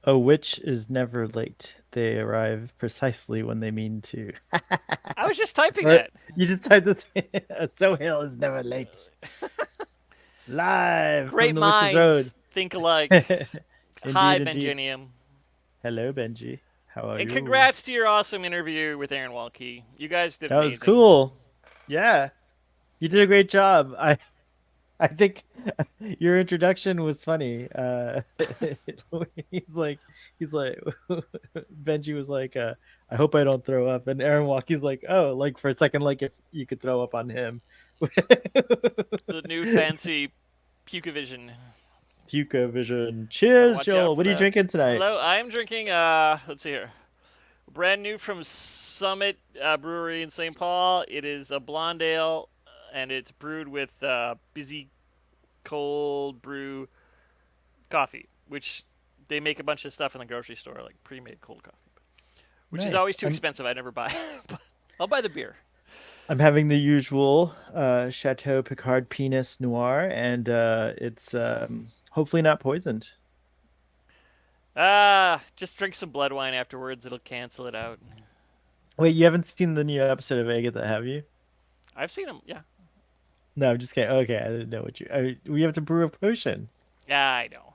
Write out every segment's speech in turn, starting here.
A witch is never late. They arrive precisely when they mean to. I was just typing Or that. you just typed this. Sohail is never late. Live from Great the Witch's Road. minds think alike. Hi, Indeed, indeed. Benjinium. Hello, Benji. How are And you? congrats to your awesome interview with Aaron Walke. You guys did That was amazing. cool. Yeah, you did a great job. I think your introduction was funny. He's like, he's like, Benji was like, I hope I don't throw up, and Aaron Walke's like, oh, like for a second, like if you could throw up on him. The new fancy Pucavision. Puka Vision. Gotta Cheers, watch out Joel. for What are you that. drinking tonight? Hello, I'm drinking, let's see here. Brand new from Summit Brewery in St. Paul. It is a blonde ale, and it's brewed with busy cold brew coffee, which they make a bunch of stuff in the grocery store, like pre-made cold coffee, which is Nice. always too expensive. I never buy. But I'll buy the beer. I'm having the usual Chateau Picard Pinot Noir, and it's hopefully not poisoned. Just drink some blood wine afterwards. It'll cancel it out. Wait, you haven't seen the new episode of Agatha, have you? I've seen them. Yeah, No, I'm just kidding. Okay, I didn't know what you. We have to brew a potion. yeah, I know.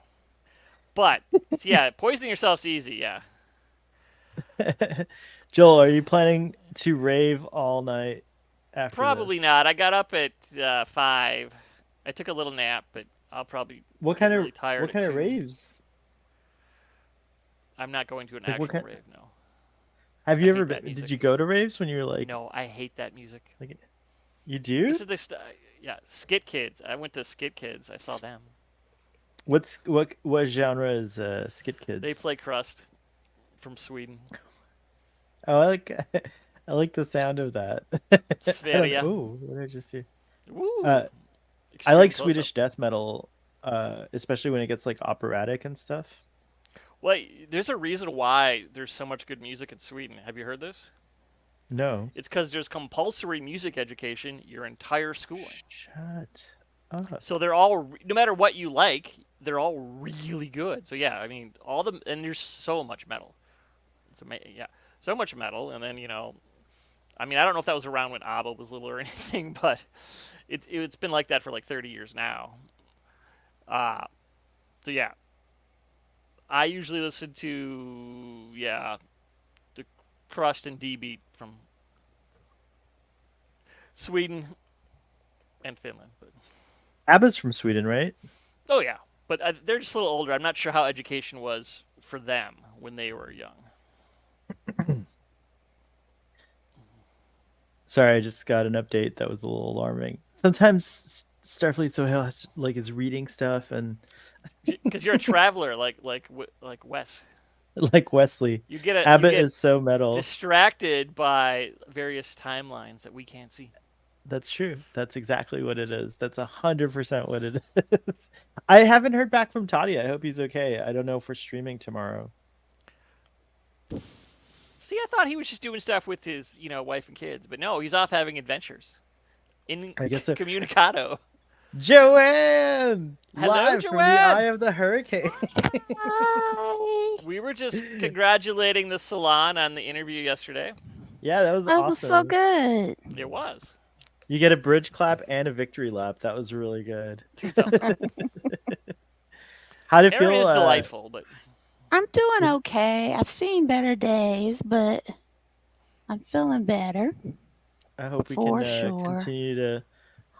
But yeah, poisoning yourself's easy. Yeah, Joel, are you planning to rave all night after probably this? not. I got up at 5. I took a little nap, but I'll probably What get kind of really tired what at kind of 2. raves? I'm not going to an Like what actual kind? rave. No, Have I you ever hate that been? Did music. you go to raves when you were No, I hate that music. like you This do? is this. Yeah, Skit Kids. I went to Skit Kids. I saw them. What genre is Skit They Kids? play Crust from Sweden. Oh, I like I like the sound of that. I don't know. Sverige. Oh, what did I just hear? Woo! Uh, I like Extreme close up. Swedish death metal, especially when it gets like operatic and stuff. Well, there's a reason why there's so much good music in Sweden. Have you heard this? No. It's because there's compulsory music education your entire schooling. Shut up. So they're all, no matter what you like, they're all really good. So yeah, I mean, all the, and there's so much metal. It's amazing. Yeah, so much metal, and then I mean, I don't know if that was around when ABBA was little or anything, but it's been like that for like 30 years now. Uh, so yeah, I usually listen to the Crust and D Beat from Sweden and Finland. But ABBA's from Sweden, right? oh yeah, but they're just a little older. I'm not sure how education was for them when they were young. Sorry, I just got an update that was a little alarming. Sometimes Starfleet Sohail has like is reading stuff and Because you're a traveler, like Wes. like Wesley. You Abbott get is so metal. distracted by various timelines that we can't see. That's true. That's exactly what it is. That's 100% what it is. I haven't heard back from Toddy. I hope he's okay. I don't know if we're streaming tomorrow. See, I thought he was just doing stuff with his, wife and kids, but no, he's off having adventures I guess so. incommunicado. Joanne, Hello, live from the eye Joanne. of the hurricane. Hi. We were just congratulating the salon on the interview yesterday. Yeah, that was That was so awesome. good. It was You get a bridge clap and a victory lap. That was really good. 2 thumbs up. How did it Aaron feel? is delightful, but I'm doing Was, okay. I've seen better days, but I'm feeling better I hope we can for sure. continue to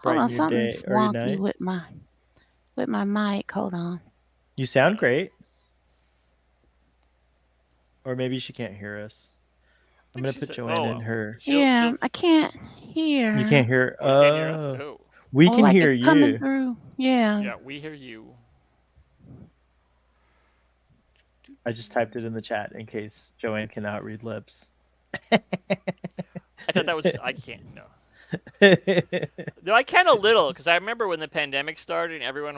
Hold brighten on, your day something's or your wonky night. with my mic. Hold on. You sound great. Or maybe she can't hear us. I I'm think gonna she put said, Joanne in "Oh, her. Yeah, she'll." I can't You hear. can't hear. Oh, you can't hear us. Oh, Oh, we Oh, can like hear it's coming you. through. Yeah. yeah, we hear you. I just typed it in the chat in case Joanne cannot read lips. I thought that was I can't no. No, I can a little because I remember when the pandemic started and everyone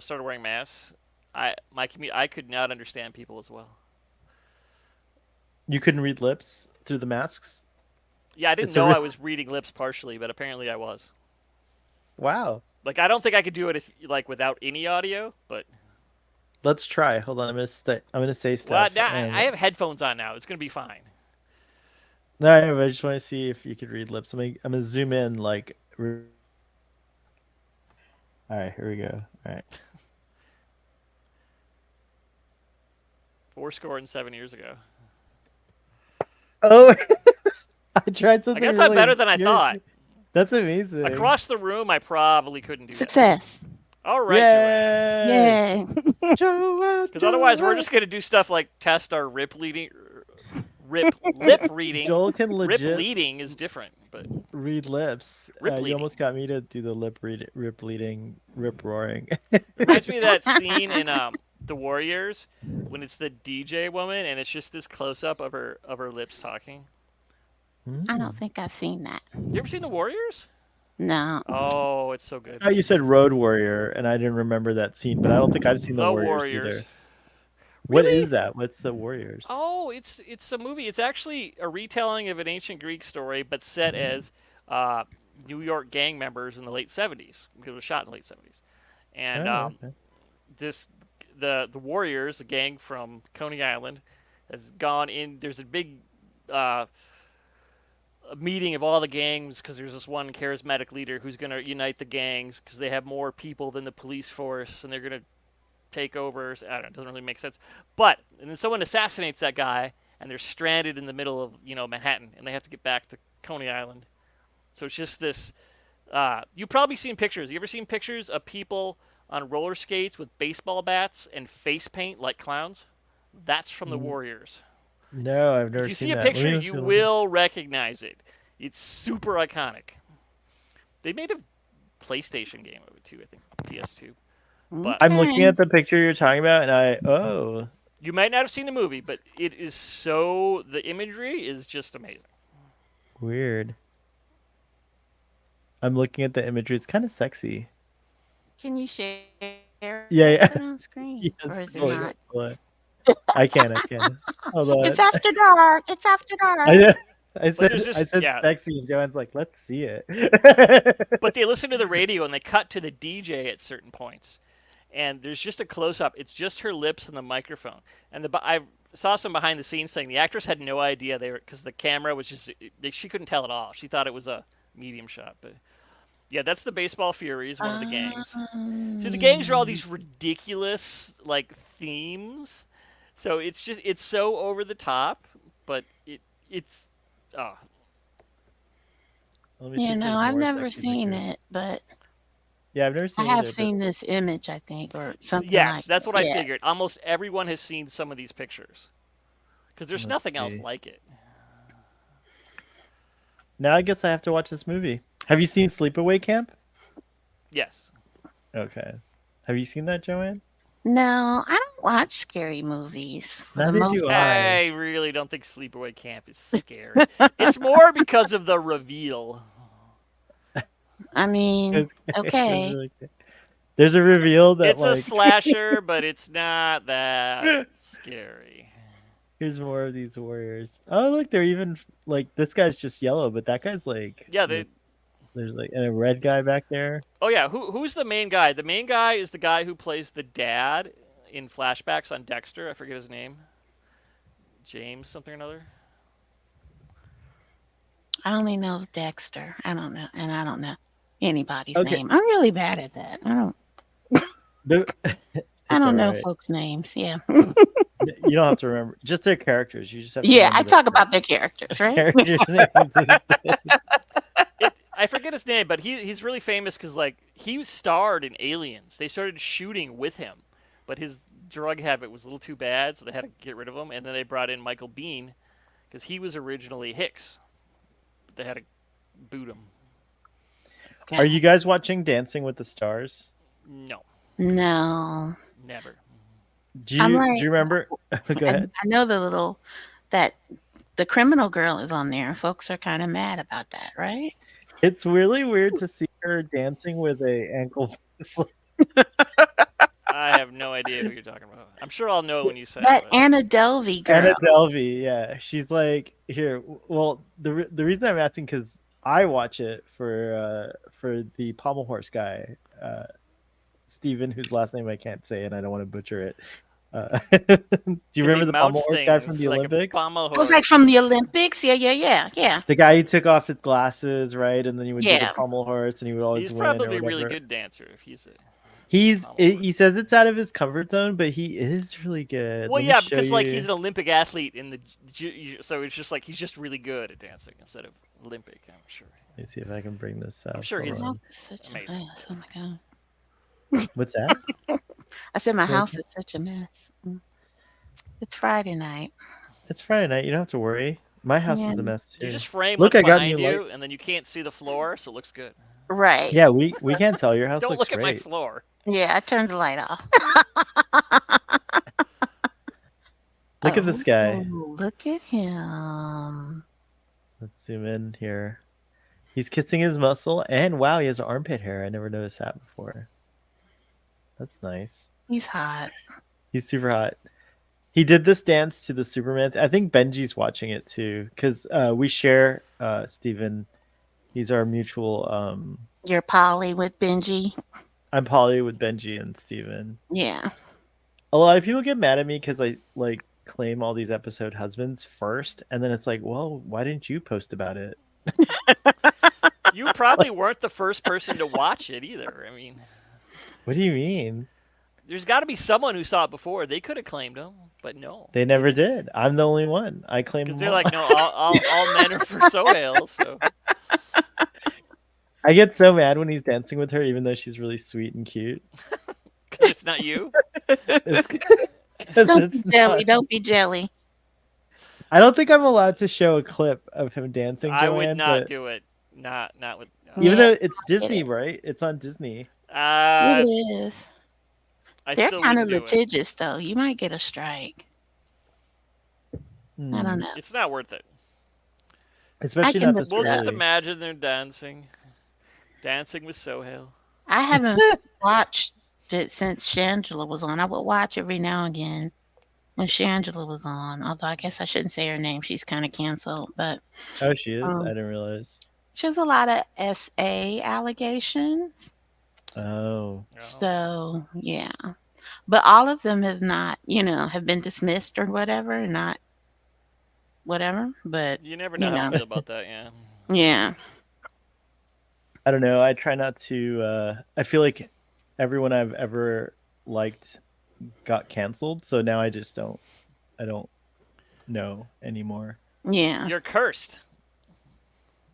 started wearing masks. I could not understand people as well. You couldn't read lips through the masks. Yeah, I didn't It's a know real I was reading lips partially, but apparently I was. wow. Like I don't think I could do it if like without any audio, but Let's try. Hold on. I'm gonna say Well, stuff, now I and have headphones on now. It's gonna be fine. no, I just want to see if you could read lips. I'm gonna zoom in. All right, here we go. All right. 4 score and 7 years ago. Oh, I tried I something guess I'm really better than I obscure thought. too. That's amazing. Across the room, I probably couldn't do that. Success. All right, Joanne. Yay! Yay. Joanne, Because otherwise, we're Joanne. just gonna do stuff like test our lip reading. Joel can Rip legit leading is different, but read lips. rip You leading. almost got me to do the rip leading, rip roaring. It reminds me of that scene in The Warriors when it's the DJ woman and it's just this close up of her lips talking. I don't think I've seen that. You ever seen The Warriors? No. Oh, it's so good. I thought you said Road Warrior, and I didn't remember that scene, but I don't think I've seen the The Warriors Warriors. either. What Really? is that? What's the Warriors? Oh, it's a movie. It's actually a retelling of an ancient Greek story, but set as New York gang members in the late '70s. Because it was shot in the late '70s, and Oh, okay. this the Warriors, the gang from Coney Island, has gone in. There's a big a meeting of all the gangs because there's this one charismatic leader who's going to unite the gangs because they have more people than the police force and they're going to take over. I don't know, it doesn't really make sense. But and then someone assassinates that guy and they're stranded in the middle of Manhattan and they have to get back to Coney Island. So it's just this. You've probably seen pictures. You ever seen pictures of people on roller skates with baseball bats and face paint like clowns? That's from the Mm, Warriors. No, I've never If you seen see a that. Let picture, me you see. will recognize it. It's super iconic. They made a PlayStation game of it too, I think, PS2. But I'm looking Okay. at the picture you're talking about, and you might not have seen the movie, but it is so the imagery is just amazing. weird. I'm looking at the imagery. It's kind of sexy. Can you share Yeah, yeah. it on screen? Yes. Or is it Hold not? on. I can. Hold It's on. after dark. It's after I dark. know. But there's I just said yeah. sexy, and Joanne's like, let's see it. But they listen to the radio and they cut to the DJ at certain points, and there's just a close up. It's just her lips and the microphone. And I saw some behind the scenes thing. The actress had no idea they were because the camera was just she couldn't tell at all. She thought it was a medium shot, but yeah, that's the Baseball Furies, one of the gangs. See, the gangs are all these ridiculous like themes. So it's so over the top, but it's oh, Let me see if there's I've more never sexy seen pictures. it, but Yeah, I've never I seen have either, but seen this image, I think, or something yes, like that's that. what I Yeah. figured. Almost everyone has seen some of these pictures because there's let's nothing else see. like it. Now I guess I have to watch this movie. Have you seen Sleepaway Camp? Yes. Okay. Have you seen that, Joanne? No, I don't watch scary movies for the Neither most do part. I. I really don't think Sleepaway Camp is scary. It's more because of the reveal. I mean, It was okay. really good. There's a reveal that It's a slasher, but it's not that scary. here's more of these warriors. Oh, look, they're even like this guy's just yellow, but that guy's like Yeah, they. there's like and a red guy back there. Oh yeah, who's the main guy? The main guy is the guy who plays the dad in flashbacks on Dexter. I forget his name. James something or another. I only know Dexter. I don't know, and I don't know anybody's Okay. name. I'm really bad at that. The- I It's don't know alright. folks' names. Yeah. You don't have to remember just their characters. You just have to Yeah, remember I their talk about their characters, right? characters' names. I forget his name, but he's really famous because like he starred in Aliens. They started shooting with him, but his drug habit was a little too bad, so they had to get rid of him. And then they brought in Michael Biehn because he was originally Hicks. But they had to boot him. Are you guys watching Dancing with the Stars? No, No. never. Do you I'm do like, you remember? Go ahead. I know that the criminal girl is on there, and folks are kind of mad about that, right? It's really weird to see her dancing with a ankle bracelet. I have no idea who you're talking about. I'm sure I'll know when you say That it. Anna Delvey girl. Anna Delvey, yeah, she's like here. Well, the reason I'm asking because I watch it for the pommel horse guy Steven, whose last name I can't say, and I don't want to butcher it. Do you remember the pommel horse guy from the like Olympics? A pommel I was horse. like from the Olympics. Yeah. The guy who took off his glasses, right, and then he would do the Yeah. pommel horse, and he would always He's win or probably a really whatever. good dancer if he's a. He says it's out of his comfort zone, but he is really good. Well, Let me yeah, show because like you. he's an Olympic athlete in the, so it's just like he's just really good at dancing instead of Olympic. I'm sure. Let me see if I can bring this up. I'm sure Hold he's- My on. house is such a Amazing. mess. Oh my god. What's that? I said my Thank house you. is such a mess. It's Friday night. It's Friday night. You don't have to worry. My house is a Yeah. mess too. You just frame Look, what's I got behind new you, lights. and then you can't see the floor, so it looks good. Right. Yeah, we can't tell. Your house Don't looks look at my great. floor. Yeah, I turned the light off. Look at this guy. Oh, look at him. Let's zoom in here. He's kissing his muscle, and wow, he has armpit hair. I never noticed that before. That's nice. He's hot. He's super hot. He did this dance to the Superman. I think Benji's watching it too, because we share Steven. He's our mutual. You're Polly with Benji. I'm poly with Benji and Steven. Yeah. A lot of people get mad at me because I like claim all these episode husbands first, and then it's like, well, why didn't you post about it? You probably weren't the first person to watch it either. I mean, What do you mean? there's got to be someone who saw it before. They could have claimed him, but no. They never did. I'm the only one. I claim Because them they're all. like, no, all men are for Sohail. So I get so mad when he's dancing with her, even though she's really sweet and cute. because it's not you. It's, 'cause Don't it's be jelly. not- Don't be jelly. I don't think I'm allowed to show a clip of him dancing. I would Joanne, not but do it. Not with. even Yeah, though it's I get Disney, it. right? It's on Disney. Uh, It is. I They're still kind of wouldn't do it. litigious, though. You might get a strike. I Hmm. don't know. It's not worth it. Especially can not this We'll just early. imagine they're dancing with Sohail. I haven't watched it since Shangela was on. I would watch every now and again when Shangela was on. Although I guess I shouldn't say her name. She's kind of canceled. But Oh, she is. Um, I didn't realize. she has a lot of SA allegations. Oh, So, yeah. But all of them have not, have been dismissed or whatever, not whatever. But You never know you how know. to feel about that, yeah. yeah. I don't know. I try not to. I feel like everyone I've ever liked got canceled, so now I just don't. I don't know anymore. Yeah. You're cursed.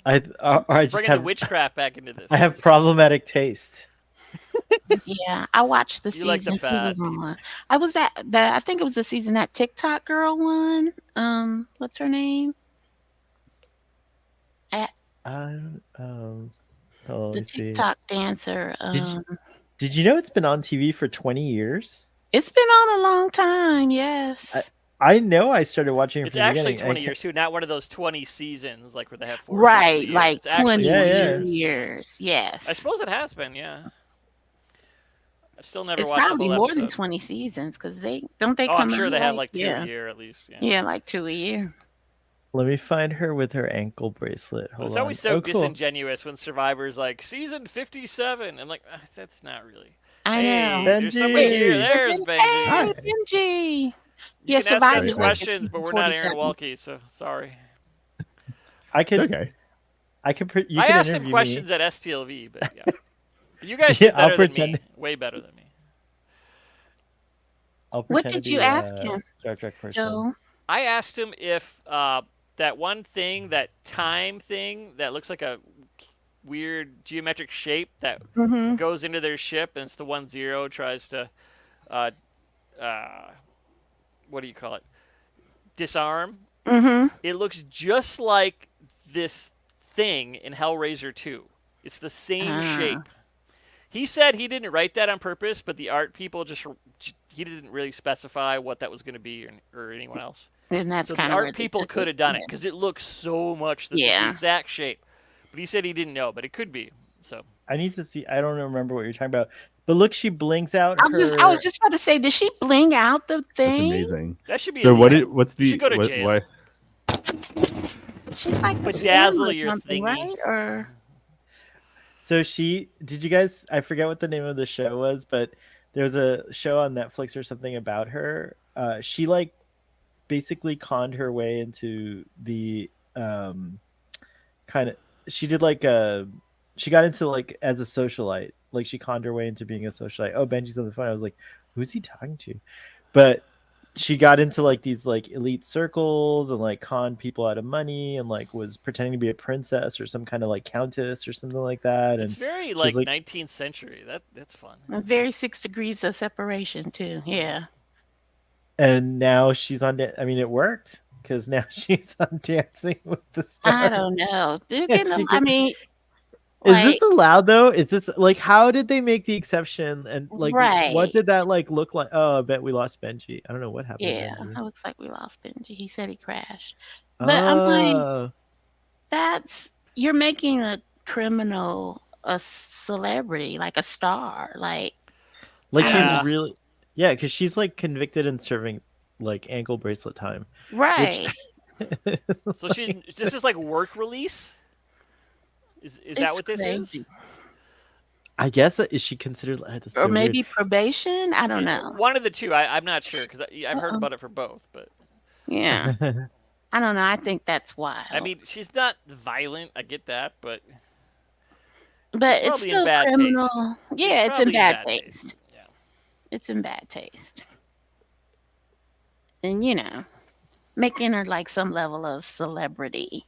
I just Bringing have the witchcraft back into this. I have problematic taste. Yeah. I watched the You like the season she was bad on. I was at I think it was the season that TikTok girl won. What's her name? Oh, The let me see. TikTok dancer. Did you know it's been on TV for 20 years? It's been on a long time, yes. I know. I started watching it It's from the actually beginning. 20 years too, not one of those 20 seasons like where they have 4 Right, seasons a year. like It's actually 20 Yeah, yeah. years. Yes. I suppose it has been, yeah. I've still never It's watched the probably whole more than episode. 20 seasons because they don't they Oh, come I'm sure out they have like 2 yeah. a year at least. Yeah. Yeah, like 2 a year. Let me find her with her ankle bracelet. But Hold it's on. always so Oh, cool. disingenuous when Survivor's like season 57. I'm like, that's not really. I Hey, know. there's somebody here. Benji. There's Benji. Hey, Benji. You Yeah, can ask us Survivor's like questions, but we're not Aaron 47. Walkie, so sorry. I could. Okay. I could. You I can asked him interview questions me. at STLV, but yeah. But you guys Yeah, did I'll better than me. pretend. Way better than me. I'll What pretend did to you be ask a him, Star Trek person. Joe? I asked him if that one thing, that time thing that looks like a weird geometric shape that Mm-hmm. goes into their ship, and it's the 1-0 tries to, what do you call it? Disarm. Mm-hmm. It looks just like this thing in Hellraiser 2. It's the same Ah. shape. He said he didn't write that on purpose, but the art people he didn't really specify what that was going to be or anyone else. And that's So the kind of art people could have done it because it looks so much the Yeah. exact shape. But he said he didn't know, but it could be. So I need to see. I don't remember what you're talking about. But look, she blinks out. I was just about to say, did she bling out the That's thing? amazing. that should be. So what? illegal. What's the? should go to what, jail. why? She's like the Bedazzle scam or your something, thingy. right? Or So did you guys? I forget what the name of the show was, but there was a show on Netflix or something about her. She like basically conned her way into the kind of. She did like a. She got into like as a socialite. Like she conned her way into being a socialite. Oh, Benji's on the phone. I was like, who's he talking to? But she got into like these like elite circles and like conned people out of money and like was pretending to be a princess or some kind of like countess or something like that. It's And very she was like like, 19th century. That's fun. Very 6 degrees of separation too. Yeah. and now she's on. I mean, it worked because now she's on Dancing with the I Stars. don't know. They're Yeah, getting, she I could, mean, is this like, allowed though? Is this like how did they make the exception and like what right. did that like look like? Oh, I bet we lost Benji. I don't know what happened to Yeah. Benji. It looks like we lost Benji. He said he crashed. But I'm like, Oh, you're making a criminal a celebrity, like a star. Like, like I don't she's know. Yeah. really yeah, because she's like convicted and serving like ankle bracelet time, which Right. So this is like work release. Is that It's what this is? crazy. I guess is she considered? That's Or so weird. maybe probation. I don't know. One of the two. I'm not sure because I've heard Uh-oh. about it for both. But Yeah. I don't know. I think that's wild. I mean, she's not violent. I get that, but but it's probably in still bad criminal. taste. Yeah, it's in probably bad taste. Yeah. It's in bad taste. And making her like some level of celebrity,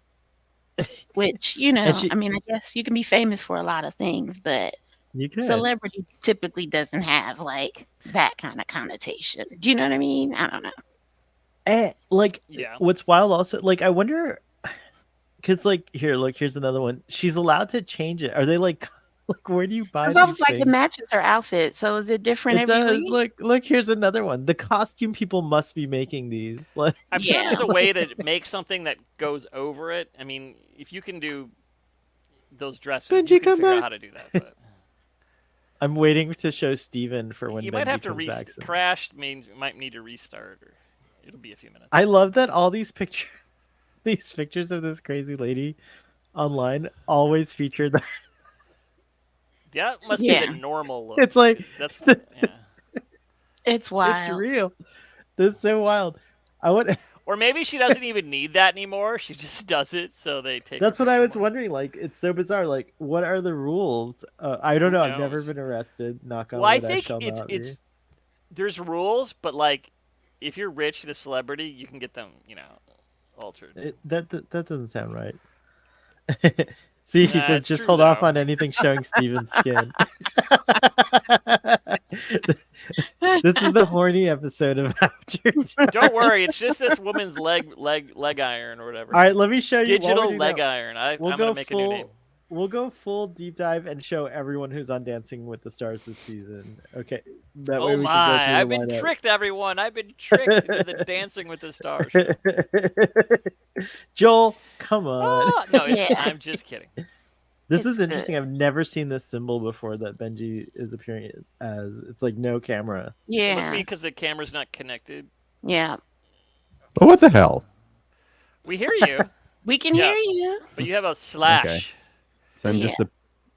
which and she, I mean, I guess you can be famous for a lot of things, but you could. celebrity typically doesn't have like that kind of connotation. Do you know what I mean? I don't know. Like, Yeah. what's wild also, like, I wonder, because, like, here's another one. She's allowed to change it. Are they like, like, where do you buy Because I these was like, it things? matches her outfit. So is it different It every does. week? Look, here's another one. The costume people must be making these. Like, I'm sure Yeah. there's a way to make something that goes over it. I mean, if you can do those dresses, Benji, you can come figure out back. how to do that. But I'm waiting to show Steven for when you Benji might have to comes back. So. crash means you might need to restart, or it'll be a few minutes. I love that all these pictures of this crazy lady online always feature that. That must be Yeah. the normal look. It's like That's yeah. It's wild. it's real. That's so wild. I would. Or maybe she doesn't even need that anymore. She just does it, so they take. That's her what I picture was more. wondering. Like, it's so bizarre. Like, what are the rules? I don't Who know. I've never knows? been arrested. Knock on Well, I wood. I think shall it's not it's be. there's rules, but like if you're rich and a celebrity, you can get them, altered. That doesn't sound right. See, he Nah, says it's just true, hold off though. on anything showing Steven's skin. This is the horny episode of After. Don't worry, it's just this woman's leg iron or whatever. All right, let me show you. while Digital we do leg that, iron. I'm We'll gonna go make a new name. full. We'll go full deep dive and show everyone who's on Dancing with the Stars this season. Okay. That way Oh we my! can go through I've the been lineup. tricked, everyone. I've been tricked into the Dancing with the Stars. show. Joel, come on. Ah, no, Yeah. I'm just kidding. This It's is interesting. good. I've never seen this symbol before that Benji is appearing as. It's like no camera. It must be Yeah. because the camera's not connected. Yeah. Oh, what the hell? We hear you, We can Yeah. hear you. but you have a slash Okay. So I'm just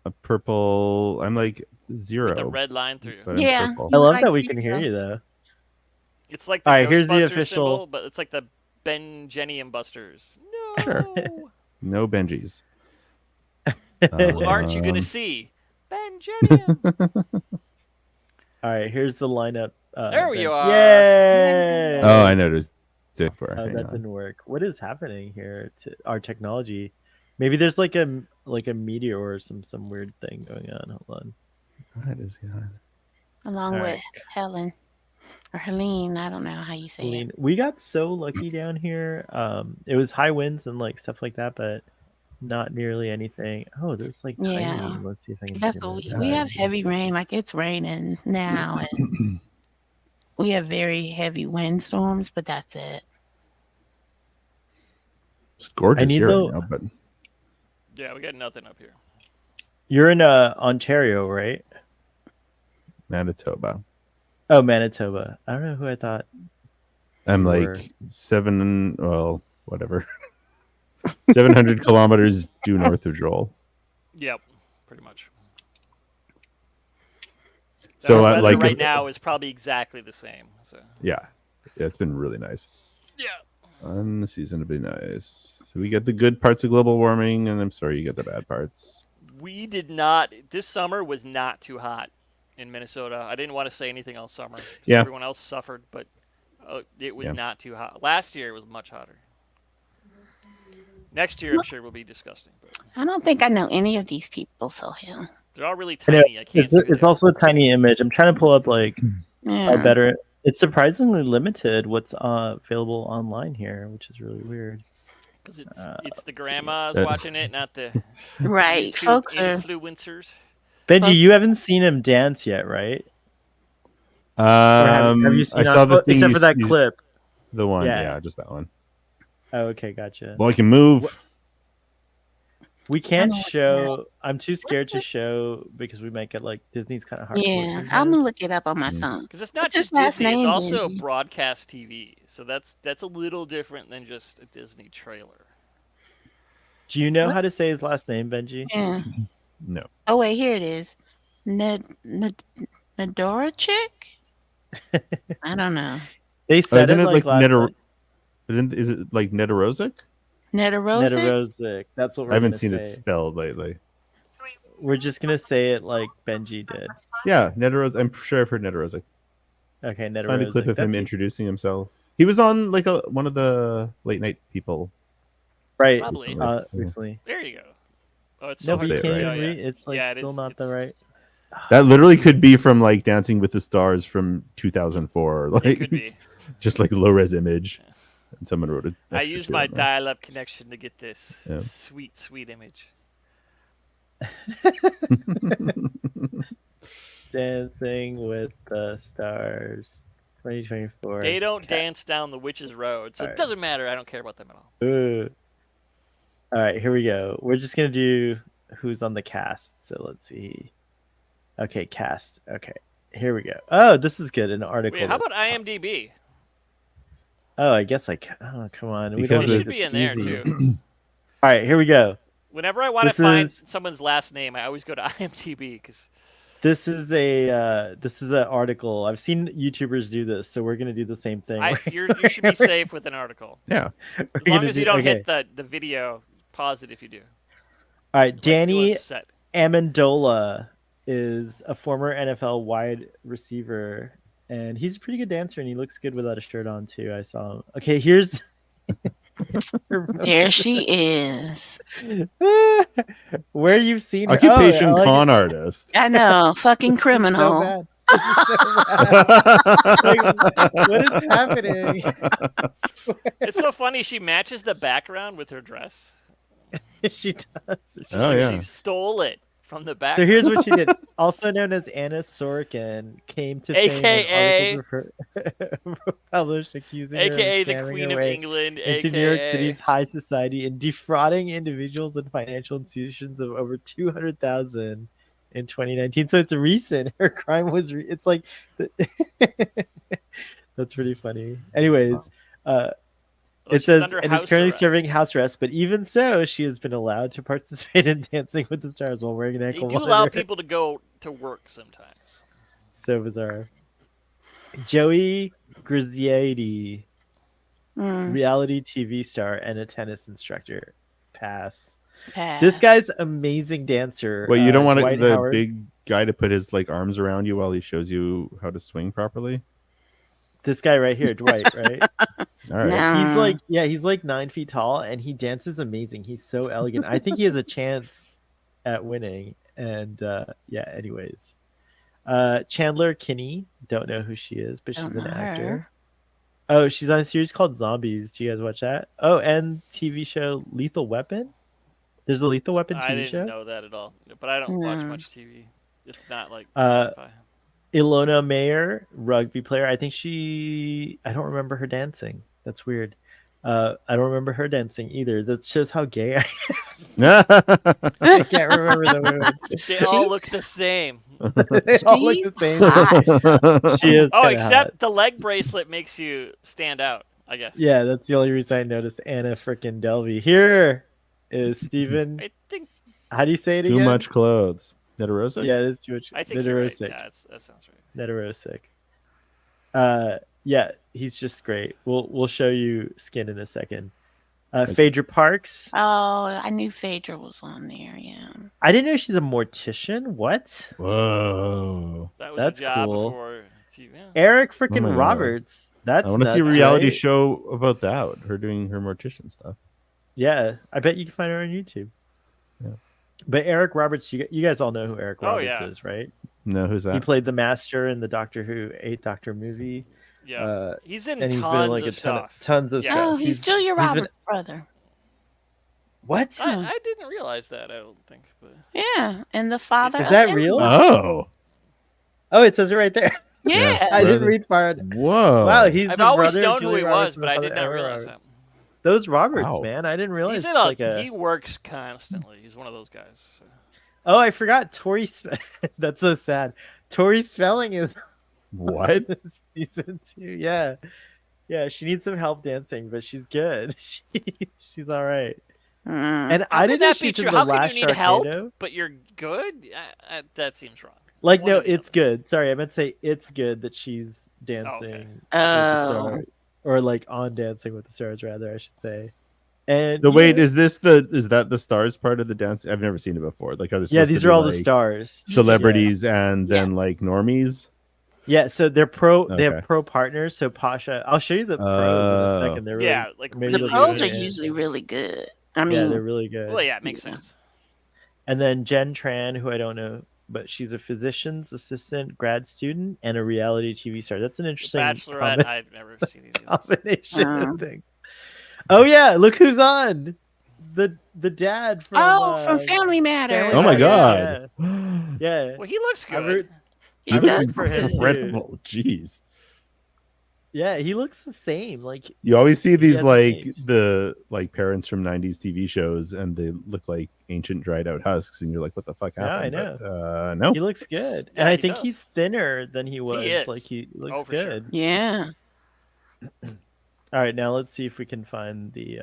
a purple. I'm like zero. with a red line through. But I'm Yeah. purple. I You love like that we zero. can hear you though. It's like the All right, here's the Ghostbusters official- symbol, but it's like the Benjenium Busters. No. Sure. No Benjis. Well, aren't you gonna Um, see Benjenium? All right, here's the lineup. There you Benji. are. Yay! Oh, I noticed. Different. Oh, Hang that on. didn't work. What is happening here to our technology? Maybe there's like a meteor or some weird thing going on. Hold on. What is God? Along All with right. Helen or Helene. I don't know how you say Celine. it. We got so lucky down here. It was high winds and like stuff like that, but not nearly anything. Oh, there's like Yeah. tiny. Let's see if I can. That's zoom what in. we All have right. heavy rain. Like it's raining now, and we have very heavy windstorms. But that's it. It's gorgeous need here the- right now, but Yeah, we got nothing up here. You're in Ontario, right? Manitoba. Oh, Manitoba. I don't know who I thought. I'm Or- like 700 kilometers due north of Joel. Yep, pretty much. So The weather like right now is probably exactly the same. So yeah, it's been really nice. yeah. On the season to be nice. So we get the good parts of global warming, and I'm sorry you get the bad parts. We did not. This summer was not too hot in Minnesota. I didn't want to say anything all summer. Yeah. Everyone else suffered, but it was not too hot. Last year it was much hotter. Next year I'm sure will be disgusting. But I don't think I know any of these people, so hell. they're all really I know, tiny. I can't. see who it's they are. also a tiny image. I'm trying to pull up like a Yeah. better. It's surprisingly limited what's available online here, which is really weird. Because it's let's the see. grandmas watching it, not the Right. YouTube Folks are influencers. Benji, you haven't seen him dance yet, right? Or have you seen I saw the thing except you- for that you- clip? The one, Yeah. yeah, just that one. Oh, okay, gotcha. Well, I can move. We can't know what show. I'm too scared to show because we might get like Disney's kind of hardcore. yeah. I'm sometimes. gonna look it up on my Mm. phone. Because it's not What's his just last Disney; it's name, also Benji? broadcast TV. So that's a little different than just a Disney trailer. Do you know What? how to say his last name, Benji? Yeah. No. Oh wait, here it is. Nadora chick? I don't know. They said isn't it it like like last night. Is it like Netarosic? Nedorosic? Nedorosic. That's what we're I haven't gonna seen say. it spelled lately. We're just gonna say it like Benji did. Yeah, Netarosic. I'm sure I've heard Netarosic. Okay, Nedorosic. Find a clip of him That's introducing himself. He was on like one of the late night people. right. Probably. Yeah. Recently. There you go. Oh, it's No, so but say you it can't right. even read. It's like Yeah, it still is- not the it's- right. That literally could be from like Dancing with the Stars from 2004. It Like could be. just like low res image. And someone wrote it. I used my dial-up connection to get this Yeah. sweet, sweet image. Dancing with the Stars, 2024. They don't Okay. dance down the witch's road, so Alright. it doesn't matter. I don't care about them at all. Ooh. All right, here we go. We're just gonna do who's on the cast. So let's see. Okay, cast. Okay, here we go. Oh, this is good. An article. Wait, how that- about IMDb? Oh, I guess like. Oh, come on. We Because don't It make should this be in there easy. too. All right, here we go. Whenever I want This to find is- someone's last name, I always go to IMDb because This is an article. I've seen YouTubers do this, so we're gonna do the same thing. you should be safe with an article. Yeah. As long as you don't hit the video, pause it if you do. All right, Like, do Danny a set. Amendola is a former NFL wide receiver, and he's a pretty good dancer, and he looks good without a shirt on too. I saw him. Okay, here's. There she is. Where you've seen her. Occupation Oh, I like con artist. I know, fucking it. So criminal. bad. This is so bad. Like, what is happening? It's so funny. She matches the background with her dress. She does. It's just Oh, like yeah. she stole it from the So background. here's what she did. Also known as Anna Sorkin, came to fame when AKA articles were published accusing her AKA of the scamming Queen her of way England. into AKA New York City's high society and defrauding individuals and financial institutions of over 200,000 in 2019. So it's recent. Her crime was. It's like. That's pretty funny. Anyways, Well, it she's says, under and is house currently arrest. serving house arrest, but even so, she has been allowed to participate in Dancing with the Stars while wearing an They ankle do allow monitor. people to go to work sometimes. So bizarre. Joey Grizziati, Mm, reality TV star and a tennis instructor. Pass. pass. This guy's amazing dancer. Wait, you don't want Dwight the Howard. big guy to put his like arms around you while he shows you how to swing properly? This guy right here, Dwight, right? All right. No. He's like, yeah, he's like 9 feet tall and he dances amazing. He's so elegant. I think he has a chance at winning. And yeah, anyways. Chandler Kinney, don't know who she is, but Don't she's an know actor. her. Oh, she's on a series called Zombies. Do you guys watch that? Oh, and TV show Lethal Weapon. There's a Lethal Weapon I TV didn't show. know that at all, but I don't watch No. much TV. It's not like Uh, sci-fi. Ilona Mayer, rugby player. I think I don't remember her dancing. That's weird. I don't remember her dancing either. That shows how gay I I can't remember the women. They all She's- look the same. They all look the same. hot. She is. Oh, kinda except hot. the leg bracelet makes you stand out, I guess. Yeah, that's the only reason I noticed Anna frickin' Delvey. Here is Steven I think How do you say it Too again? much clothes. Nedorosic? Yeah, it is too much. I think you're right. Nedorosic. Yeah, that sounds right. Nedorosic. Yeah, he's just great. We'll show you Skin in a second. Phaedra Parks. Oh, I knew Phaedra was on there. Yeah. I didn't know she's a mortician. What? Whoa. That was That's a job cool. before TV. Yeah. Eric my freaking God. Roberts. That's I want to see a nuts, reality right? show about that. Her doing her mortician stuff. Yeah, I bet you can find her on YouTube. Yeah. But Eric Roberts, you guys all know who Eric Oh, Roberts yeah. is, right? No, who's that? He played the Master in the Doctor Who 8 Doctor movie. Yeah. He's in And tons he's been in like of stuff. tons of Yeah. stuff. Oh, he's Julia he's been- Roberts' brother. What? I didn't realize that. I don't think. But Yeah, and the father. Is of that Emma. real? Oh. Oh, it says it right there. Yeah. I didn't Brother. read far. Whoa. Wow, he's I've the always brother of known who he Julia was, Roberts and but the I father did of not Emma realize Roberts. that. Those Roberts, Wow. man. I didn't realize He's in it's like a. He works constantly. He's one of those guys. So. Oh, I forgot. Tori. That's so sad. Tori Spelling is What? season 2. Yeah, yeah. She needs some help dancing, but she's good. She's all right. And How I could didn't know that be she's in true? the How can last you need help, Sharknado. but you're good? That seems wrong. Like, One no, or the it's other. good. Sorry, I meant to say it's good that she's dancing with the Oh. stars, or like on Dancing with the Stars, rather, I should say. And So wait, yeah, is that the stars part of the dance? I've never seen it before. Like, are there yeah, supposed to these be, are all the like, stars. celebrities and then like normies? Yeah, so they're pro. They have Okay. pro partners. So Pasha, I'll show you the pros in a second. They're really, Yeah, like maybe The they'll really do pros it are in the end. usually really good. I Yeah, mean, they're really good. Well, yeah, it makes Yeah. sense. And then Jen Tran, who I don't know, but she's a physician's assistant, grad student, and a reality TV star. That's an The interesting Bachelorette, I've never seen these. combination Uh. of things. Oh yeah, look who's on. The dad from from Family Matters. Oh my Matters, god. Yeah. Well, he looks I good. root- He I He looks does. root for him, too. incredible. Jeez. Yeah, he looks the same. Like You always see these hasn't like aged. the like parents from 90s TV shows and they look like ancient dried out husks and you're like, what the fuck Yeah, I happened? know. But, no. he looks good. Yeah, And I he think does. he's thinner than he was. is. Like he looks Oh, for sure. good. Yeah. All right, now let's see if we can find the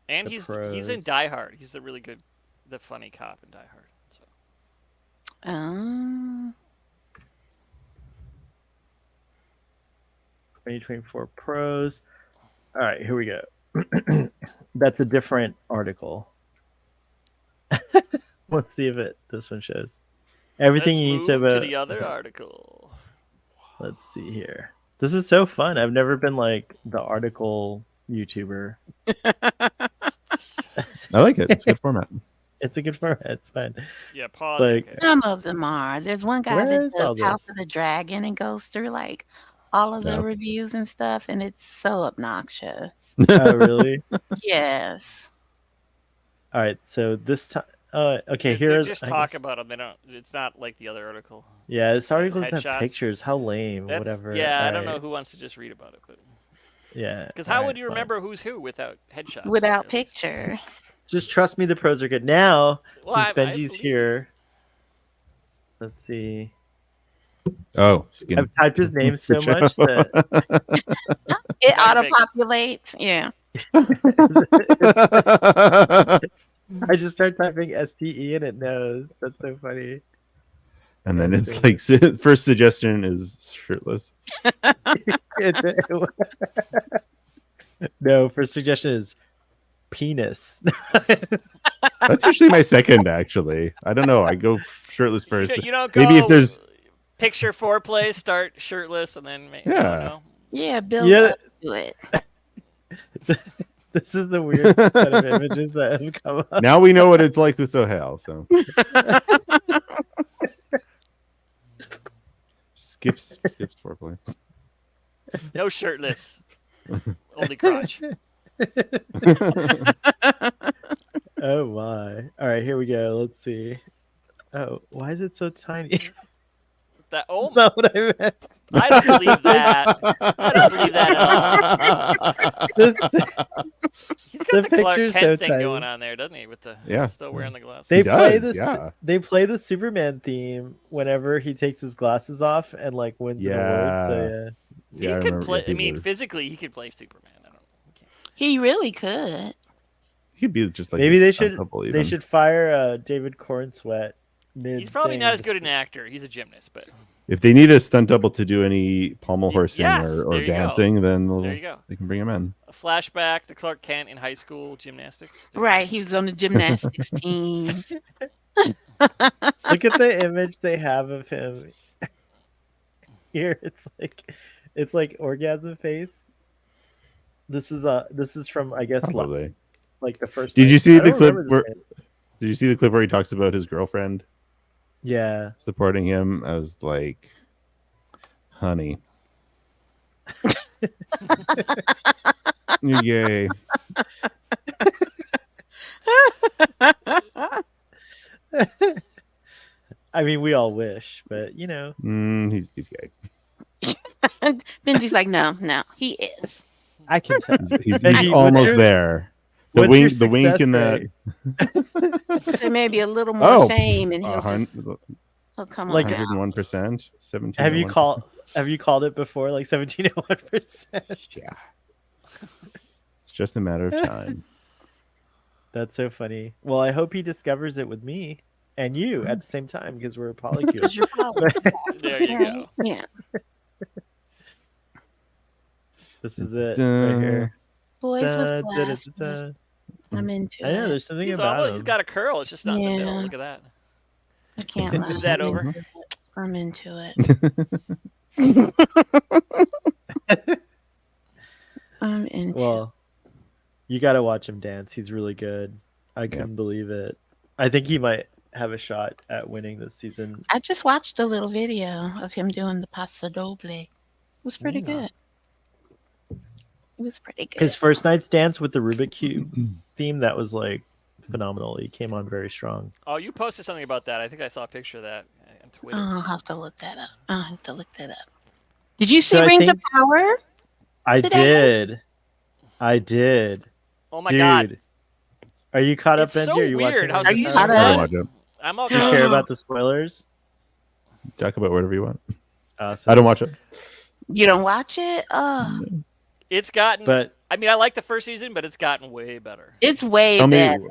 And the he's pros. in Die Hard. He's the really good, the funny cop in Die Hard. So. 2024 pros. All right, here we go. That's a different article. Let's see if this one shows everything Let's you need move to about. to the other article. Let's see here. This is so fun. I've never been like the article YouTuber. I like it. It's a good format. It's a good format. It's fine. Yeah, pause. like- okay. Some of them are. There's one guy Where that is all does House this? of the Dragon and goes through like all of the Yeah. reviews and stuff, and it's so obnoxious. Oh, really? Yes. All right. So this time. Okay. They Here's. just I talk guess- about them. They don't. It's not like the other article. Yeah, this article doesn't headshots. have pictures. How lame. That's, Whatever. Yeah, I don't All know who wants to just read about it, but Yeah. because all how right, would you fine. remember who's who without headshots? Without At least. pictures. Just trust me, the pros are good. Now, Well, since I Benji's believe here, let's see. Oh, skin. I've typed his name so much that It Gotta auto make- populates. Yeah. I just start typing STE and it knows. That's so funny. And then it's like first suggestion is shirtless. No, first suggestion is penis. That's usually my second, actually. I don't know. I go shirtless first. You don't go. Maybe if there's picture foreplay, start shirtless, and then Yeah. Yeah, build Yeah. up to it. This is the weird set of images that have come up. now we know what it's like with Sohail. So skips foreplay. no shirtless, only crotch. Oh my. All right, here we go. Let's see. Oh, why is it so tiny? That oh, That's not what I meant. I don't believe that. I don't believe that at all. This, He's got the Clark picture's Kent so thing tiny. going on there, doesn't he? With the Yeah. still wearing the glasses. they He play does, this. yeah. They play the Superman theme whenever he takes his glasses off and like wins an award. So He Yeah, I could remember- play. yeah, I mean, people- physically, he could play Superman. I don't. He really could. He could be just like Maybe a they stunt should double they even. should fire David Cornsweet. He's probably not as good an actor. He's a gymnast, but If they need a stunt double to do any pommel horsing yes, or there you go. dancing, then there you go. they can bring him in. A flashback to Clark Kent in high school gymnastics. Right, he was on the gymnastics team. Look at the image they have of him here. It's like orgasm face. This is from, I guess, Probably. like the first. Did night. you see I the don't clip remember where? this face. Did you see the clip where he talks about his girlfriend Yeah. supporting him? I was like, honey. Yay. I mean, we all wish, but you know. He's gay. Benji's like, no, he is. I can tell. He's Becky, almost there. The what's wink, your the wink in success that. rate? So maybe a little more fame, and he'll come like on out. 101%, 17. Have you called it before, like 17.1%? Yeah. It's just a matter of time. That's so funny. Well, I hope he discovers it with me and you at the same time because we're a polycule. Because you're probably There you go. Yeah. This is it right here. Boys Da, with da, da, glasses. da, da. I'm into I know it. there's something He's about almost, him. he's got a curl. It's just not in the middle. Yeah. Look at that. I can't lie. Move that over. I'm into it. I'm into it. Well, you got to watch him dance. He's really good. I couldn't believe it. I think he might have a shot at winning this season. I just watched a little video of him doing the Paso Doble. It was pretty good. It was pretty good. His first night's dance with the Rubik Cube theme, that was like phenomenal. He came on very strong. Oh, you posted something about that. I think I saw a picture of that on Twitter. I'll have to look that up. Did you see So I Rings of think- Power? I Today? did. Oh my Dude. God. Are you caught up, It's Benji? so Are you weird watching? how Are you season caught I up? watch it. I'm all Do you caught care up. about the spoilers? Talk about whatever you want. Awesome. I don't watch it. You don't watch it? Oh, It's gotten. But I mean, I like the first season, but it's gotten way better. it's way Tell me better.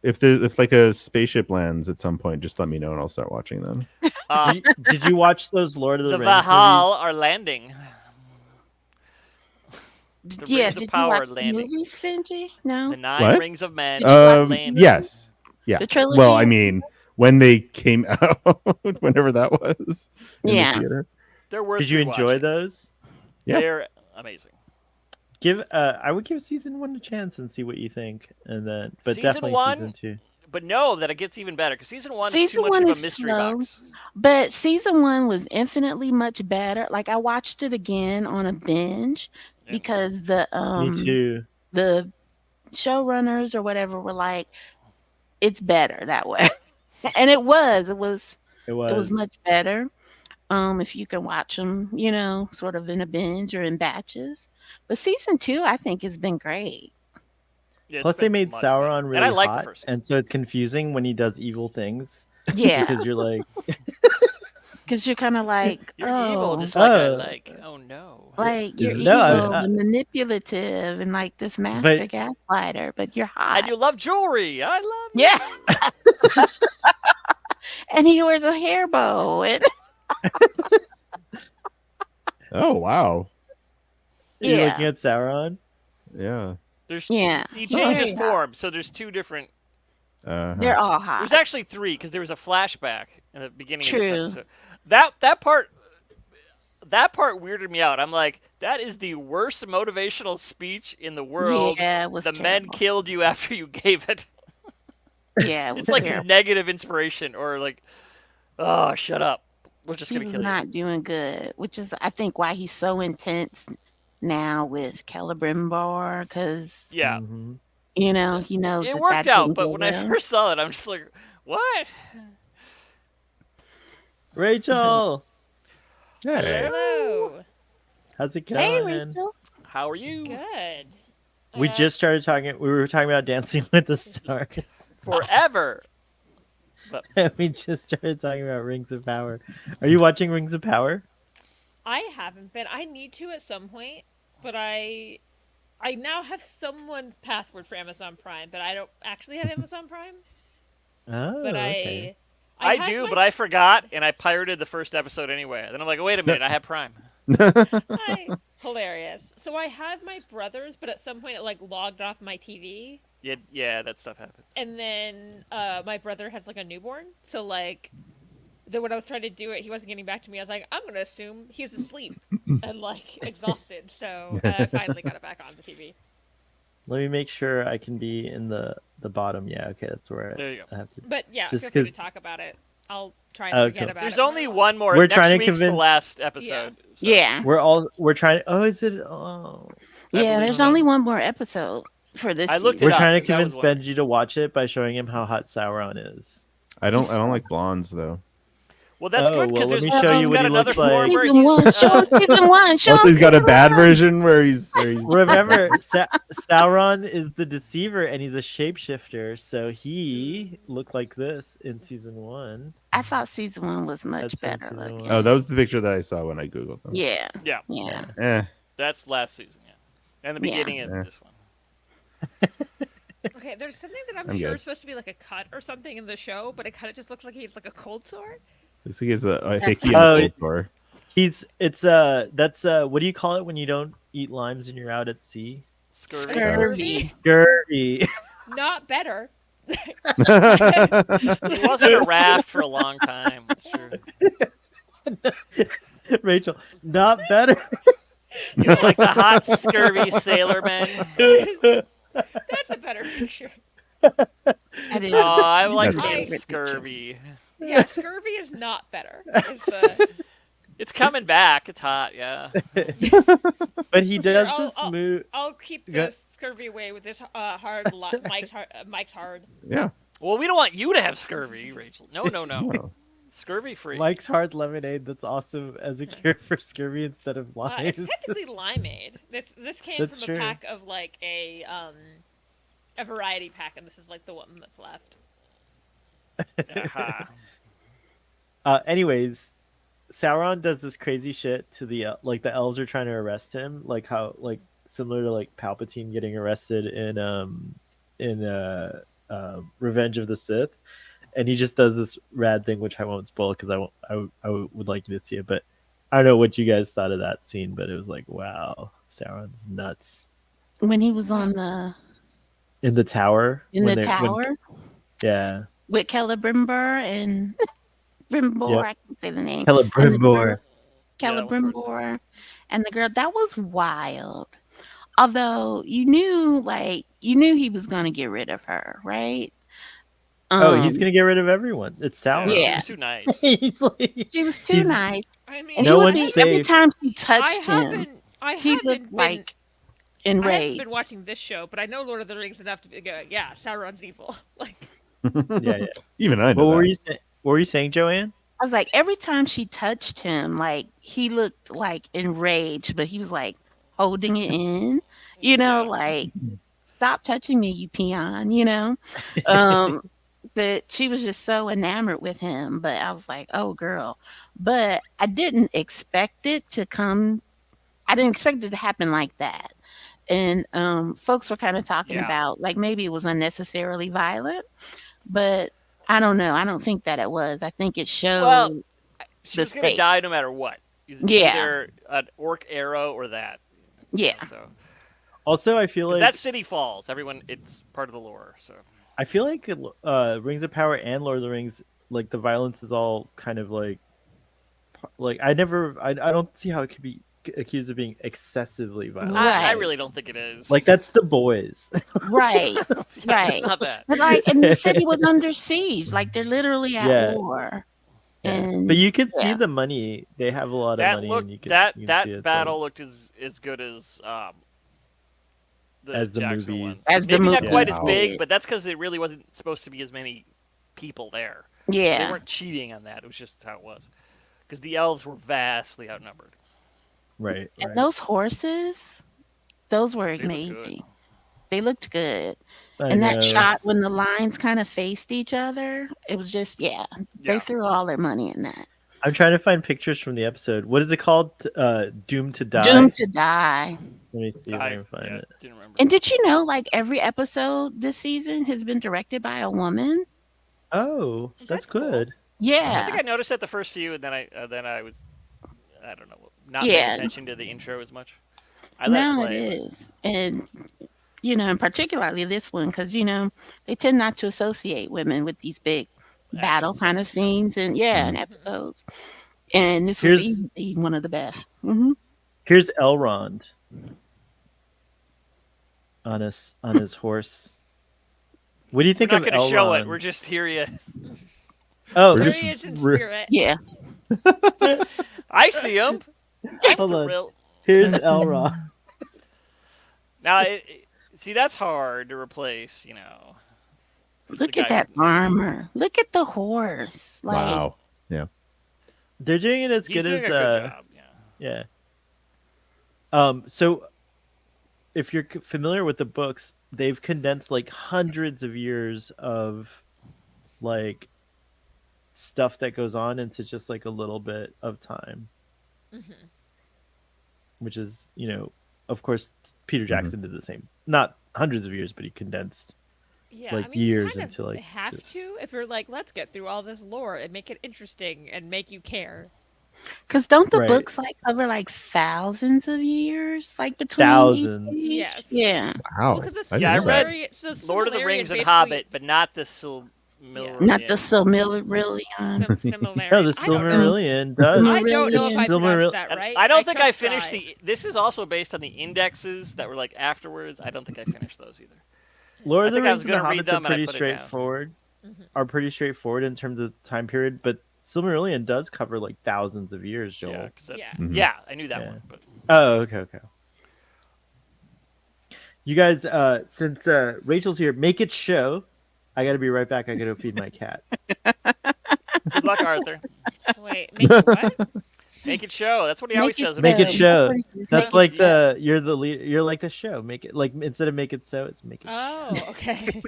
if like a spaceship lands at some point. Just let me know and I'll start watching them. did you watch those Lord of the, The Rings Vahal are landing. The Yeah, Rings of did you Power watch the landing. movies, Benji? No. The 9 What? Rings of Men Um, landing. Yes. Yeah. The trilogy? Well, I mean, when they came out, whenever that was. In Yeah. The theater. They're worth Did you enjoy rewatching. those? Yeah. They're amazing. I would give season 1 a chance and see what you think, and then but Season definitely 1? season 2. But know that it gets even better because season 1 is Season too much 1 of a is mystery slow. box. But season 1 was infinitely much better. Like I watched it again on a binge Yeah. because the Me too. the showrunners or whatever were like, it's better that way. And it was It was much better. If you can watch them, sort of in a binge or in batches. But season 2, I think, has been great. Yeah, it's Plus, they been made much Sauron better. really and I like hot, the first season. and so it's confusing when he does evil things Yeah, because you're like, because you're kind of like, You're oh, evil, just like Oh. oh no. like you're No, I was- evil and manipulative and like this master gaslighter, but you're hot. And you love jewelry. I love Yeah. And he wears a hair bow. And Oh wow. you're Yeah. looking at Sauron. Yeah. There's yeah, he he's changes very hot. form, so there's two different. They're all hot. There's actually 3 because there was a flashback in the beginning of True. this episode. That part weirded me out. I'm like, that is the worst motivational speech in the world. Yeah, it was The men terrible. killed you after you gave it. Yeah, it was It's like terrible. negative inspiration or like, oh, shut up. We're just He gonna was kill you. not doing good, which is I think why he's so intense now with Celebrimbor, because Yeah, Mhm. he knows it that worked that out, didn't but go when I well. first saw it, I'm just like, what? Rachel, Hey. Hello. how's it Hey, going? Rachel. How are you? Good. We just started talking. We were talking about Dancing with the Stars. Forever. We just started talking about Rings of Power. Are you watching Rings of Power? I haven't been. I need to at some point, but I I now have someone's password for Amazon Prime, but I don't actually have Amazon Prime. Oh, But okay. I had do, my but I forgot and I pirated the first episode anyway. Then I'm like, oh, wait a minute, I have Prime. hilarious. So I have my brother's, but at some point it like logged off my TV, Yeah, that stuff happens. and then my brother has like a newborn, so like. Then when I was trying to do it, he wasn't getting back to me. I was like, I'm gonna assume he was asleep and like exhausted. So I finally got it back on the TV. Let me make sure I can be in the bottom. Yeah, okay, that's where There you go. I have to. But yeah, Just feel free to 'cause- talk about it. I'll try and Oh, forget cool. about There's it. only one more. We're Next trying to week's the convince- last episode. So. Yeah. We're trying. Oh, is it? Oh, I Yeah, believe there's so. only one more episode for this I looked season. it we're up, trying to 'cause I was convince wondering. Benji to watch it by showing him how hot Sauron is. I don't like blondes though. Well, that's Oh, good well, because let there's me show you what got he another looks like. form where Season one. he's, Show him season one. Show Also, him he's got a season bad one. version where he's Remember, Sauron is the deceiver, and he's a shapeshifter. So he looked like this in season 1. I thought season one was much That's in better season looking. one. Oh, that was the picture that I saw when I googled them. Yeah. Yeah, Yeah. that's last season. Yeah, and the Yeah. beginning of Yeah. this one. Okay, there's something that I'm I'm sure good. is supposed to be like a cut or something in the show, but it kind of just looks like he has like a cold sore. Looks like he's a hickey Oh, and a cold sore. That's what do you call it when you don't eat limes and you're out at sea? Scurvy. Scurvy. Scurvy. Not better. He wasn't a raft for a long time. That's true. Rachel, not better. He was like the hot scurvy sailorman. That's a better picture. I did. Oh, I like That's being better. scurvy. Yeah, scurvy is not better. Is the It's coming back. It's hot. Yeah. But he does I'll- the smooth. I'll keep Go- the scurvy away with this Mike's hard. Yeah. Well, we don't want you to have scurvy, Rachel. No. No. Scurvy free. Mike's Hard Lemonade. That's awesome as a cure for scurvy instead of It's limes. technically limeade. This came That's from true. a pack of like a variety pack, and this is like the one that's left. Aha. Anyways, Sauron does this crazy shit to the the elves are trying to arrest him, like how similar to like Palpatine getting arrested in Revenge of the Sith, and he just does this rad thing which I won't spoil because I would like you to see it, but I don't know what you guys thought of that scene, but it was like, wow, Sauron's nuts When he was on the in the tower. when tower yeah, with Celebrimbor and Brimbor, Yep. I can say the name. Celebrimbor. Yeah, that was the first Celebrimbor and the girl. That was wild. Although you knew he was gonna get rid of her, right? Oh, he's gonna get rid of everyone. It's Sauron. Yeah. He was too nice. He's like, She was too he's- nice. I mean, And No he would one's be, every safe. time she I touched him, haven't. I he haven't looked been. like I haven't enraged. been watching this show, but I know Lord of the Rings enough to go. Yeah, Sauron's evil. Like, yeah. Even I know What that. were you saying? What were you saying, Joanne? I was like, every time she touched him, like he looked like enraged, but he was like holding it in, like stop touching me, you peon, But she was just so enamored with him. But I was like, oh girl. But I didn't expect it to come. I didn't expect it to happen like that. And folks were kind of talking Yeah. about like maybe it was unnecessarily violent, but I don't know. I don't think that it was. I think it showed. Well, she The was gonna stakes. die no matter what. It's Yeah. Either an orc arrow or that. Yeah. So Also, I feel 'cause like that city falls. Everyone, it's part of the lore. So I feel like Rings of Power and Lord of the Rings, like the violence is all kind of like I don't see how it could be accused of being excessively violent. I Right. really don't think it is. Like that's the boys. Right. Yeah, right. It's not that. But and the city was under siege. Like they're literally at Yeah. war. Yeah. And But you can see yeah. the money. They have a lot of That money, looked and you can that you can that see it's battle looked as good as As the Jackson one. movies. As the Maybe not movies quite as did. big, but that's because there really wasn't supposed to be as many people there. They yeah. weren't cheating on that. It was just how it was. Because the elves were vastly outnumbered. right. And right. those horses, those were looked good. amazing. They looked good. I And that know. shot when the lines kind of faced each other, it was just they Yeah. threw all their money in that. I'm trying to find pictures from the episode. What is it called? Doomed to Die. Doomed to Die. Let me see if I can find it. Didn't remember. And did you know, like every episode this season has been directed by a woman? Oh, that's That's cool. good. I Yeah, think I noticed that the first few, and then I was, I don't know, not paying Yeah. attention to the intro as much. I let it no, it play. is, and and particularly this one, because they tend not to associate women with these big battle Action kind of scenes, scenes, and and Mhm. episodes. And this was Here's easily one of the best. Hmm. here's Elrond on his horse. What do you We're think not of going to Elrond? show it. We're just here. Yes, Oh, There just he is in re- spirit. Yeah, I see him. I'm Hold on. thrilled. here's Elrond. Now, see, that's hard to replace. look The at guy that who's- armor. Look at the horse. Like, Wow. They're doing it as He's good doing as a good job. Yeah. yeah. So if you're familiar with the books, they've condensed like hundreds of years of like stuff that goes on into just like a little bit of time, Mhm. which is, of course, Peter Jackson did the same. Not hundreds of years, but he condensed. Yeah, Like, I mean, years you kind into, of like, have just- to if you're like, let's get through all this lore and make it interesting and make you care. because don't the Right. books like cover like thousands of years, like between Thousands. each? Yes. Yeah. Wow. Well, because I Yeah, I didn't know that. the Lord of the Silmarillion Rings and basically- Hobbit, but not the Silmarillion. Not the Silmarillion. Similarity. No, the I don't know. Silmarillion does. I don't know if I It's pronounced that And right. I don't think I just finished tried. This is also based on the indexes that were like afterwards. I don't think I finished those either. Lord I of the think I Rings was and the gonna read Hobbits are them and I pretty put it down. straightforward. Mhm. Are pretty straightforward in terms of time period, but Silmarillion does cover like thousands of years, Joel. Yeah, 'cause that's, Yeah. Mhm. yeah, I knew that Yeah. one. But Oh, okay. You guys, since Rachel's here, make it show. I gotta be right back. I gotta feed my cat. good luck, Arthur. Wait, make it what? Make it show. That's what he always says. Make it show. That's Make it like show. you're the lead. You're like the show. Make it like instead of make it so, it's make it show. Oh, okay.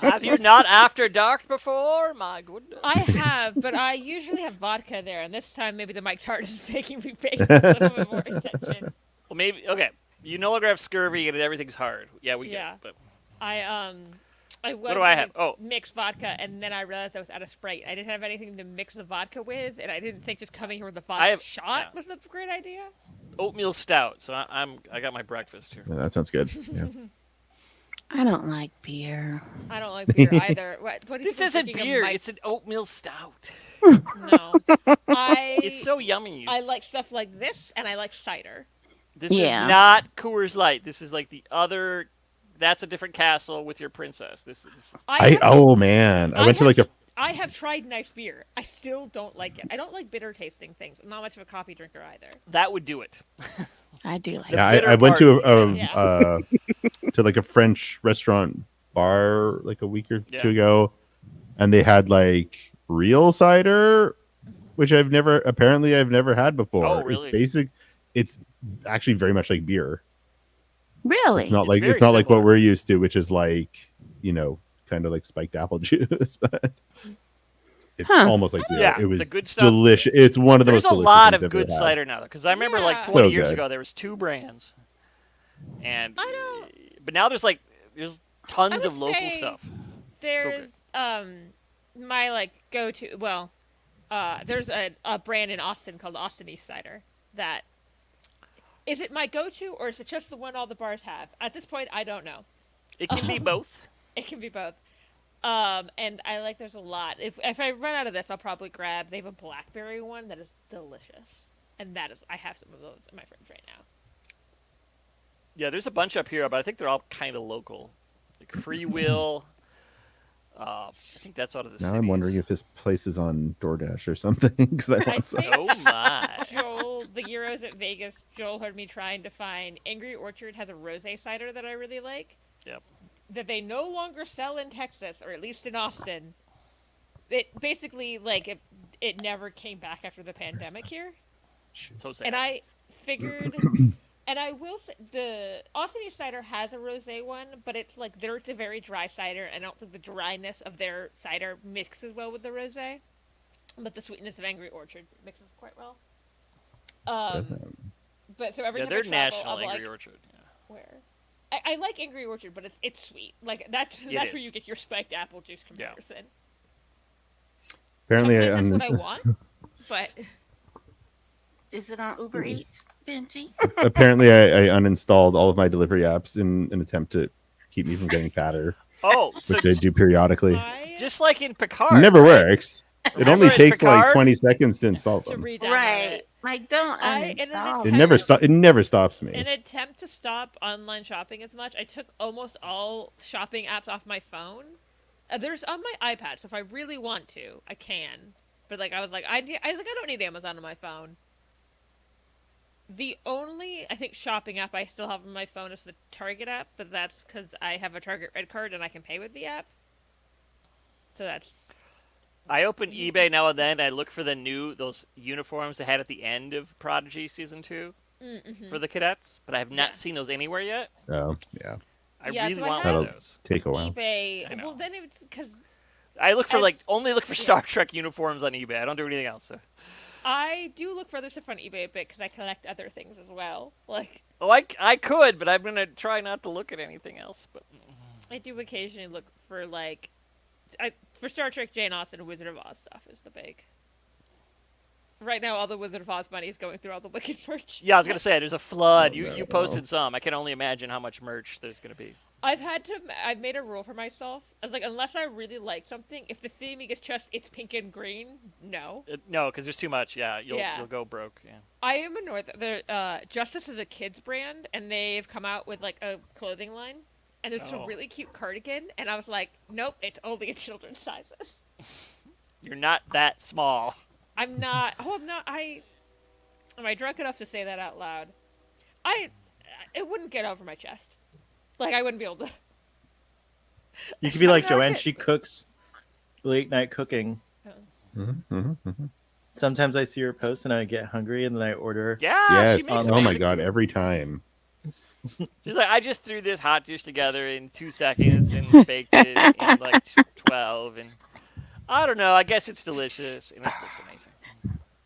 Have you not after dark before? My goodness. I have, but I usually have vodka there, and this time maybe the mic tart is making me pay a little bit more attention. Well, maybe okay. You no longer have scurvy and everything's hard. Yeah, we get Yeah. it. But I was do I gonna have? Oh. mix vodka, and then I realized I was out of Sprite. I didn't have anything to mix the vodka with, and I didn't think just coming here with a vodka have- shot yeah. was a great idea. Oatmeal stout. So I got my breakfast here. Yeah, that sounds good. Yeah. I don't like beer. I don't like beer either. What do you This think isn't drinking a beer. mic- It's an oatmeal stout. No. It's so yummy. I like stuff like this, and I like cider. This Yeah. is not Coors Light. This is like the other. That's a different castle with your princess. This is. Oh man, I went to like a I have tried nice beer. I still don't like it. I don't like bitter tasting things. I'm not much of a coffee drinker either. That would do it. I do like. yeah. bitter I went to part. Yeah. to like a French restaurant bar like a week or Yeah. two ago, and they had like real cider, which I've never had before. Oh, really? It's basic. It's actually very much like beer. Really? It's not It's like very it's not like what similar. we're used to, which is like kind of like spiked apple juice, but it's Huh. almost like beer. Yeah, it the was good stuff. delicious. It's one of the There's most a delicious lot things of I've good ever had. cider now, because I remember like Yeah. 20 So years good. ago there was 2 brands, and I don't- but now there's tons would of local say stuff. There's my like go-to. Well, there's a brand in Austin called Austin East Cider that. Is it my go-to, or is it just the one all the bars have? At this point, I don't know. It can be both. It can be both. And I like there's a lot. If I run out of this, I'll probably grab. They have a blackberry one that is delicious, and I have some of those in my fridge right now. Yeah, there's a bunch up here, but I think they're all kind of local, like Free Will. I think that's out of the Now cities. I'm wondering if this place is on DoorDash or something because I I want some. think Oh my! Joel, the Euros at Vegas, Joel heard me trying to find Angry Orchard has a rosé cider that I really like. Yep. That they no longer sell in Texas, or at least in Austin. It basically it never came back after the pandemic here. So sad. And I figured, and I will say, the Austin East Cider has a rosé one, but it's it's a very dry cider, and I don't think the dryness of their cider mixes well with the rosé. but the sweetness of Angry Orchard mixes quite well. But so every Yeah, time they're I travel, national I'm Angry like, Orchard. Yeah. where? I like Angry Orchard, but it's sweet. Like that's It where is. you get your spiked apple juice comparison. Apparently, Sometimes that's what I want, but Is it on Uber Eats, Benji? apparently, I uninstalled all of my delivery apps in an attempt to keep me from getting fatter, Oh, so which I do periodically. I just like in Picard, Never right? works. It Remember only in takes like Picard? 20 seconds to install to them. re-download Right. it. Like, don't In an uninstall. attempt- It never stops In me. an attempt to stop online shopping as much, I took almost all shopping apps off my phone. There's on my iPad, so if I really want to, I can. But like, I was like, I don't need Amazon on my phone. The only, I think, shopping app I still have on my phone is the Target app, but that's because I have a Target Red Card and I can pay with the app. So that's I open eBay now and then. I look for those uniforms they had at the end of Prodigy season 2 for the cadets, but I have not seen those anywhere yet. Oh, yeah. I Yeah, really so I want have- one of That'll those. take a while. eBay. I know. Well, then it's because I look for I've- only look for Star Trek uniforms on eBay. I don't do anything else. So. I do look for other stuff on eBay a bit because I collect other things as well. Like, Oh, I could, but I'm gonna try not to look at anything else. But I do occasionally look for for Star Trek, Jane Austen, Wizard of Oz stuff is the big. Right now, all the Wizard of Oz money is going through all the Wicked merch. yeah, I was gonna say there's a flood. Oh, you no. posted some. I can only imagine how much merch there's gonna be. I've made a rule for myself. I was like, unless I really like something, if the theme is just it's pink and green, no. No, because there's too much. Yeah, Yeah. you'll go broke. Yeah. I am annoyed that Justice is a kids brand, and they've come out with like a clothing line, and there's a Oh. really cute cardigan, and I was like, nope, it's only in children's sizes. You're not that small. I'm not. Oh, I'm not. Am I drunk enough to say that out loud? It wouldn't get over my chest. Like I wouldn't be able to. You could be like I'm not Joanne. a- She cooks late night cooking. Sometimes I see her post and I get hungry and then I order. Yeah. Yes. She makes Oh my amazing god, food. every time. She's like, I just threw this hot dish together in 2 seconds and baked it in like 12, and I don't know. I guess it's delicious and it looks amazing.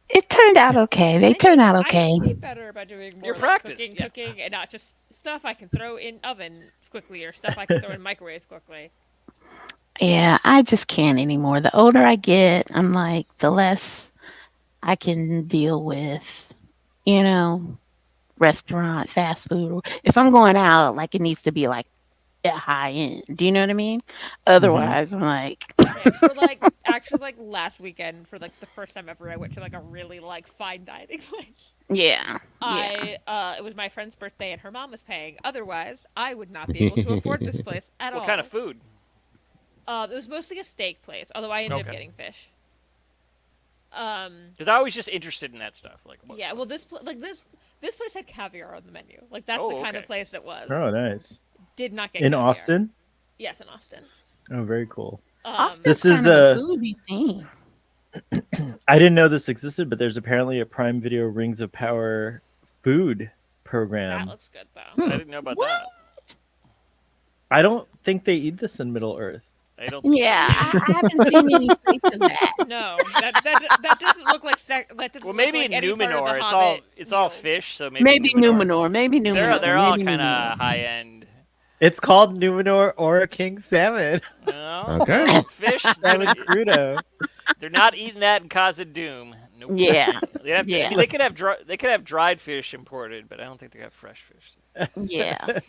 It turned out okay. They turned out okay. I need to be better about doing more Your like, practice, yeah. cooking, and not just stuff I can throw in oven quickly or stuff I can throw in microwave quickly. Yeah, I just can't anymore. The older I get, I'm like, the less I can deal with, restaurant, fast food. If I'm going out, like it needs to be like at high end. Do you know what I mean? Otherwise, I'm like, Yeah, for actually last weekend for like the first time ever, I went to like a really like fine dining place. yeah. It was my friend's birthday and her mom was paying. Otherwise, I would not be able to afford this place at all. What kind of food? It was mostly a steak place, although I ended up Okay. getting fish. Because I was just interested in that stuff. Like, what, Yeah, well, this place had caviar on the menu. Like that's Oh, the kind of okay. place it was. Oh, nice. Did not get In caviar. Austin? Yes, in Austin. Oh, very cool. Austin's This kind is, of a foodie thing. I didn't know this existed, but there's apparently a Prime Video Rings of Power food That program. looks good though. I didn't know about that. I don't think they eat this in Middle Earth. I don't. Think Yeah, I haven't seen any plates of that. No, that doesn't look like that doesn't Well, look maybe like in any part of the Numenor, Hobbit it's all meal. fish. So maybe Maybe Numenor. Maybe Numenor. They're all maybe kind Numenor. of high end. It's called Numenor or King Salmon. Okay. Fish. Salmon crudo. They're not eating that in Casa Doom. Nope. Yeah, They have to, I Yeah. mean, they could have dried fish imported, but I don't think they have fresh fish. yeah.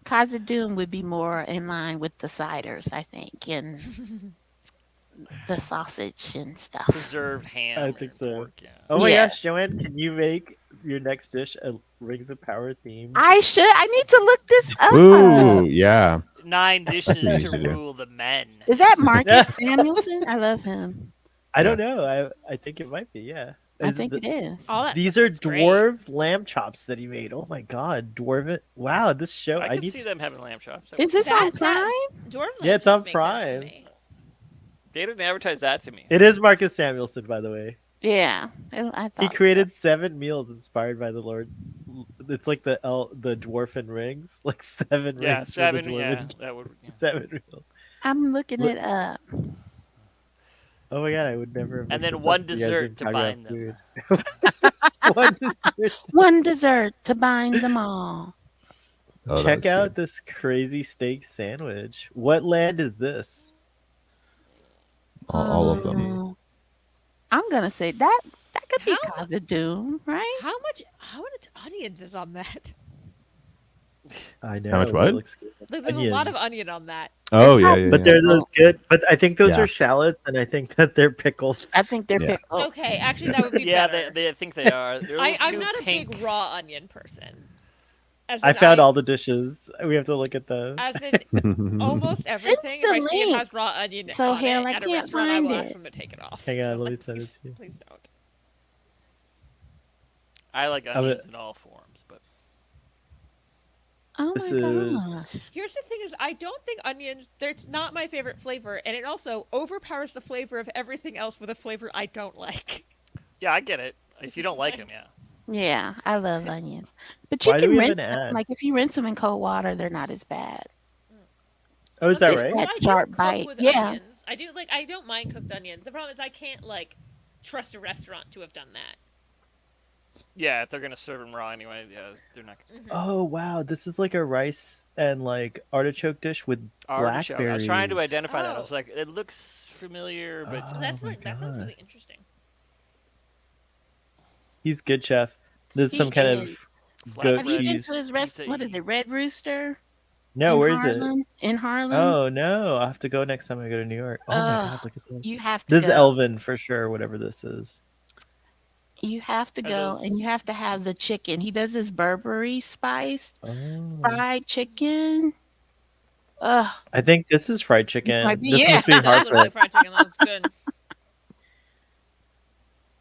Khazad Doom would be more in line with the ciders, I think, and the sausage and stuff. Preserved ham. I or think so. pork, yeah. Oh my Yeah. gosh, Joanne, can you make your next dish a Rings of Power theme? I should. I need to look this up. Ooh, yeah. 9 dishes you to should do. rule the men. Is that Marcus Samuelson? I love him. I don't know. I think it might be, yeah. I Is think the- it is. All that These are stuff's great. dwarf lamb chops that he made. Oh my god, dwarf it! Wow, this show. I I can need see to. them having lamb chops. Is this That- on Prime? Dwarf Yeah, it's on Legends makes sense to Prime. me. They didn't advertise that to me. It is Marcus Samuelson, by the way. Yeah, I thought He created 7 meals inspired by the Lord. It's like the dwarfen rings, like 7 Yeah, rings. 7. For the Yeah, dwarven, that would. Yeah. 7 meals. I'm looking Look- it up. Oh my god, I would never have. And looked then this one up. You guys dessert been to talking about bind them. food. One dessert. One dessert to bind them all. Oh, Check that's out good. this crazy steak sandwich. What land is this? All of Let's them. see. I'm gonna say that could be How- Khazad-dûm, right? How much onions is on that? I know. How much it what? looks good. Like, there's a lot of Onions. onion on that. Oh yeah, yeah. But yeah. they're those good. But I think those Yeah. are shallots, and I think that they're pickles. I think they're Yeah. pickled. Okay, actually, that would be Yeah, better. they think they are. They're a little I'm too not a pink. big raw onion person. As I in, found all the dishes. We have to look at them. As in, almost everything. If the I see it link. has raw onion So, on Hale, it I at a can't restaurant, I will find ask it. them to take it off. Hang on, So, let me like, send it to you. Please don't. I like I'm onions in all forms, but Oh This my is gosh. Here's the thing: is I don't think onions. They're not my favorite flavor, and it also overpowers the flavor of everything else with a flavor I don't like. yeah, I get it. If you don't like them, yeah. Yeah, I love onions. But you Why do can we have rinse an them. ad? Like if you rinse them in cold water, they're not as bad. Oh, is that It's right? that I do sharp cook bite. with Yeah. onions. I do like. I don't mind cooked onions. The problem is I can't like trust a restaurant to have done that. Yeah, if they're gonna serve them raw anyway, yeah, they're not. Oh wow, this is like a rice and like artichoke dish with Artichoke. I was trying to blackberries. identify that. I Oh. was like, it looks familiar, but Oh That's my like that sounds God. really interesting. He's good, chef. This is He some kind is. of Flatbread goat Have you been cheese. to his pizza restaurant? What is eat. it? Red Rooster? No, in where is it? Harlem? In Harlem? Oh no, I'll have to go next time I go to New York. Oh my Ugh, god, look at this. you have to This is go. Elvin for sure, whatever this is. You have to Are go and those- you have to have the chicken. He does this Burberry spiced Oh. fried chicken. Ugh. I think this is fried chicken. might be- This yeah. must be That does look like Hartford. fried chicken. That looks good.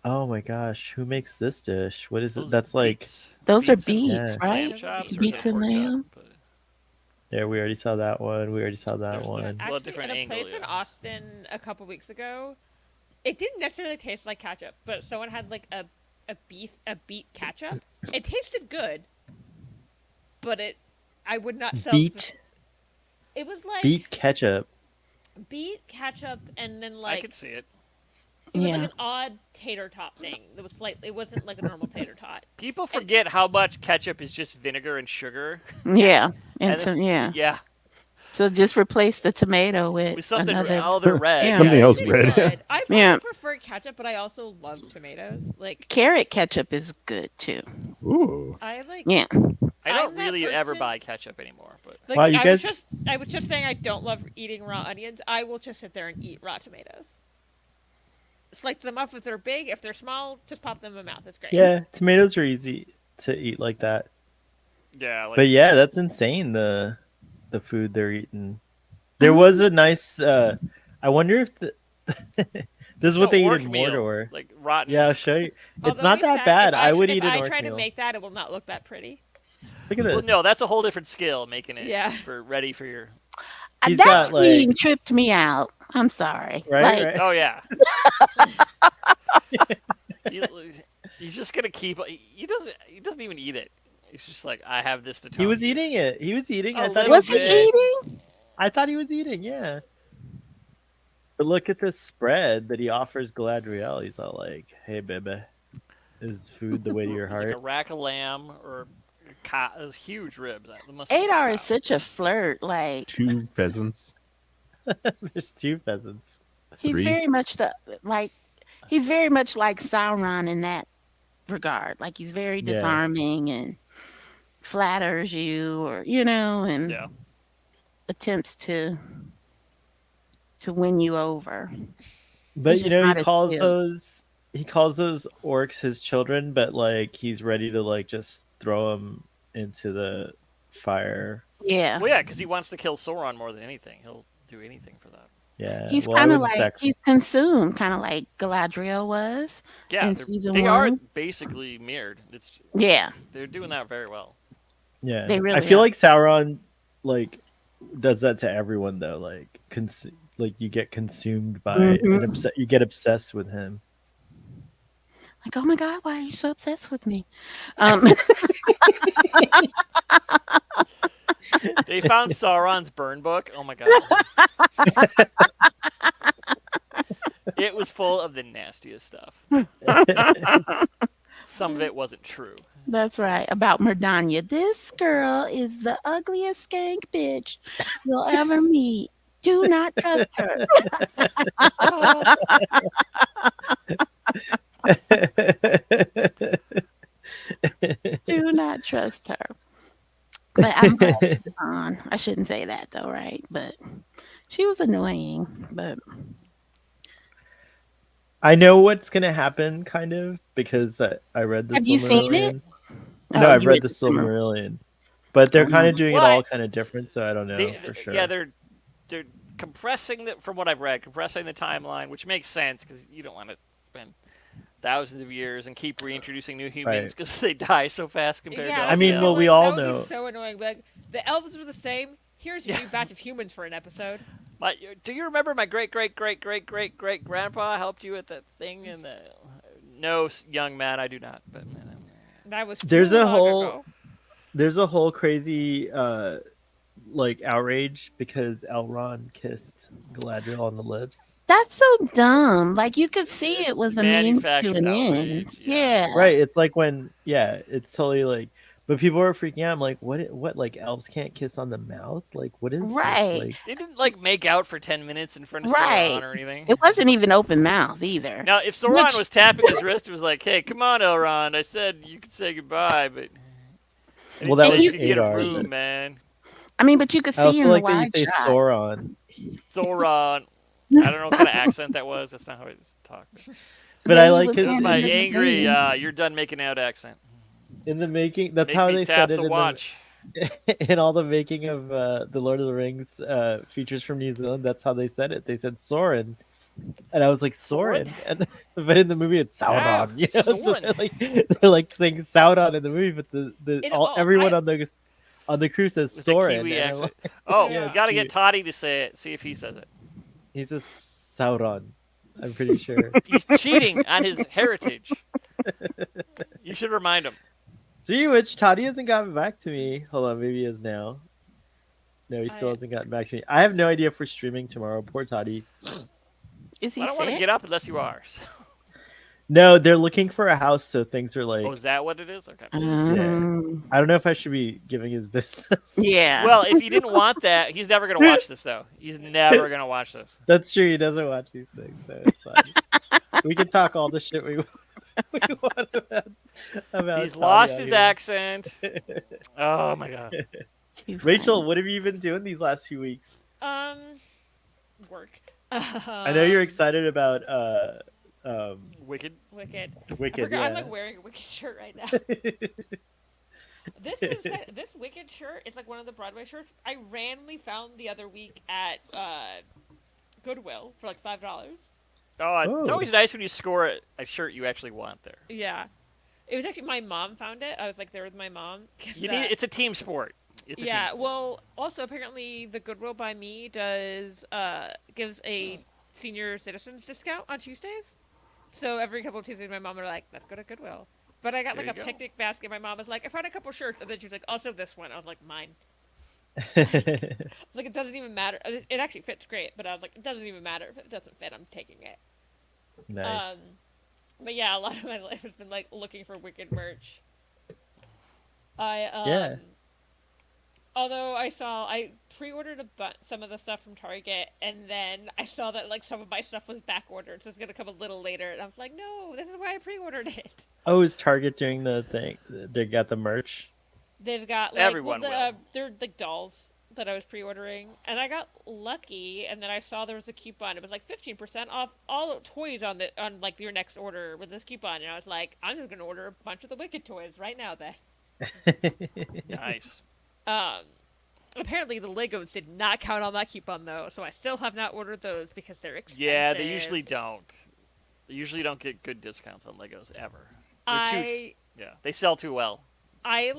Oh my gosh, who makes this dish? What is Those it? That's like beets. Those are Beets and beets, Yeah. right? Lamb chops or Beets and pork chop, lamb. but- there. We already saw that one. We already saw that There's the- one. Well, Actually, different at a angle, place in yeah. Austin a couple weeks ago, it didn't necessarily taste like ketchup, but someone had like a beet ketchup. It tasted good, but I would not sell. Beet It was like beet ketchup. beet ketchup, and then I like could see it. it was Yeah. like an odd tater tot thing. That was slightly. It wasn't like a normal tater tot. People forget how much ketchup is just vinegar and sugar. Yeah. And And so, yeah. Yeah, So just replace the tomato with with something another. all they're red. Yeah. Something Yeah, else you Pretty red. good. I probably Yeah. prefer ketchup, but I also love tomatoes. Like Carrot ketchup is good too. Ooh. I like. Yeah. I don't I'm that really ever person- buy ketchup anymore, but Like, Wow, you guys- I was just saying I don't love eating raw onions. I will just sit there and eat raw tomatoes. Slice them up if they're big. If they're small, just pop them in my mouth. It's great. Yeah, tomatoes are easy to eat like that. yeah, like But yeah, that's insane. The food they're eating. There was a nice. I wonder if this is what no, they eat orc in meal, Mordor. like rotten. Yeah, I'll show you. It's Although not we that said bad. if I would if eat an I orc try to meal. make that, it will not look that pretty. Look at this. Well, no, that's a whole different skill, making it Yeah. for ready for your. He's That got, like- scene tripped me out. I'm sorry. right, Like, right. Oh yeah. He- he's just gonna keep. He doesn't even eat it. He's just like, I have this to. He was tell you. eating it. He was eating. A I thought he little was was he bit. eating? I thought he was eating. Yeah. But look at this spread that he offers Galadriel. He's all like, "Hey, baby, is food the way to your It's heart?" like a rack of lamb or those huge ribs. That must be a Adar is cow. such a flirt. Like 2 pheasants. There's 2 pheasants. he's 3. very much he's very much like Sauron in that regard. Like he's very Yeah. disarming and flatters you, or and Yeah. attempts to win you over. But He's you just know, not he as calls cute. those orcs his children, but like he's ready to like just throw them into the fire. Yeah. Well, yeah, because he wants to kill Sauron more than anything. He'll do anything for that. Yeah, He's well, I kind of wouldn't like he's consumed, kind of like Galadriel was. Yeah, In they're- season they are 1. basically mirrored. Yeah, They're doing that very well. Yeah, They really I feel are. like Sauron like does that to everyone though. Like like you get consumed by Mhm. you get obsessed with him. like, oh my God, why are you so obsessed with me? They found Sauron's burn book. Oh my god. It was full of the nastiest stuff. Some of it wasn't true. That's right. About Murdanya. This girl is the ugliest skank bitch you'll ever meet. Do not trust her. Oh, Do not trust her. But I'm glad she's on. I shouldn't say that though, right? But she was annoying. But I know what's gonna happen, kind of, because I read the have you seen it? Silmarillion. No, I've you read the the Silmarillion. Silmarillion, but they're kind of doing it What? all kind of different, so I don't know for sure. Yeah, they're compressing from what I've read, compressing the timeline, which makes sense because you don't want to spend thousands of years and keep reintroducing new humans Right. because they die so fast compared yeah. to. I mean, the well, elves. we all that would know. Be so annoying. Like the elves are the same. Here's a new batch of humans for an episode. Do you remember my great grandpa helped you with that thing? And no, young man, I do not. But That was There's too a long whole- ago. There's a whole crazy like outrage because Elrond kissed Galadriel on the lips. That's so dumb. Like you could see it was a means to Manufactured an end. outrage, Yeah. yeah. Right, it's like when it's totally like, but people are freaking out. I'm like, what like elves can't kiss on the mouth? Like what is Right. this? Like they didn't like make out for 10 minutes in front of Right. Sauron or anything. It wasn't even open mouth either. Now, if Sauron Which- was tapping his wrist, it was like, "Hey, come on, Elrond. I said you could say goodbye, but I Well, didn't that say was you could get a Adar, room, but- man." I mean, but you could I also see in like the that you wide say shot. Sauron, Sauron. I don't know what kind of accent that was. That's not how it's talked. but Yeah, I he like was his This is in my the angry, thing. you're done making out accent. in the making. That's Make how me they tap said it the in watch. in all the making of the Lord of the Rings features from New Zealand. That's how they said it. They said Soren, and I was like Soren, Soren? and but in the movie it's Yeah, Sauron. You know, so Soren. they're like saying Sauron in the movie, but everyone on the crew says With a Soren. Kiwi and I'm accent. like, Oh, Yeah. you gotta get cute. Toddy to say it. See if he says it. He says Sauron. I'm pretty sure. He's cheating on his heritage. You should remind him. Speaking of which, Toddy hasn't gotten back to me. Hold on, maybe he is now. No, he still I- hasn't gotten back to me. I have no idea if we're streaming tomorrow. Poor Toddy. Is he I don't want to sick? get up unless you are. No, they're looking for a house, so things are like. Oh, is that what it is? Okay. I don't know if I should be giving his business. Yeah. Well, if you didn't want that, he's never gonna watch this though. He's never gonna watch this. That's true. He doesn't watch these things, so it's fine. We can talk all the shit we want about He's Toddy lost on his here. accent. Oh my god. Too Rachel, funny. what have you been doing these last few weeks? Work. I know you're excited about Wicked. Wicked. I Wicked. forgot, I'm Yeah. like wearing a Wicked shirt right now. This Wicked shirt is like one of the Broadway shirts I randomly found the other week at Goodwill for like $5. Oh, it's Oh. always nice when you score a shirt you actually want there. Yeah, it was actually my mom found it. I was like there with my mom. It's a team sport. It's a Yeah, team sport. well, also apparently the Goodwill by me does gives a senior citizens discount on Tuesdays. So every couple of Tuesdays, my mom would like, "Let's go to Goodwill." But I got There like a you go. picnic basket. My mom was like, "I found a couple shirts," and then she was like, "Also this one." I was like, "Mine." I was like, "It doesn't even matter. It actually fits great." But I was like, "It doesn't even matter if it doesn't fit. I'm taking it." Nice. But yeah, a lot of my life has been like looking for Wicked merch. Yeah. Although I pre-ordered some of the stuff from Target, and then I saw that like some of my stuff was back ordered, so it's gonna come a little later. And I was like, no, this is why I pre-ordered it. Oh, is Target doing the thing? They got the merch. They've got like Everyone will. they're like dolls that I was pre-ordering, and I got lucky, and then I saw there was a coupon. It was like 15% off all toys on like your next order with this coupon, and I was like, I'm just gonna order a bunch of the Wicked toys right now then. Nice. Apparently the Legos did not count on that coupon though, so I still have not ordered those because they're expensive. Yeah, they usually don't. They usually don't get good discounts on Legos ever. Yeah, they sell too well. I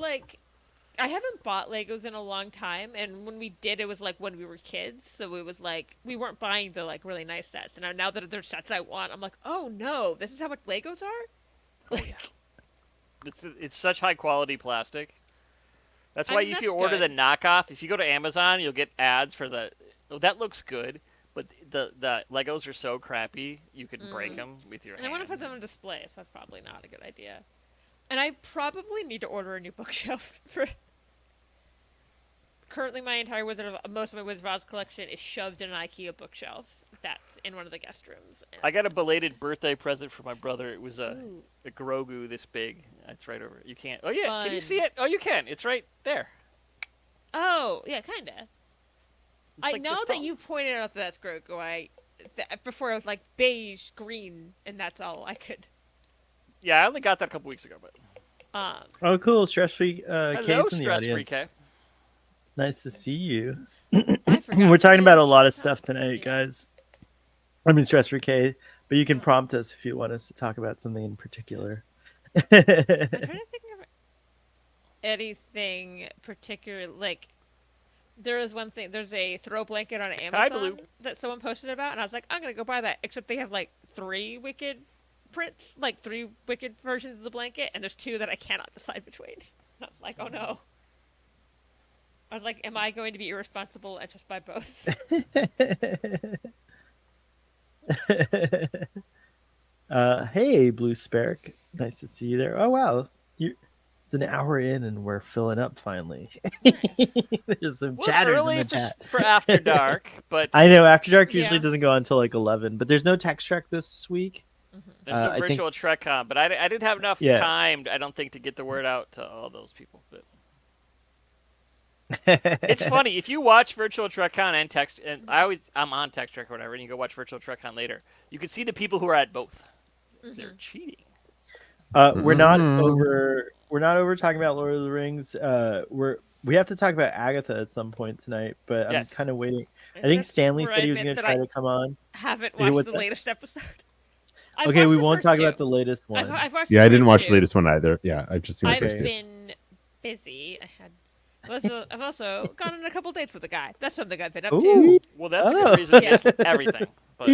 haven't bought Legos in a long time, and when we did, it was like when we were kids, so it was like we weren't buying the like really nice sets. And now that they're sets I want, I'm like, oh no, this is how much Legos are. Like, It's such high quality plastic. That's I why mean, if you that's order the good. knockoff, if you go to Amazon, you'll get ads for the. Oh, that looks good, But the Legos are so crappy, you could break Mm. them with your And I hand. want to put them on display, so that's probably not a good idea. And I probably need to order a new bookshelf for. Currently, my entire most of my Wizard of Oz collection is shoved in an IKEA bookshelf that's in one of the guest rooms. I got a belated birthday present for my brother. It was Ooh. a Grogu this big. It's right over. You can't. Oh yeah, can you Fun. see it? Oh, you can. It's right there. Oh, yeah, kinda. It's I like know this that tall. you pointed out that that's Grogu. Before I was like beige, green, and that's all I could. Yeah, I only got that a couple weeks ago, but Oh, cool. Stress-free hello, Kate's in the stress-free audience. K. Nice to see you. I forgot. We're talking about a lot of Yeah. stuff tonight, guys. I mean, stress-free K, but you can prompt us if you want us to talk about something in particular. I'm trying to think of anything particular. Like, there is one thing. There's a throw blanket on Amazon Blue. that someone posted about, and I was like, I'm gonna go buy that. Except they have like 3 Wicked prints, like 3 Wicked versions of the blanket, and there's 2 that I cannot decide between. And I was like, oh no. I was like, am I going to be irresponsible and just buy both? Hey, Blue Spark. Nice to see you there. Oh, wow. It's an hour in and we're filling up finally. There's some Well, chatters in early the chat. for After Dark, but I know After Dark usually Yeah. doesn't go on until like 11, but there's no text track this week. there's no I think- virtual TrekCon. But I didn't have enough Yeah. time, I don't think, to get the word out to all those people. But it's funny if you watch virtual TrekCon and text, and I'm on Text Trek or whatever, and you go watch virtual TrekCon later. You can see the people who are at both. They're cheating. We're not Mhm. over. We're not over talking about Lord of the Rings. We have to talk about Agatha at some point tonight, but Yes. I'm kind of waiting. I think Stanley said he was going to try to come on. Haven't Hey, watched what's the that? latest episode. I've Okay, watched we the won't first talk 2. about the latest one. I've watched Yeah, the I didn't first watch 2. the latest one either. Yeah, I've just seen the I've first two. been busy. I've also gone on a couple dates with a guy. That's something I've been up to. Ooh. Well, that's a Oh. good reason to Yeah. miss everything. But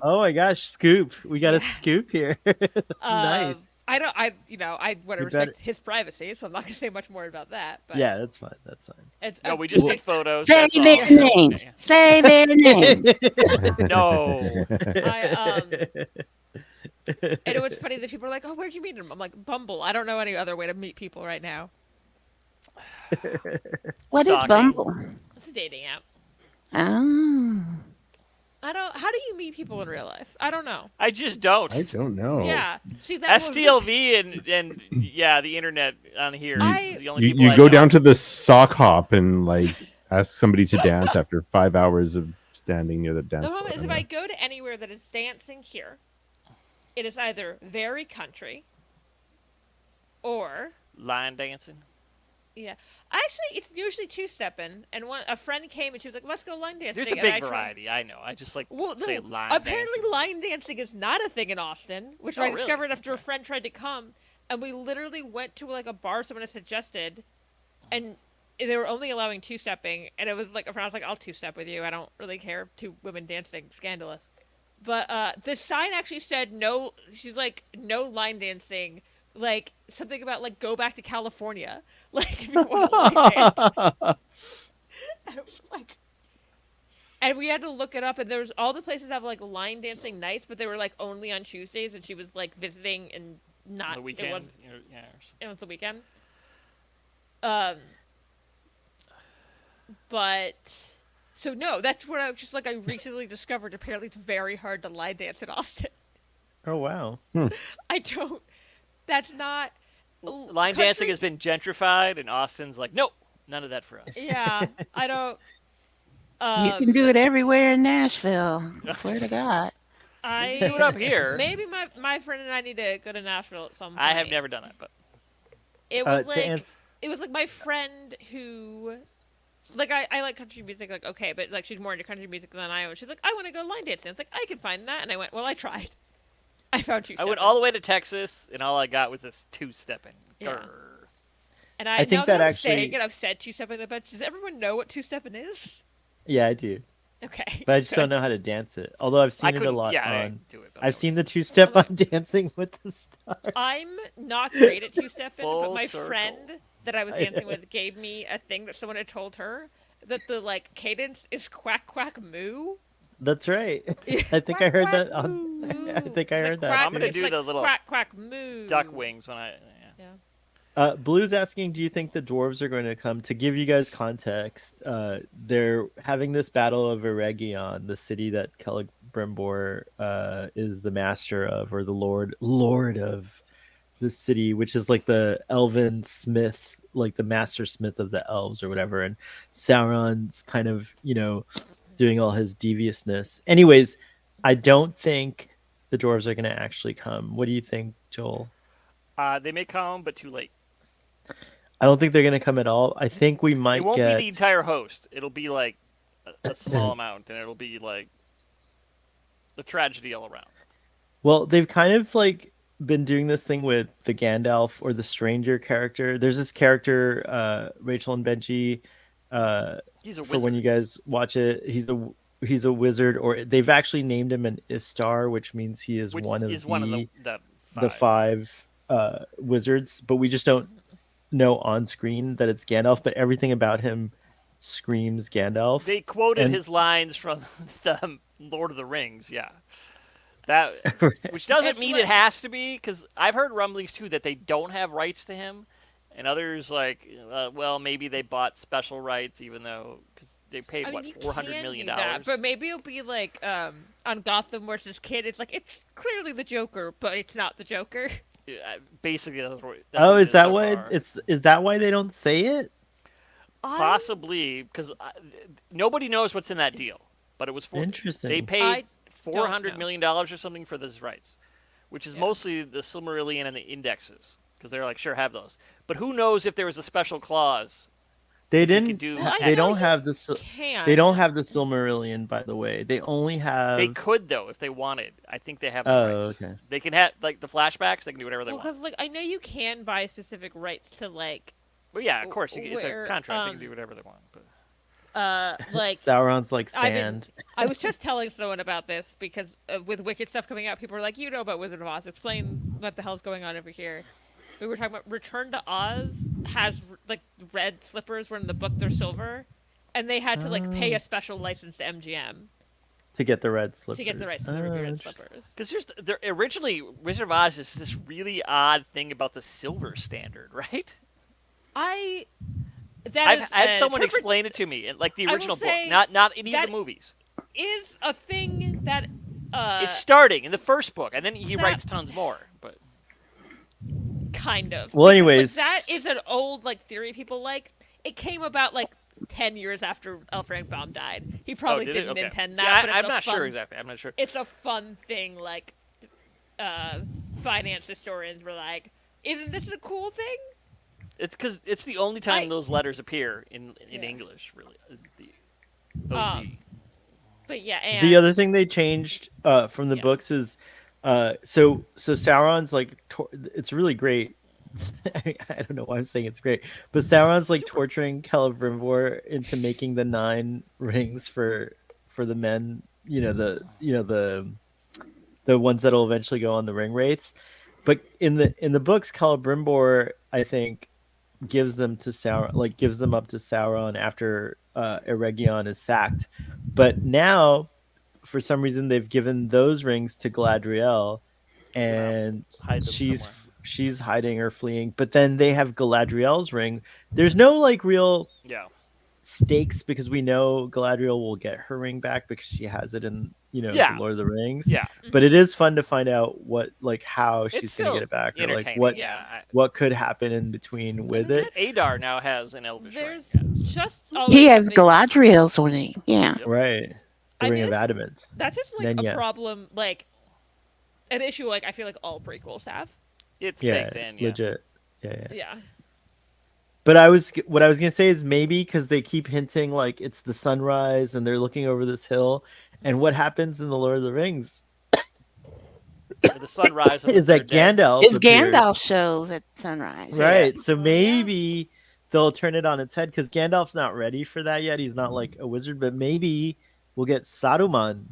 Oh my gosh, scoop! We got a Yeah. scoop here. Nice. I want to You respect better- his privacy, so I'm not going to say much more about that. But Yeah, that's fine. That's fine. it's, no, we just I- get photos. Say That's all. their names. Yeah. Say their names. No. And it was funny that people are like, "Oh, where'd you meet him?" I'm like, "Bumble." I don't know any other way to meet people right now. What is Stalking. Bumble? It's a dating app. Oh. I don't. How do you meet people in real life? I don't know. I just don't. I don't know. Yeah. See that was STLV and yeah, the internet on here. I- Is the only You, people you I go know. down to the sock hop and like ask somebody to dance after 5 hours of standing near the The dance floor. problem is, if I go to anywhere that is dancing here, it is either very country, or line dancing. yeah. Actually, it's usually two-stepping. And a friend came and she was like, "Let's go line dancing." There's a and I big tried- variety. I know. I just like Well, say no, line apparently dancing. line dancing is not a thing in Austin, which Oh, I really? discovered after a friend tried to come, and we literally went to like a bar someone had suggested, and they were only allowing two-stepping, and it was like a friend was like, "I'll two-step with you. I don't really care. 2 women dancing, scandalous." But the sign actually said no. She's like, "No line dancing." Like something about like go back to California. Like if you want to line dance. And it was like, and we had to look it up, and there's all the places have like line dancing nights, but they were like only on Tuesdays, and she was like visiting and not on the weekend. It was, you know, yeah, or something. it was the weekend. But so no, that's what I was just like. I recently discovered. Apparently, it's very hard to line dance in Austin. Oh wow. I don't. That's not. Line dancing has been gentrified, and Austin's like, nope, none of that for us. Yeah, I don't. You can do it everywhere in Nashville. I swear to God. I do it up here. Maybe my friend and I need to go to Nashville at some point. I have never done that, but It was To like ans- it was like my friend who, like I like country music, like okay, but like she's more into country music than I am. She's like, I want to go line dancing. It's like I can find that, and I went. Well, I tried. I found two. I went all the way to Texas, and all I got was this two-stepping. Yeah. Grr. And I I think now that that I'm actually- saying it, I've said two-stepping a bunch. Does everyone know what two-stepping is? Yeah, I do, Okay. but I just don't know how to dance it. Although I've I seen it a couldn't. lot Yeah, I on. didn't do it. But I I've know seen the two-step on Dancing with the Stars. I'm not great at two-stepping, but Full my circle. friend that I was dancing with gave me a thing that someone had told her that the like cadence is quack quack moo. That's right. Yeah. I think I Quack, heard quack, that on. moo. I think I It's heard like that. quack- I'm gonna too. do it's the like little quack quack moo. duck wings when I. Yeah. Yeah. Blue's asking, do you think the dwarves are going to come? To give you guys context, they're having this battle of Eregion, the city that Celebrimbor is the master of, or the lord of the city, which is like the elven smith, like the master smith of the elves or whatever. And Sauron's kind of, doing all his deviousness. Anyways, I don't think the dwarves are going to actually come. What do you think, Joel? They may come, but too late. I don't think they're going to come at all. I think we might It won't get. be the entire host. It'll be like a small amount, and it'll be like the tragedy all around. Well, they've kind of like been doing this thing with the Gandalf or the stranger character. There's this character, Rachel and Benji. He's a For wizard. when you guys watch it, he's a wizard, or they've actually named him an Istar, which means he is which one of is one of the five wizards. But we just don't know on screen that it's Gandalf. But everything about him screams Gandalf. They quoted And- his lines from the Lord of the Rings. Yeah. That, which doesn't It's mean like- it has to be, because I've heard rumblings too that they don't have rights to him, and others like, well, maybe they bought special rights, even though because they paid I mean, what you $400 can million. do that, but maybe it'll be like on Gotham versus Kid. It's like it's clearly the Joker, but it's not the Joker. Basically, that's what Oh, it is that so why far. is that why they don't say it? Possibly because nobody knows what's in that deal, but it was Interesting. They I paid don't $400 know. million or something for those rights, which is Yeah. mostly the Silmarillion and the indexes, because they're like, sure, have those. But who knows if there was a special clause? They could didn't. do Well, I They know don't you have the. Can They don't have the Silmarillion, by the way. They only have. They could though if they wanted. I think they have the Oh, rights. okay. They can have like the flashbacks. They can do whatever they Well, want. because like I know you can buy specific rights to like But yeah, of course, it's where, a contract. They can do whatever they want. But like Sauron's like I've been- sand. I was just telling someone about this because with Wicked stuff coming out, people were like, "You know about Wizard of Oz? Explain what the hell's going on over here." We were talking about Return to Oz has like red slippers, where in the book they're silver, and they had to like pay a special license to MGM To get the red slippers. to get the rights to the Oh, red interesting. slippers. because originally Wizard of Oz is this really odd thing about the silver standard, right? I I've had someone explain it to me, in, like the will original book, say not any of that the movies. is a thing that It's starting in the first book, and then he that- writes tons more. But kind of. Well, Because, anyways. like, that is an old like theory people like. It came about like 10 years after L. Frank Baum died. He probably did it? didn't Okay. intend See, that. but it's I'm a not fun, sure exactly. I'm not sure. It's a fun thing. Like, finance historians were like, "Isn't this a cool thing?" It's because it's the only time I- those letters appear in Yeah. English. Really, is the OG. But yeah, and The other thing they changed from the Yeah. books is so Sauron's like it's really great. I don't know why I'm saying it's great, but Sauron's like torturing Celebrimbor into making the 9 rings for the men. The ones that'll eventually go on the ring wraiths. But in the books, Celebrimbor, I think, gives them to Sauron, like gives them up to Sauron after Eregion is sacked. But now, for some reason, they've given those rings to Galadriel, and Hide them she's somewhere. she's hiding or fleeing. But then they have Galadriel's ring. There's no like real Yeah. stakes because we know Galadriel will get her ring back because she has it in Yeah. the Lord of the Rings. Yeah. But it is fun to find out how she's It's gonna still get it back, or like entertaining. what Yeah. what could happen in between with it. Adar now has an Elvish ring. there's Yes. just always He has something- Galadriel's ring. Yeah. Right. The I Ring mean, of it's- Adamant. That's just like Then a yes. problem, like an issue. Like I feel like all prequels have. It's Yeah, baked in. Yeah. legit. Yeah. Yeah. But what I was gonna say is maybe because they keep hinting like it's the sunrise and they're looking over this hill, and what happens in the Lord of the Rings Or the sunrise. is that Gandalf It's appears. Gandalf shows at sunrise. Right. So Oh, yeah. maybe they'll turn it on its head because Gandalf's not ready for that yet. He's not like a wizard, but maybe we'll get Saruman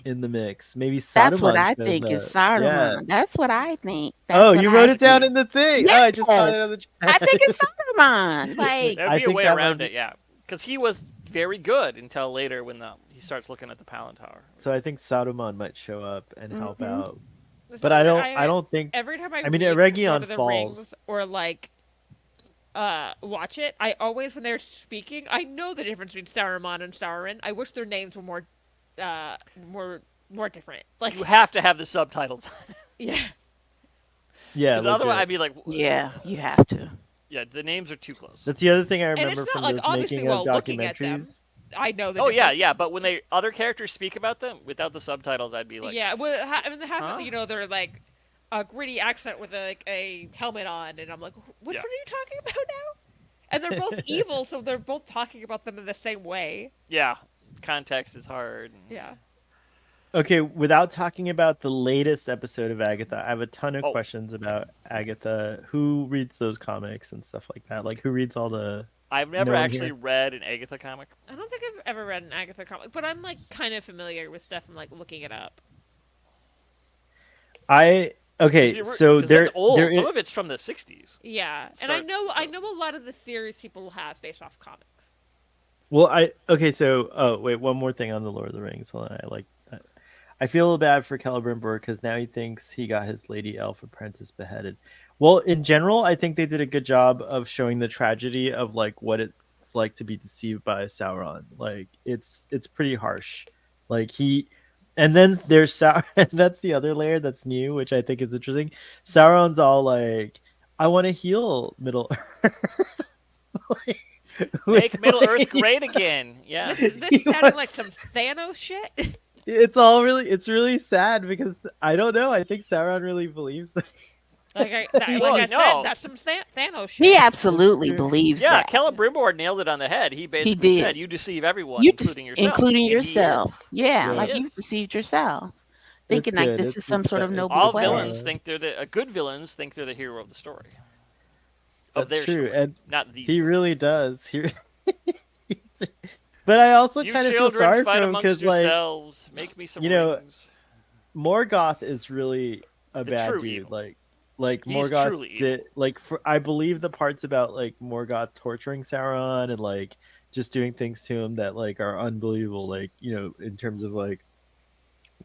in the mix. Maybe Saruman. That's what I shows think is up. Saruman. Yeah. That's what I think. That's Oh, what you I wrote it down think. in the thing. Oh, I just saw it Yes. on the chat. I think it's Saruman. Like, There'd I be a think way that around might it, yeah. Because he was very good until later when he starts looking at the Palantir. So I think Saruman might show up and help Mhm. out. This But is I what don't think. every time I I mean, read Eregion Lord of the falls. Rings or like watch it, I always when they're speaking, I know the difference between Saruman and Sauron. I wish their names were more more different. Like You have to have the subtitles, yeah. Yeah, because otherwise legit. I'd be like, Yeah, you have to. yeah, the names are too close. That's the other thing I And remember it's from not like those obviously making while of looking at them, documentaries. I know the Oh yeah, difference. yeah. But when other characters speak about them without the subtitles, I'd be like, Yeah, well, I mean, half Huh? you know they're like a gritty accent with a helmet on, and I'm like, which Yeah. one are you talking about now? And they're both evil, so they're both talking about them in the same way. yeah, context is hard. Yeah. Okay, without talking about the latest episode of Agatha, I have a ton of Oh. questions about Agatha. Who reads those comics and stuff like that? Like, who reads all the? I've never No one actually here. read an Agatha comic. I don't think I've ever read an Agatha comic, but I'm like kind of familiar with stuff and like looking it up. Okay, so 'Cause that's old. there Some is- of it's from the '60s. Yeah, and I Start- know a lot of the theories people have based off comics. well, wait, one more thing on the Lord of the Rings. Hold on, I feel bad for Celebrimbor because now he thinks he got his lady elf apprentice beheaded. Well, in general, I think they did a good job of showing the tragedy of like what it's like to be deceived by Sauron. Like it's pretty harsh. Like and then there's and that's the other layer that's new, which I think is interesting. Sauron's all like, I want to heal Middle Earth. Make Middle Like, Earth great again. Yeah. This sounded like some Thanos shit. it's really sad because I don't know. I think Sauron really believes that. Like Well, I no. said, that's some Thanos shit. He absolutely Yeah. believes Yeah, that. Celebrimbor nailed it on the head. He basically did. said, "You deceive everyone, You including yourself." including And he yourself. is. Yeah, Yeah. like He you is. deceived yourself, It's thinking like good. this It's- is some it's sort of fa- noble All plan. villains think they're good villains think they're the hero of the story. Of That's their true, story, and not the. he really does. But I also You kind of feel children sorry for fight him amongst because, like, yourselves. Make me some you know, rings. Morgoth is really a The bad true dude. evil. Like He's Morgoth truly did. Like, I believe the parts about like Morgoth torturing Sauron and like just doing things to him that like are unbelievable. Like, in terms of like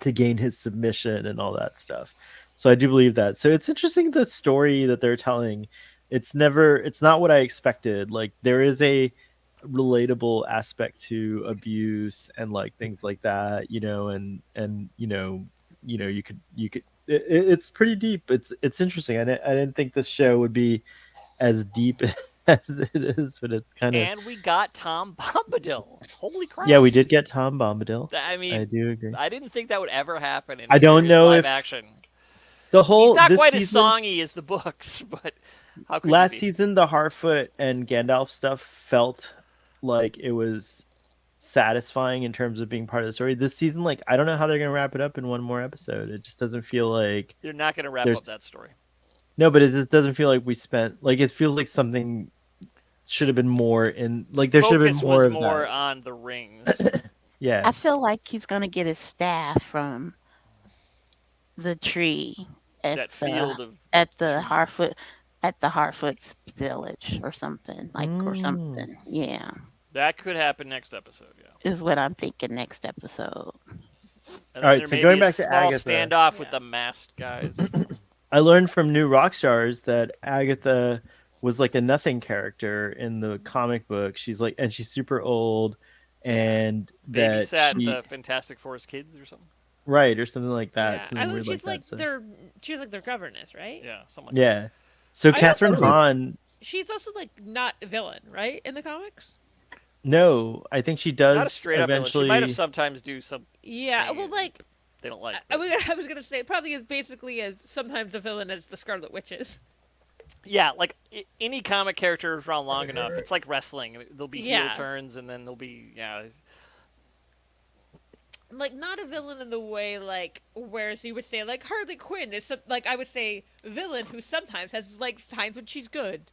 to gain his submission and all that stuff. So I do believe that. So it's interesting the story that they're telling. It's not what I expected. Like there is a relatable aspect to abuse and like things like that, and you could it's pretty deep. It's interesting. I didn't think this show would be as deep as it is, but it's kind of. And we got Tom Bombadil. Holy crap! Yeah, we did get Tom Bombadil. I I mean, do agree. I didn't think that would ever happen in I don't serious know live if action. The whole He's not this quite season, as songy as the books, but how could last you be? season the Harfoot and Gandalf stuff felt like it was satisfying in terms of being part of the story. This season, like, I don't know how they're gonna wrap it up in one more episode. It just doesn't feel like You're not going to wrap There's- up that story. no, but it just doesn't feel like we spent like it feels like something should have been more in like there should have been Focus more was of more that. on the rings. Yeah. I feel like he's gonna get his staff from the tree at that the field of Harfoot at the Harfoot's village or something or Mm. something. Yeah, that could happen next episode. Yeah. is what I'm thinking next episode. And All right, there so may going be a back to small Agatha. standoff with Yeah. the masked guys. I learned from New Rockstars that Agatha was like a nothing character in the comic book. She's super old, and that Babysat she the Fantastic Four kids or something. right or something like that. Yeah, I Something think weird she's like like that. she's like their governess, right? Yeah, something like Yeah. So I also Catherine think- Hahn, She's also like not a villain, right? In the comics. no, I think she that. does Not a straight up villain. eventually. She might have sometimes do some Yeah. thing Well, like they don't like. I was gonna say probably as basically as sometimes a villain as the Scarlet Witches. Yeah, like any comic character is around long enough. It's like wrestling. There'll be heel Yeah. turns, and then there'll be Like not a villain in the way like whereas you would say like Harley Quinn is like I would say villain who sometimes has like times when she's good.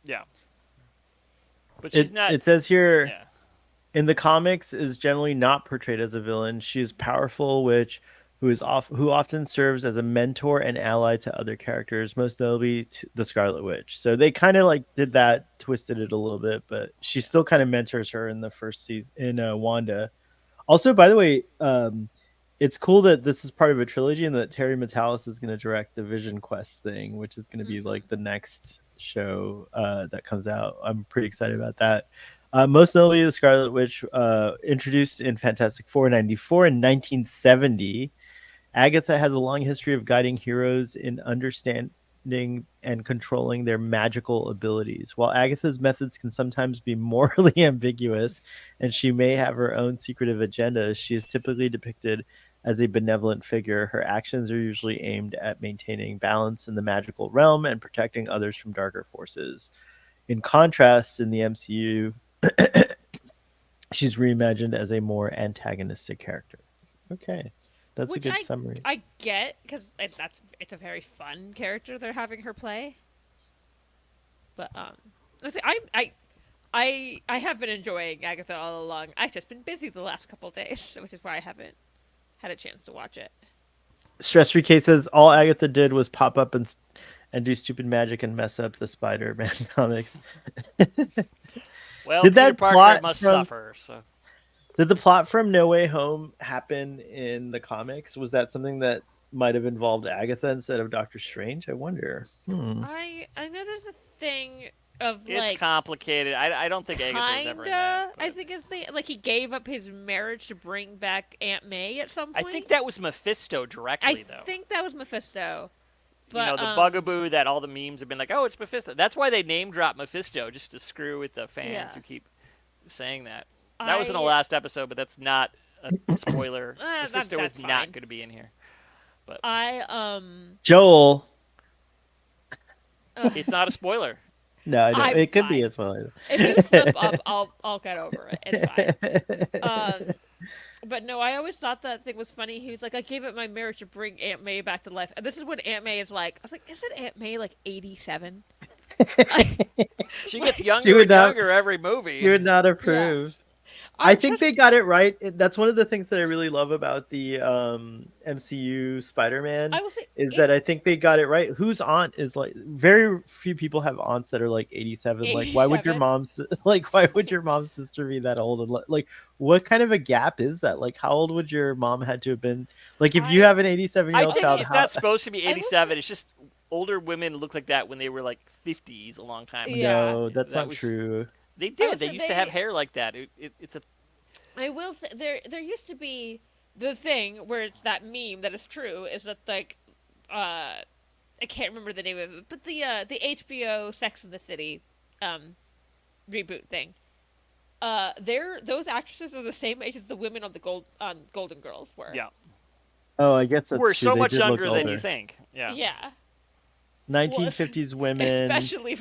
yeah. But she's not. It says here Yeah. in the comics is generally not portrayed as a villain. She is powerful witch who often serves as a mentor and ally to other characters, most notably the Scarlet Witch. So they kind of like did that, twisted it a little bit, but she still kind of mentors her in the first season in Wanda. Also, by the way, it's cool that this is part of a trilogy and that Terry Matalas is going to direct the Vision Quest thing, which is going to be like the next show that comes out. I'm pretty excited about that. Most notably, the Scarlet Witch, introduced in Fantastic Four '94 and 1970. Agatha has a long history of guiding heroes in understanding and controlling their magical abilities. While Agatha's methods can sometimes be morally ambiguous and she may have her own secretive agenda, she is typically depicted as a benevolent figure. Her actions are usually aimed at maintaining balance in the magical realm and protecting others from darker forces. In contrast, in the MCU, she's reimagined as a more antagonistic character. Okay. That's Which a good summary. I get, because it's a very fun character they're having her play. But let's see, I have been enjoying Agatha all along. I've just been busy the last couple of days, which is why I haven't had a chance to watch it. Stress Free K says all Agatha did was pop up and do stupid magic and mess up the Spider-Man comics. Well, Did Peter that Parker plot must from- suffer. So Did the plot from No Way Home happen in the comics? Was that something that might have involved Agatha instead of Doctor Strange? I wonder. I know there's a thing of it's like complicated. I don't think Agatha's ever in that. I think it's the like he gave up his marriage to bring back Aunt May at some I point. think that was Mephisto directly, though. I think that was Mephisto. But, you know, the bugaboo that all the memes have been like, oh, it's Mephisto. That's why they name drop Mephisto, just to screw with the fans Yeah. who keep saying that. That was in the last episode, but that's not a spoiler. Mephisto that's is fine. not going to be in here. But Joel. it's not a spoiler. No, I know. I'm It could be fine. as well. If you slip up, I'll get over it. It's fine. But no, I always thought that thing was funny. He was like, I gave up my marriage to bring Aunt May back to life. And this is when Aunt May is like, I was like, isn't Aunt May like 87? She gets younger and younger every movie. You would not approve. I think they got it right. That's one of the things that I really love about the MCU Spider-Man I will say is that I think they got it right. Whose aunt is like very few people have aunts that are like 87. Like why would your 87? mom's sister be that old? And like what kind of a gap is that? Like how old would your mom had to have been? Like if you have an 87-year-old I think child, it's not supposed to be 87. It's just older women look like that when they were like 50s a long time ago. Yeah. No, that's That not was- true. They I did. would They say used to have hair like that. It's a I will say there used to be the thing where it's that meme that is true is that like I can't remember the name of it, but the HBO Sex and the City reboot thing. Those actresses are the same age as the women on the Golden Girls were. yeah. Oh, I guess that's We're true. so They much did look younger than older. you think. Yeah. Yeah. 1950s women. Especially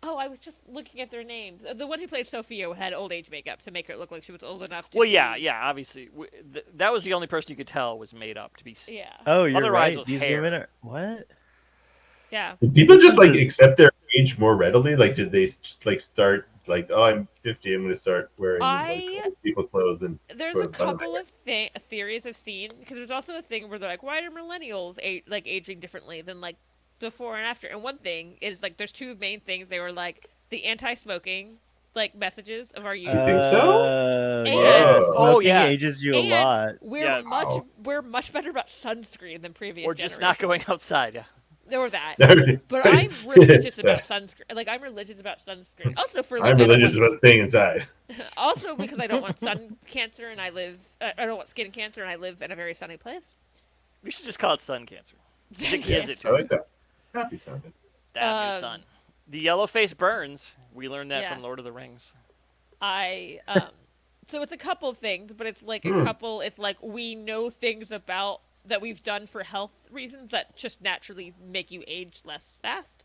I was just looking at their names. The one who played Sophia had old age makeup to make her look like she was old enough to Well, be- yeah. Obviously, that was the only person you could tell was made up to be. Yeah. Oh, you're Otherwise, it right. was These hair. women are what? Yeah. Did people just like accept their age more readily? Like, did they just like start like, oh, I'm 50, I'm going to start wearing like old people clothes and There's sort a of fun of couple of theories I've seen because there's also a thing where they're like, why are millennials aging differently than like before and after? And one thing is like, there's two main things. They were like the anti-smoking like messages of our youth. You think so? And- Whoa. Oh, Smoking yeah. ages you a and lot. we're much better about sunscreen than previous. Or just not going outside. Yeah. Or that. generations. But I'm religious about sunscreen. Like I'm religious about sunscreen. Also for like I'm I don't religious want- about staying inside. Also because I don't want sun cancer and I don't want skin cancer and I live in a very sunny place. We should just call it sun cancer. It gives it I to like that. Happy sounding. that new sun. The yellow face burns. We learned that Yeah. from Lord of the Rings. So it's a couple things, but it's like a couple. It's like we know things about that we've done for health reasons that just naturally make you age less fast.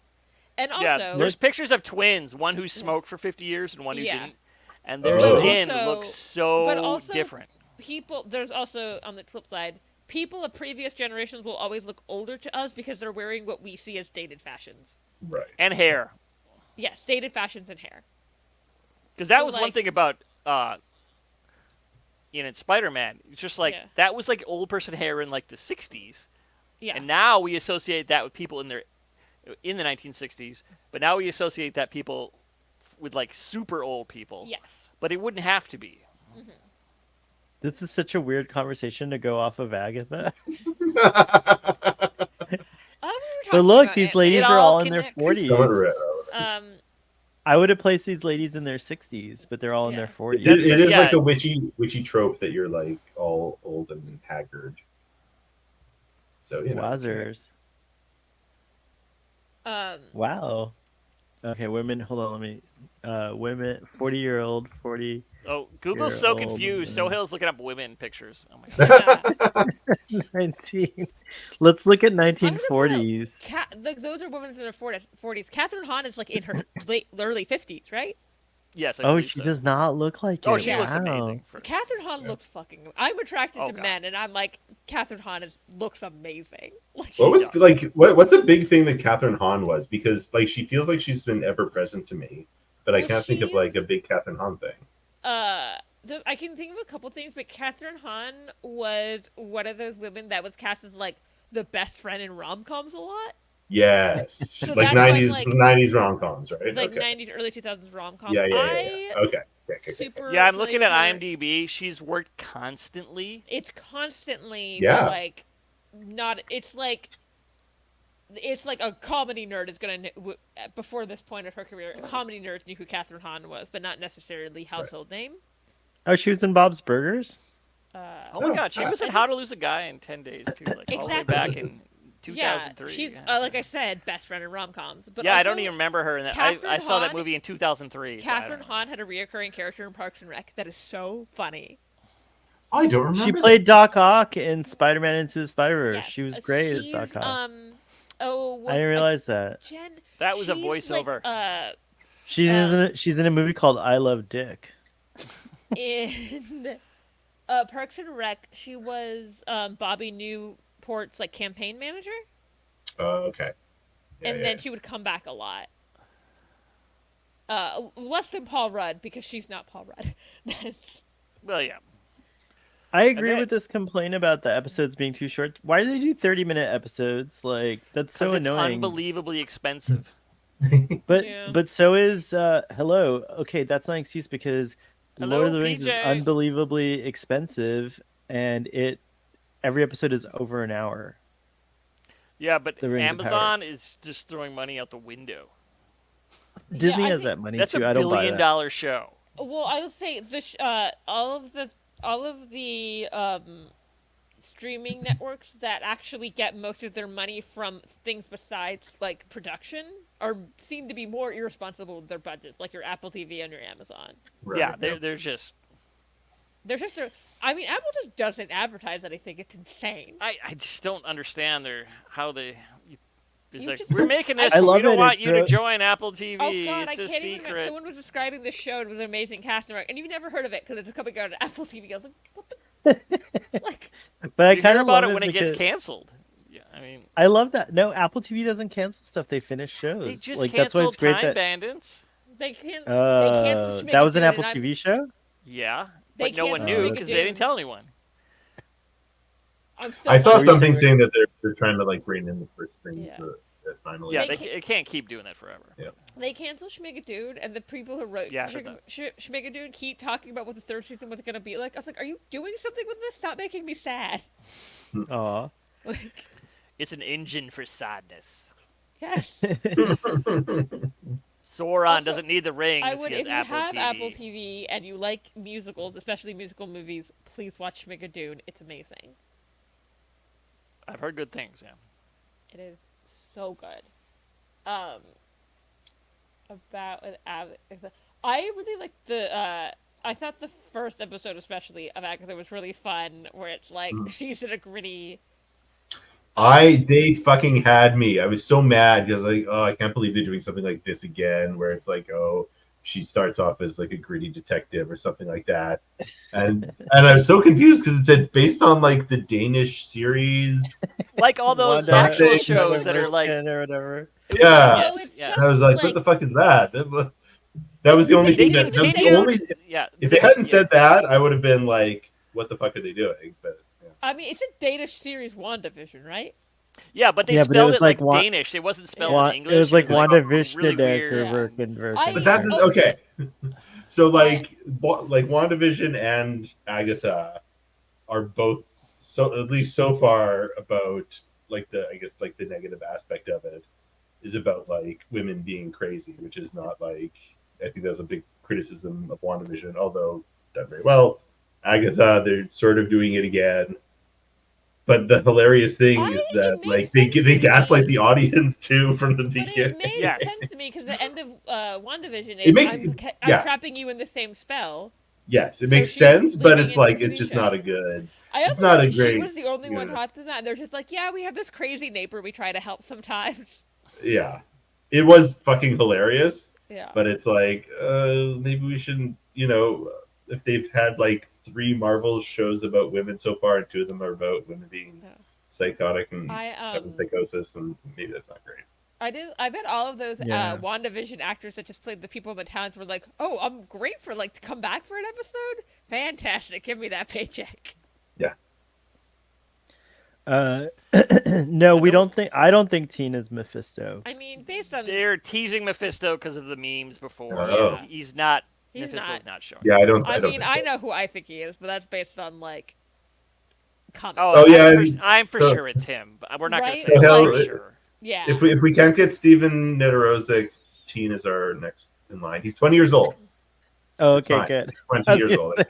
And also, Yeah, there's pictures of twins, one who smoked for 50 years and one who Yeah. didn't. And their But skin also- looks so but also- different. people. There's also on the flip side, people of previous generations will always look older to us because they're wearing what we see as dated fashions. Right. And hair. Yes, dated fashions and hair. Because that So, was one like- thing about in Spider-Man. It's just like, Yeah. that was like old person hair in like the 60s. Yeah. And now we associate that with people in the 1960s. But now we associate that people with like super old people. Yes. But it wouldn't have to be. This is such a weird conversation to go off of Agatha. But look, these ladies are all in their 40s. Um, I would have placed these ladies in their 60s, but they're all in their 40s. It is Yeah. like a witchy trope that you're like all old and haggard. So you know. Wowzers. Wow. Okay, women. Hold on, let me. Women, 40-year-old, 40. Oh, Google's so old confused. women. Sohail's looking up women pictures. Oh my god. 19. Let's look at I'm gonna 1940s. Like those are women in their 40s. Catherine Hahn is like in her early 50s, right? Yes. I Oh, believe she so. does not look like it. Oh, she looks Wow. amazing. Catherine Hahn looks fucking. I'm attracted Oh, to God. men, and I'm like, Catherine Hahn looks amazing. Like, What was does. like what's a big thing that Catherine Hahn was? Because like she feels like she's been ever present to me, but I Well, can't think of like a she's- big Catherine Hahn thing. I can think of a couple things, but Catherine Hahn was one of those women that was cast as like the best friend in rom-coms a lot. Yes, So like that's why, 90s like- 90s rom-coms, right? Like Okay. 90s, early 2000s rom-com. Yeah. I Okay. super. Yeah, I'm looking at familiar with her. IMDb. She's worked constantly. It's constantly Yeah. like not. It's like a comedy nerd is gonna before this point of her career. A comedy nerd knew who Catherine Hahn was, but not necessarily household name. Oh, she was in Bob's Burgers? Oh my god, she was in How to Lose a Guy in 10 Days too, like all the way Exactly. back in Yeah, 2003. she's yeah. like I said, best friend in rom-coms. But Yeah, I also, don't even remember her in that. Catherine I saw that Hahn- movie in 2003. so I Catherine don't know. Hahn had a reoccurring character in Parks and Rec that is so funny. I don't remember. She played Doc Ock in Spider-Man Into the Spider-Verse. Yes, She was great as she's, Doc Ock. Oh, I didn't realize that. Jen. That was a she's voiceover. Like, She's in a movie called I Love Dick. in Parks and Rec, she was Bobby Newport's like campaign manager, Okay. Yeah, and then she would come back a lot. Less than Paul Rudd because she's not Paul Rudd. Well, yeah. I agree then- with this complaint about the episodes being too short. Why do they do 30-minute episodes? Like, that's so 'Cause it's annoying. unbelievably expensive. But Yeah. but so is Hello. Okay, that's not an excuse because Hello, Lord of the Rings is PJ. unbelievably expensive, and every episode is over an hour. Yeah, but The Rings of Amazon is just throwing money out the window. Disney I has think that money That's too. a I don't buy that. billion-dollar show. Well, I would say all of the streaming networks that actually get most of their money from things besides like production seem to be more irresponsible with their budgets, like your Apple TV and your Amazon. Right. Yeah, they're just. There's just Apple just doesn't advertise anything. It's insane. I just don't understand how they. It's You like just- we're making this. I but love we don't it, want it you to grow- join Apple TV. Oh God, I it's a can't even. secret. Someone was describing this show and it was an amazing cast and you've never heard of it because it's coming out on Apple TV. I was like, what the? Like, But I You kind hear of about love it when it because gets canceled. Yeah, I mean, I love that. No, Apple TV doesn't cancel stuff. They finish shows. they just like that's why canceled it's great Time that Bandits. they can't. they canceled that was an Schmigadoon, Apple and I'm- TV show. Yeah, They but no one canceled knew because they didn't Schmigadoon. tell anyone. I'm so I saw What were you something saying? saying that they're trying to like bring in the first string Yeah. to finally. Yeah, They it can't keep doing that forever. They canceled Schmigadoon, and the people who wrote Yeah, I heard that. Schmigadoon keep talking about what the third season was going to be like. I was like, are you doing something with this? Stop making me sad. Aw. It's an engine for sadness. Yes. Sauron Also, doesn't need the rings. I would, he has if you Apple have TV. Apple TV and you like musicals, especially musical movies, please watch Schmigadoon. It's amazing. I've heard good things. Yeah. It is so good. I really liked I thought the first episode, especially of Agatha, was really fun. Where it's like she's in a gritty. They fucking had me. I was so mad because like, oh, I can't believe they're doing something like this again, where it's like, oh, she starts off as like a gritty detective or something like that, and I was so confused because it said based on like the Danish series. Like all those Wanda- actual Wanda shows that are Wanda like. or whatever. Yeah, Yes, So it's yeah. and I was like, what the fuck is that? That was the only They thing that was the continue- only. Yeah. If they hadn't said that, I would have been like, what the fuck are they doing? But yeah. I mean, it's a Danish series, WandaVision, right? Yeah, but they Yeah, but it spelled was it like like Danish. It wasn't spelled Wa- in English. it was like Wanda really Vishnadeck weird. or Yeah. Virgin version. But that's Oh. okay. So like WandaVision and Agatha are both so, at least so far, about like the, I guess, like the negative aspect of it is about like women being crazy, which is not like, I think that's a big criticism of WandaVision, although done very well. Agatha, they're sort of doing it again. But the hilarious thing is that It like makes sense they to gaslight me. the audience too from the But beginning. it made Yes. sense to me because the end of WandaVision It is makes I'm yeah, trapping you in the same spell. Yes, it So makes she's sense, but leaving it's in the like it's TV just show. not a good. I It's also not like a that she great. was the only one Yeah. hot than that. And they're just like, yeah, we have this crazy neighbor we try to help sometimes. Yeah, it was fucking hilarious, Yeah. but it's like maybe we shouldn't. If they've had like 3 Marvel shows about women so far, and 2 of them are about women being Yeah. psychotic and I having psychosis, and maybe that's not great. I bet all of those Yeah. WandaVision actors that just played the people in the towns were like, oh, I'm great for like to come back for an episode. Fantastic, give me that paycheck. No, we don't think. I don't think Tina's Mephisto. I mean, based on They're teasing Mephisto because of the memes before. Oh. He's not. He's Mephisto's not. not showing. Yeah, I don't. I don't mean, think I so. know who I think he is, but that's based on like comics. Oh, yeah, I'm for so- sure it's him. But we're not Right? gonna say So for hell- sure. Yeah. If we can't get Steven Nedorozek, Teen is our next in line. He's 20 years old. Oh, It's okay, fine. good. 20 I was years gonna old. say-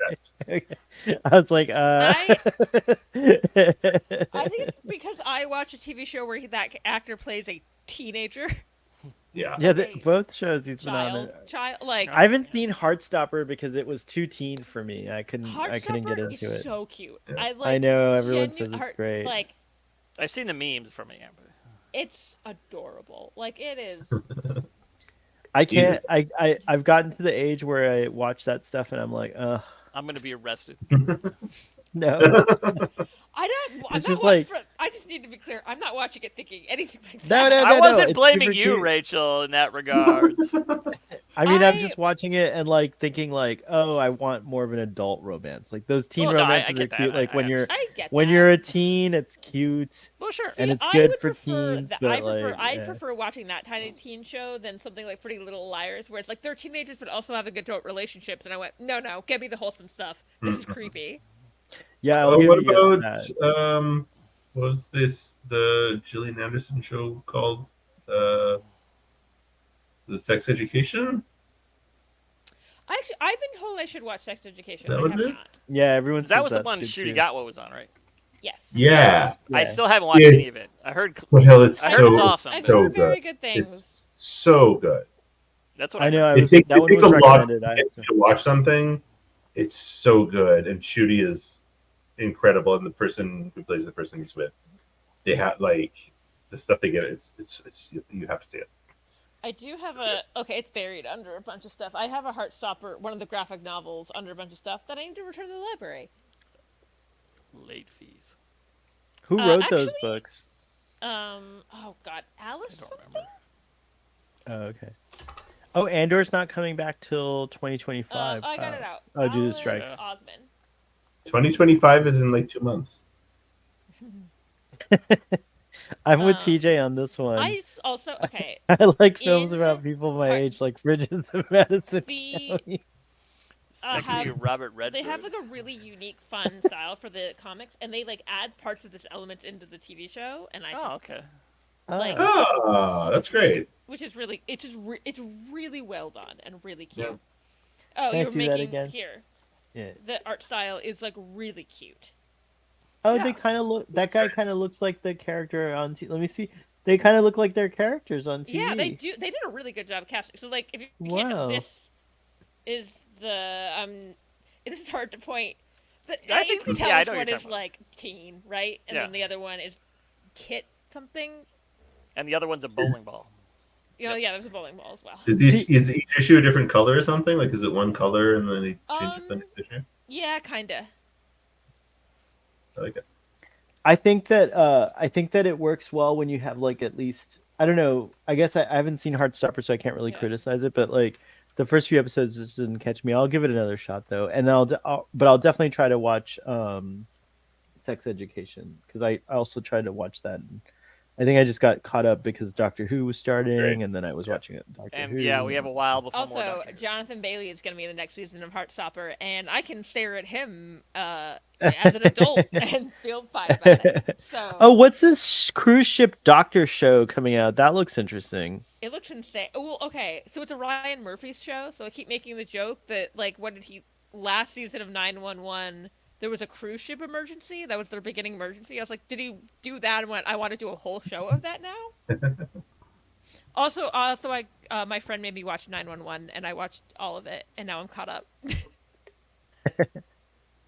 Okay. I was like, I think it's because I watch a TV show where that actor plays a teenager, Yeah. yeah, Okay. both shows he's been on. child. Like I haven't seen Heartstopper because it was too teen for me. I couldn't Heartstopper get into is it. so cute. Yeah. I like. I know everyone genu- says it's heart- great. Like I've seen the memes from it. Yeah, but it's adorable. Like it is. I can't. I've gotten to the age where I watch that stuff and I'm like, ugh, I'm gonna be arrested. no. I don't. I'm It's not just like- I just need to be clear. I'm not watching it thinking anything like No, that. no, I wasn't it's blaming super you, cute. Rachel, in that regard. I mean, I'm I- just watching it and like thinking like, oh, I want more of an adult romance. Like those teen Well, no, I romances get are that. cute. Like when you're I get when that. you're a teen, it's cute. Well, sure. And it's I good would for prefer teens, that- but, I prefer like, I yeah. prefer watching that tiny teen show than something like Pretty Little Liars, where it's like they're teenagers but also having adult relationships. And I went, no, get me the wholesome stuff. This is creepy. Yeah, I'll Oh, give what you about that. what was this the Gillian Anderson show called? The Sex Education? I've been told I should watch Sex Education. Is that But I what have it is? not. Yeah, everyone says That was the that's one good Shooty too. Gatwa was on, right? Yes. Yeah. I Yeah. still haven't watched It's- any of it. I heard. Well, hell, it's I heard so it's awesome. I've so heard very good. good things. It's so good. That's what I know. heard. I was, It that one takes was a lot recommended. I to have to. watch something. It's so good, and Shooty is incredible, and the person who plays the person he's with, they have like the stuff they get. It's you have to see it. I do have it's buried under a bunch of stuff. I have a Heartstopper, one of the graphic novels, under a bunch of stuff that I need to return to the library. Late fees. Who wrote those actually- books? Oh god, Alice I don't something? remember. Oh, okay. Oh, Andor's not coming back till 2025. I got it out. Oh, due to Alice strikes. Osman. 2025 is in like 2 months. I'm with Um, TJ on this one. Also okay. I like films in about people my Heart- age, like Bridges of Madison The County. Sexy have- Robert Redford. They have like a really unique, fun style for the comics, and they like add parts of this element into the TV show, and I just Oh, okay. like- Oh. Oh, that's great. which is really it's really well done and really cute. Yeah. Oh, Can I you're see that making again? here. Yeah. The art style is like really cute. Oh, Yeah. they kind of look. That guy kind of looks like the character on. Let me see. They kind of look like their characters on TV. Yeah, they do. They did a really good job of casting. So like, if you can't, Wow. this is the It is hard to point. But I you think- can tell yeah, I which know what one you're is talking about. like teen, right? And Yeah. then the other one is Kit something. And the other one's a bowling ball. You know, yeah, there's a bowling ball as well. Is each issue a different color or something? Like, is it one color and then they change it the next issue? Yeah, kinda. I like it. I think that it works well when you have like at least I don't know. I guess I haven't seen Heartstopper, so I can't really Yeah. criticize it. But like the first few episodes just didn't catch me. I'll give it another shot though, and I'll definitely try to watch Sex Education because I also tried to watch that. And I think I just got caught up because Doctor Who was starting, and then I was watching Doctor And Who. yeah, we have a while before more Also, Doctor Who. Jonathan Bailey is going to be in the next season of Heartstopper, and I can stare at him as an adult and feel fine about it. So, Oh, what's this cruise ship Doctor show coming out? That looks interesting. it looks insane. Well, okay, so it's a Ryan Murphy's show, so I keep making the joke that, like, what did he... Last season of 911, there was a cruise ship emergency. That was their beginning emergency. I was like, did he do that and went, I want to do a whole show of that now? Also, my friend made me watch 911, and I watched all of it, and now I'm caught up.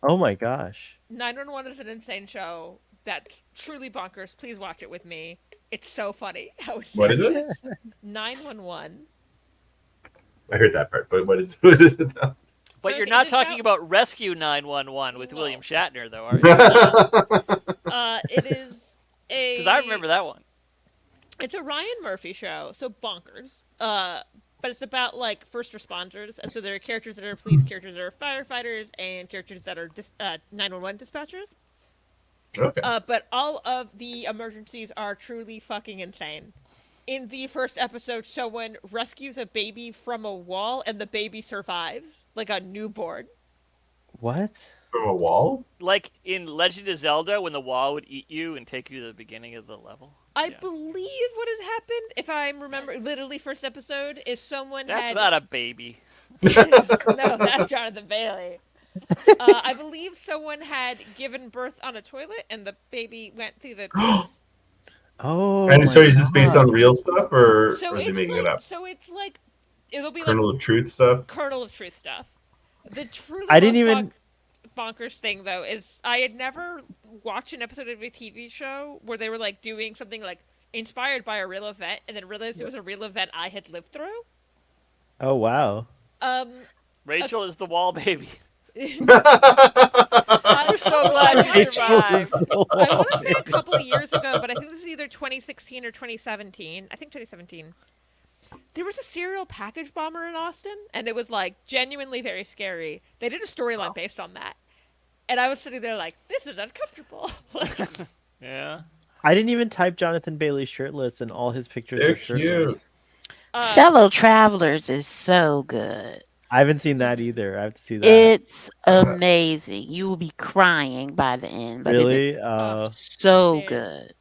Oh my gosh. 911 is an insane show that's truly bonkers. Please watch it with me. It's so funny how What is insane it? 911. I heard that part, but what is it now? But you're Okay, not is it talking about- about Rescue 911 with No. William Shatner, though, are you? It is a... Because I remember that one. It's a Ryan Murphy show, so bonkers. But it's about, like, first responders, and so there are characters that are police, characters that are firefighters, and characters that are 911 dispatchers. Okay. But all of the emergencies are truly fucking insane. In the first episode, someone rescues a baby from a wall, and the baby survives, like a newborn. What? From a wall? Like in Legend of Zelda, when the wall would eat you and take you to the beginning of the level. I Yeah. believe what had happened, if I remember, literally first episode, is someone That's had... not a baby. No, that's Jonathan Bailey. I believe someone had given birth on a toilet, and the baby went through the pits. Oh. And my so is this based God. on real stuff, or So are they it's making like, it up? so it's like, it'll be Kernel like of truth stuff? kernel of truth stuff. The truly I didn't most even. bonkers thing though is I had never watched an episode of a TV show where they were like doing something like inspired by a real event, and then realized it was a real event I had lived through. Oh wow. Rachel is the wall baby. I'm We're so glad you Rachel survived. is the I want to wall. say a couple of years ago, but I think this is either 2016 or 2017. I think 2017. There was a serial package bomber in Austin, and it was like genuinely very scary. They did a storyline based on that, and I was sitting there like, "This is uncomfortable." Yeah. I didn't even type Jonathan Bailey shirtless, and all his pictures They're are shirtless. Fellow Travelers is so good. I haven't seen that either. I have to see that. It's amazing. You will be crying by the end, but it Really? is so Man. good.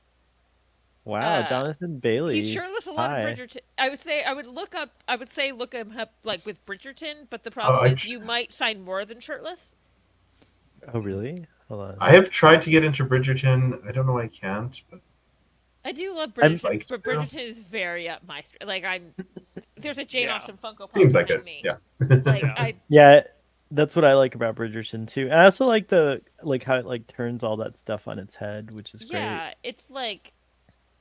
Wow, Jonathan Bailey. He's shirtless a lot Hi. of Bridgerton. I would say look him up like with Bridgerton, but the Oh, problem is you might find more than shirtless. Oh really? Hold on. I have tried to get into Bridgerton. I don't know why I can't. But I do love I'm- Bridgerton, Like but to. Bridgerton is very up my street. Like there's a Jane Yeah. Austen Funko Pop seems like behind it. me. Yeah. Like Yeah. Yeah, that's what I like about Bridgerton too. I also like how it like turns all that stuff on its head, which is great. yeah, it's like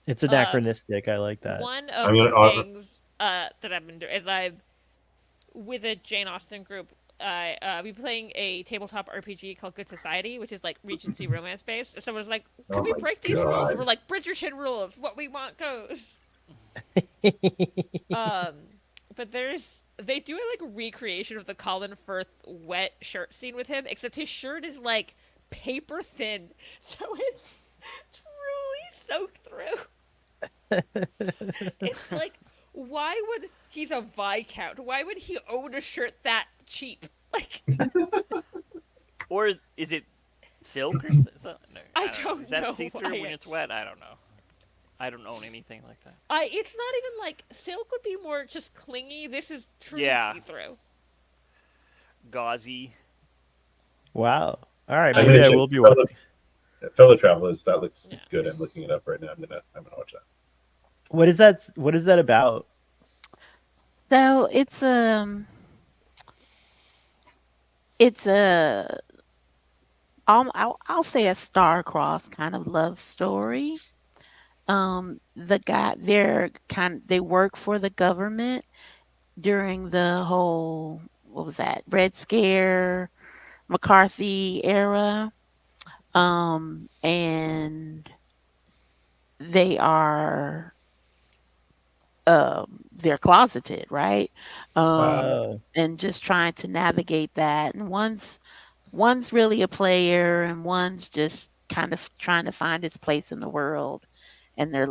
It's anachronistic. I like that. one of I'm the gonna- things that I've been doing is with a Jane Austen group. We playing a tabletop RPG called Good Society, which is like Regency romance based. And someone was like, "Can Oh we my break these rules?" God. And we're like, "Bridgerton rules. What we want goes." But they do a like recreation of the Colin Firth wet shirt scene with him, except his shirt is like paper thin, so it's truly soaked through. It's like, why would he's a Viscount? Why would he own a shirt that cheap? Like, Or is it silk or something? No, I know. don't Is that know see through why when it's wet? I don't know. I don't own anything like that. it's not even like silk would be more just clingy. This is truly Yeah. see through. Gauzy. Wow. All right, I'm maybe gonna I check will be fellow- watching. Fellow Travelers, that looks Yeah. good. I'm looking it up right now. I'm gonna watch that. What is that? What is that about? So it's a I'll say a star-crossed kind of love story. The guy they work for the government during the whole, what was that, Red Scare, McCarthy era. And they are they're closeted, right? Oh, And just trying to navigate that. And one's really a player, and one's just kind of trying to find his place in the world. and their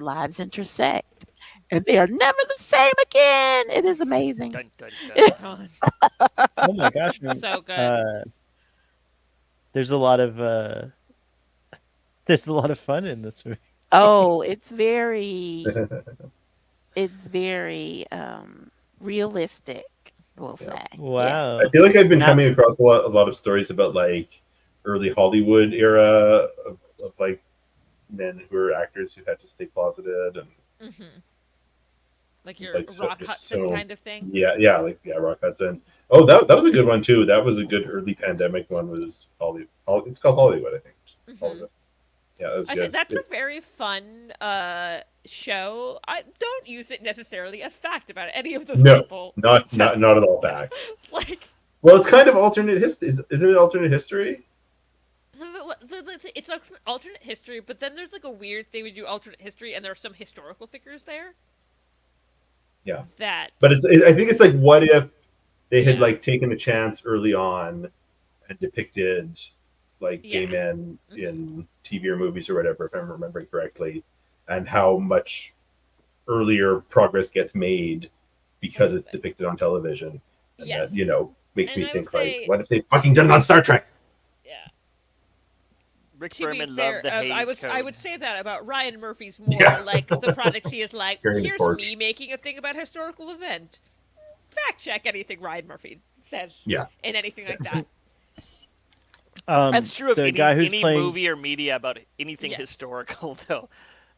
lives intersect, and they are never the same again. It is amazing. Dun, dun, dun. Oh my gosh, So good. there's a lot of there's a lot of fun in this movie. Oh, it's very realistic, we'll Yeah. say. Yeah. Wow. I feel like I've been Now- coming across a lot of stories about like early Hollywood era of like men who were actors who had to stay closeted and Like your like Rock just Hudson kind of thing. yeah, Rock Hudson. Oh, that was a good one too. That was a good early pandemic one. Was it's called Hollywood, I think. Just Hollywood. Yeah, that was I good. said that's a very fun show. I don't use it necessarily as fact about any of those No, people. not at all fact. Like Well, it's kind of alternate history. Isn't it alternate history? it's like alternate history, but then there's like a weird thing when you do alternate history, and there are some historical figures there. Yeah. That. But I think it's like, what if they had Yeah. like taken a chance early on and depicted like gay Yeah. men in TV or movies or whatever, if I'm remembering correctly, and how much earlier progress gets made because it's depicted on television. And Yes. that, makes And me I think would like, say- what if they fucking done it on Star Trek? Yeah. Rick To be Berman fair, loved the Hays I Code. would say that about Ryan Murphy's more Yeah. like the products he is like. Carrying the Here's torch. me making a thing about a historical event. Fact check anything Ryan Murphy says. Yeah. In anything like that. That's true of the any, guy who's any playing movie or media about anything Yes. historical, though.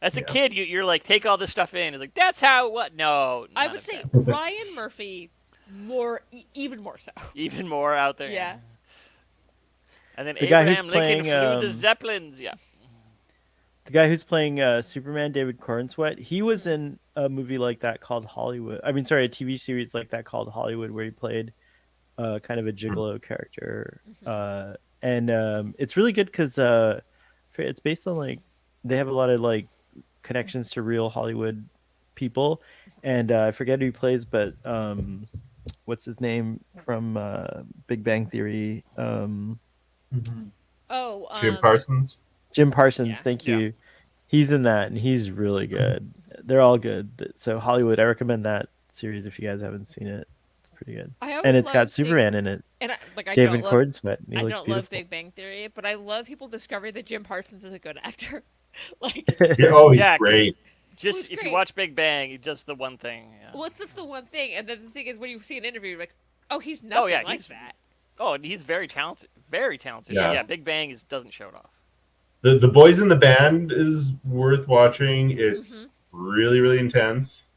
As a Yeah. kid, you're like, take all this stuff in. It's like, that's how what? No. I none would of say that. Ryan Murphy even more so. Even more out there. Yeah. And then The guy who's Abraham Lincoln playing, flew the Zeppelins. Yeah. the guy who's playing Superman, David Cornsweet. He was in a movie like that called Hollywood. I mean, sorry, a TV series like that called Hollywood, where he played kind of a gigolo character. And it's really good because it's based on like they have a lot of like connections to real Hollywood people, and I forget who he plays, but what's his name from Big Bang Theory? Oh, Jim Parsons. Jim Parsons. Yeah. Thank Yeah. you. He's in that, and he's really good. They're all good. So Hollywood, I recommend that series if you guys haven't seen it. It's pretty good, I always and it's love got seeing- Superman in it. And I David don't love, Cornsweet. and He I looks don't love beautiful. Big Bang Theory, but I love people discovering that Jim Parsons is a good actor. Like, Yeah, oh, he's Yeah, 'cause great. Just Who's if great. you watch Big Bang, just the one thing. Yeah. well, it's just the one thing, and then the thing is, when you see an interview, you're like, oh, he's nothing yeah, like he's- that. Oh, and he's very talented. Very talented. Yeah. Yeah, Big Bang doesn't show it off. The Boys in the Band is worth watching. It's Mhm. really, really intense.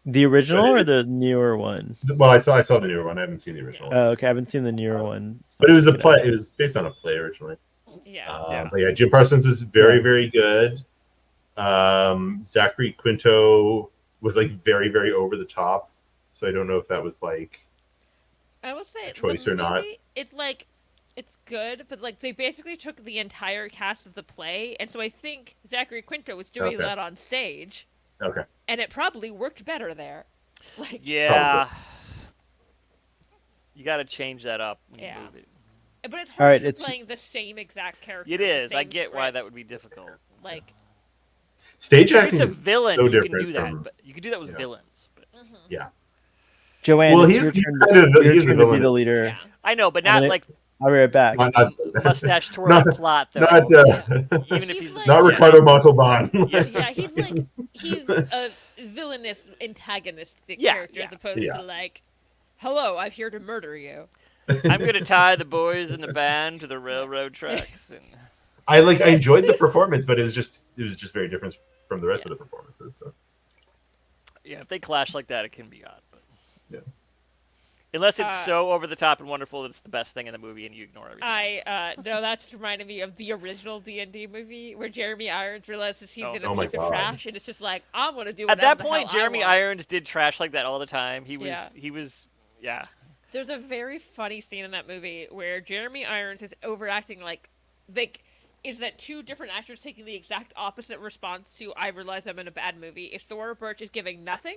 The original But or the newer one? Well, I saw the newer one. I haven't seen the original. Oh, okay. I haven't seen the newer one. so But it was a check play. out. It was based on a play originally. Yeah. Yeah. But yeah, Jim Parsons was very, Yeah. very good. Zachary Quinto was like very, very over the top. So I don't know if that was like I will say, choice the or not. movie, it's like, it's good, but like they basically took the entire cast of the play, and so I think Zachary Quinto was doing Okay. that on stage, okay. and it probably worked better there. Like, Yeah. You got to change that up when Yeah. you move it. but it's All hard right, for it's- playing the same exact character. It the is. I same get why that script. would be difficult. Like, Stage If acting it's a is villain, so you can different do that. from- But you can do that with yeah. villains. But Joanne, Well, it's he's your turn, kind of- your he's a turn to be villain. the leader. yeah. I know, but And not then like I'll be right back. not mustache twirling Not- plot though. not Even if He's he's like- not yeah. Ricardo Montalban. Yeah. Yeah, he's a villainous antagonistic Yeah, character yeah. as opposed Yeah. to like, hello, I'm here to murder you. I'm gonna tie the boys in the band to the railroad tracks, and I enjoyed the performance, but it was just very different from the rest of the performances. So. yeah, if they clash like that, it can be odd. But Yeah. unless it's Uh, so over the top and wonderful that it's the best thing in the movie, and you ignore everything. else. No, that's reminded me of the original D&D movie where Jeremy Irons realizes he's in a Oh my piece of God. trash, and it's just like, I'm gonna do At whatever that the point, hell I Jeremy want. Irons did trash like that all the time. He was Yeah. There's a very funny scene in that movie where Jeremy Irons is overacting like is that two different actors taking the exact opposite response to I realize I'm in a bad movie. It's Thora Birch is giving nothing,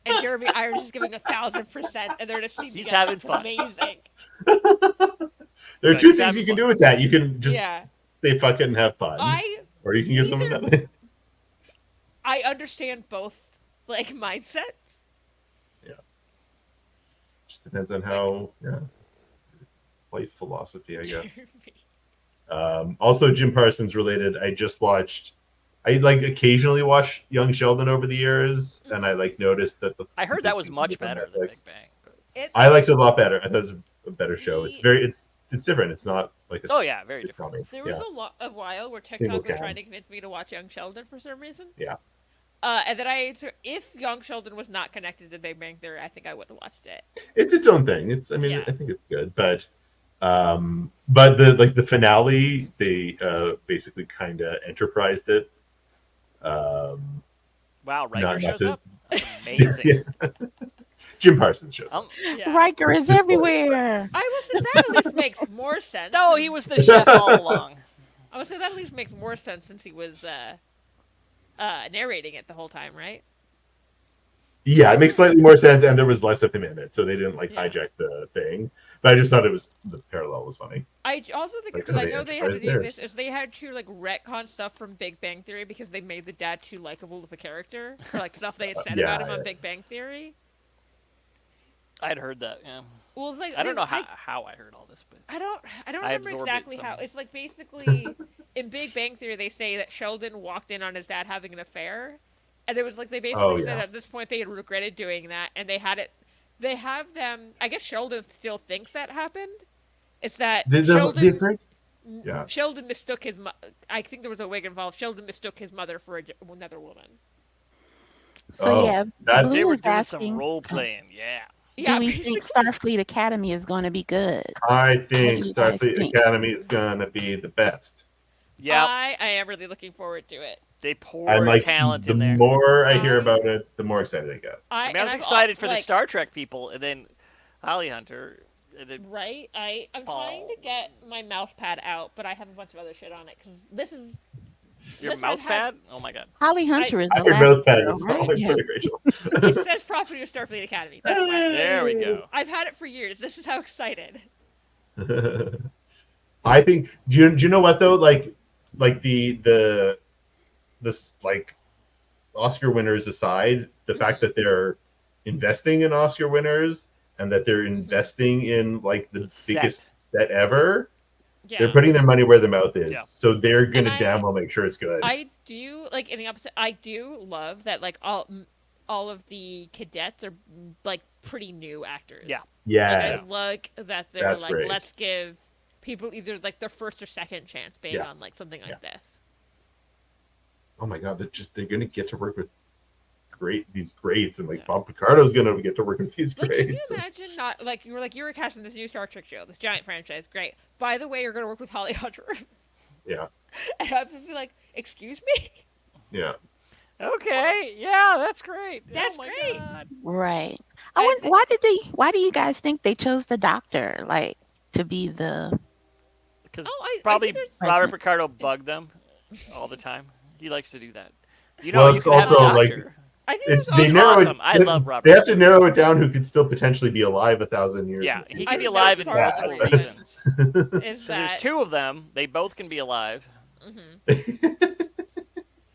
and Jeremy Irons is giving 1,000%, and they're just He's having It's fun. amazing. There are Right, two he's things having you can fun. do with that. You can just Yeah. say fuck it and have fun, or you can give someone Either- nothing. I understand both like mindsets. Just depends on how life philosophy, I guess. Also, Jim Parsons related. I just watched. I like occasionally watch Young Sheldon over the years, and I like noticed that I heard that was much better than Big Bang. It's, I liked it a lot better. I thought it was a better show. It's different. It's not like a Oh, yeah, very different. sitcom. there was a while where TikTok Single was cam. trying to convince me to watch Young Sheldon for some reason. Yeah. And then if Young Sheldon was not connected to Big Bang Theory, I think I would have watched it. It's its own thing. I think it's good, but the finale, they basically kind of enterprised it. Wow, Riker not shows to- up. That's amazing. Yeah. Jim Parsons shows. Yeah. Riker is Just- everywhere. I will say that at least makes more sense. No, since- he was the chef all along. I would say that at least makes more sense since he was narrating it the whole time, right? Yeah, it makes slightly more sense, and there was less of him in it, so they didn't Yeah. hijack the thing. But I just thought the parallel was funny. I also think Like, because I they know they had to enterprised do theirs. this is they had to like retcon stuff from Big Bang Theory because they made the dad too likable of a character for like stuff they had said Yeah, about him on yeah. Big Bang Theory. I'd heard that. Yeah. Well, it's like I don't know I how I heard all this, but don't I remember absorbed it exactly how. somehow. It's like basically in Big Bang Theory they say that Sheldon walked in on his dad having an affair, and it was like they basically Oh, said yeah. at this point they had regretted doing that, and they had it. They have them. I guess Sheldon still thinks that happened. It's that Sheldon. Yeah. Sheldon mistook his. I think there was a wig involved. Sheldon mistook his mother for another woman. So yeah, that Blue they were is doing asking, some role playing. Yeah. Yeah, do we basically. think Starfleet Academy is going to be good? I think What do you guys Starfleet think? Academy is gonna be the best. Yeah. I am really looking forward to it. They poured I'm like talent the in there. more I hear I- about it, the more excited I get. I mean, I and was I've excited for the like, Star Trek people, and then Holly Hunter. And then, Right? I'm trying to get my mouse pad out, but I have a bunch of other shit on it because this is. your This mouse I've had- pad? Oh my god. Holly Hunter is the Your last mouth pad girl, is right? falling. Yeah. Sorry, Rachel. It says property of Starfleet Academy. That's why. There we go. I've had it for years. This is how excited. I think. Do you know what though? Like the this like Oscar winners aside, the fact that they're investing in Oscar winners and that they're investing in like the Set. biggest set ever, Yeah. they're putting their money where their mouth is. Yeah. So they're gonna And damn well make sure it's good. I do like in the opposite. I do love that like all of the cadets are like pretty new actors. Yeah. Yes. Like, I like that they're That's like great. let's give people either like their first or second chance being Yeah. on like something like this. Oh my god, they're gonna get to work with these greats, and like Yeah. Bob Picardo's gonna get to work with these Like, can you greats. imagine not like you were casting this new Star Trek show, this giant franchise? Great. By the way, you're gonna work with Holly Hunter. Yeah. And I'd be like, excuse me? Yeah. Okay. Yeah, that's great. That's oh my great. God. Right. I Why do you guys think they chose the Doctor like to be the? Because Oh, I probably think there's Robert Picardo bugged them all the time. He likes to do that. You know, Well, you it's can have a also, like, doctor. I think It, there's they also narrow awesome. it. I love Robert They have to Picardo. narrow it down who could still potentially be alive 1,000 years. Yeah, he I can be think alive in that's part of multiple the reason. reasons. is So that there's two of them. They both can be alive. Mhm.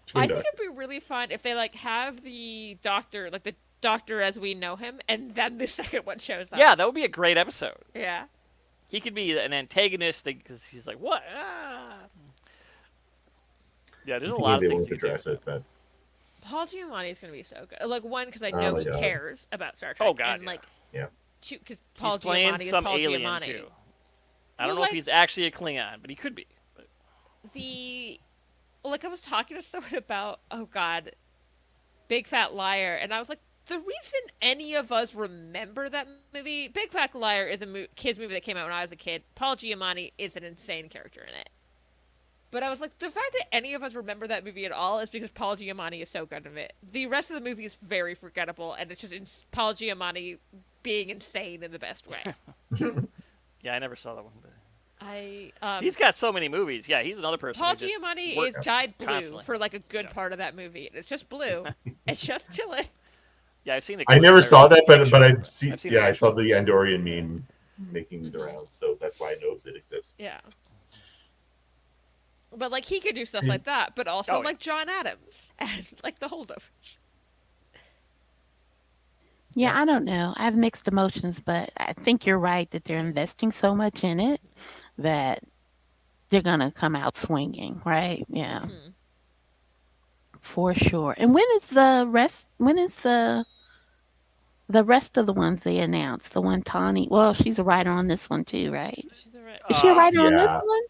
Twin I think Doctor. it'd be really fun if they like have the doctor, like the doctor as we know him, and then the second one shows up. Yeah, that would be a great episode. Yeah. He could be an antagonist because he's like, what? Ah. Yeah, I there's a think lot of maybe they things won't you can address do. it, but Paul Giamatti is going to be so good. Like one because I Oh know my he God. cares about Star Trek. Oh, God, and yeah. like Yeah. because Paul He's playing Giamatti is some Paul alien Giamatti. too. I don't Well, know like- if he's actually a Klingon, but he could be. But The like I was talking to someone about Big Fat Liar, and I was like, the reason any of us remember that movie, Big Fat Liar is a kids movie that came out when I was a kid. Paul Giamatti is an insane character in it. But I was like, the fact that any of us remember that movie at all is because Paul Giamatti is so good in it. The rest of the movie is very forgettable, and it's just Paul Giamatti being insane in the best way. yeah, I never saw that one. But He's he's got so many movies. Yeah, he's another person. Paul who just Giamatti works is dyed blue constantly. for like a good Yeah. part of that movie. It's just blue. It's just chilling. Yeah, I've seen the. I never clips. saw that, but Picture. I've seen. I've seen Yeah, I the saw the Andorian meme making the Mhm. rounds, so that's why I know it exists. Yeah. But like he could do stuff like that, but also Oh, yeah. like John Adams and like the holdovers. Yeah, I don't know. I have mixed emotions, but I think you're right that they're investing so much in it that they're gonna come out swinging, right? Yeah, Mhm. for sure. And when is the rest? When is the rest of the ones they announced? The one Tawny. Well, she's a writer on this one too, right? She's a right. Is she a writer on this Yeah. one?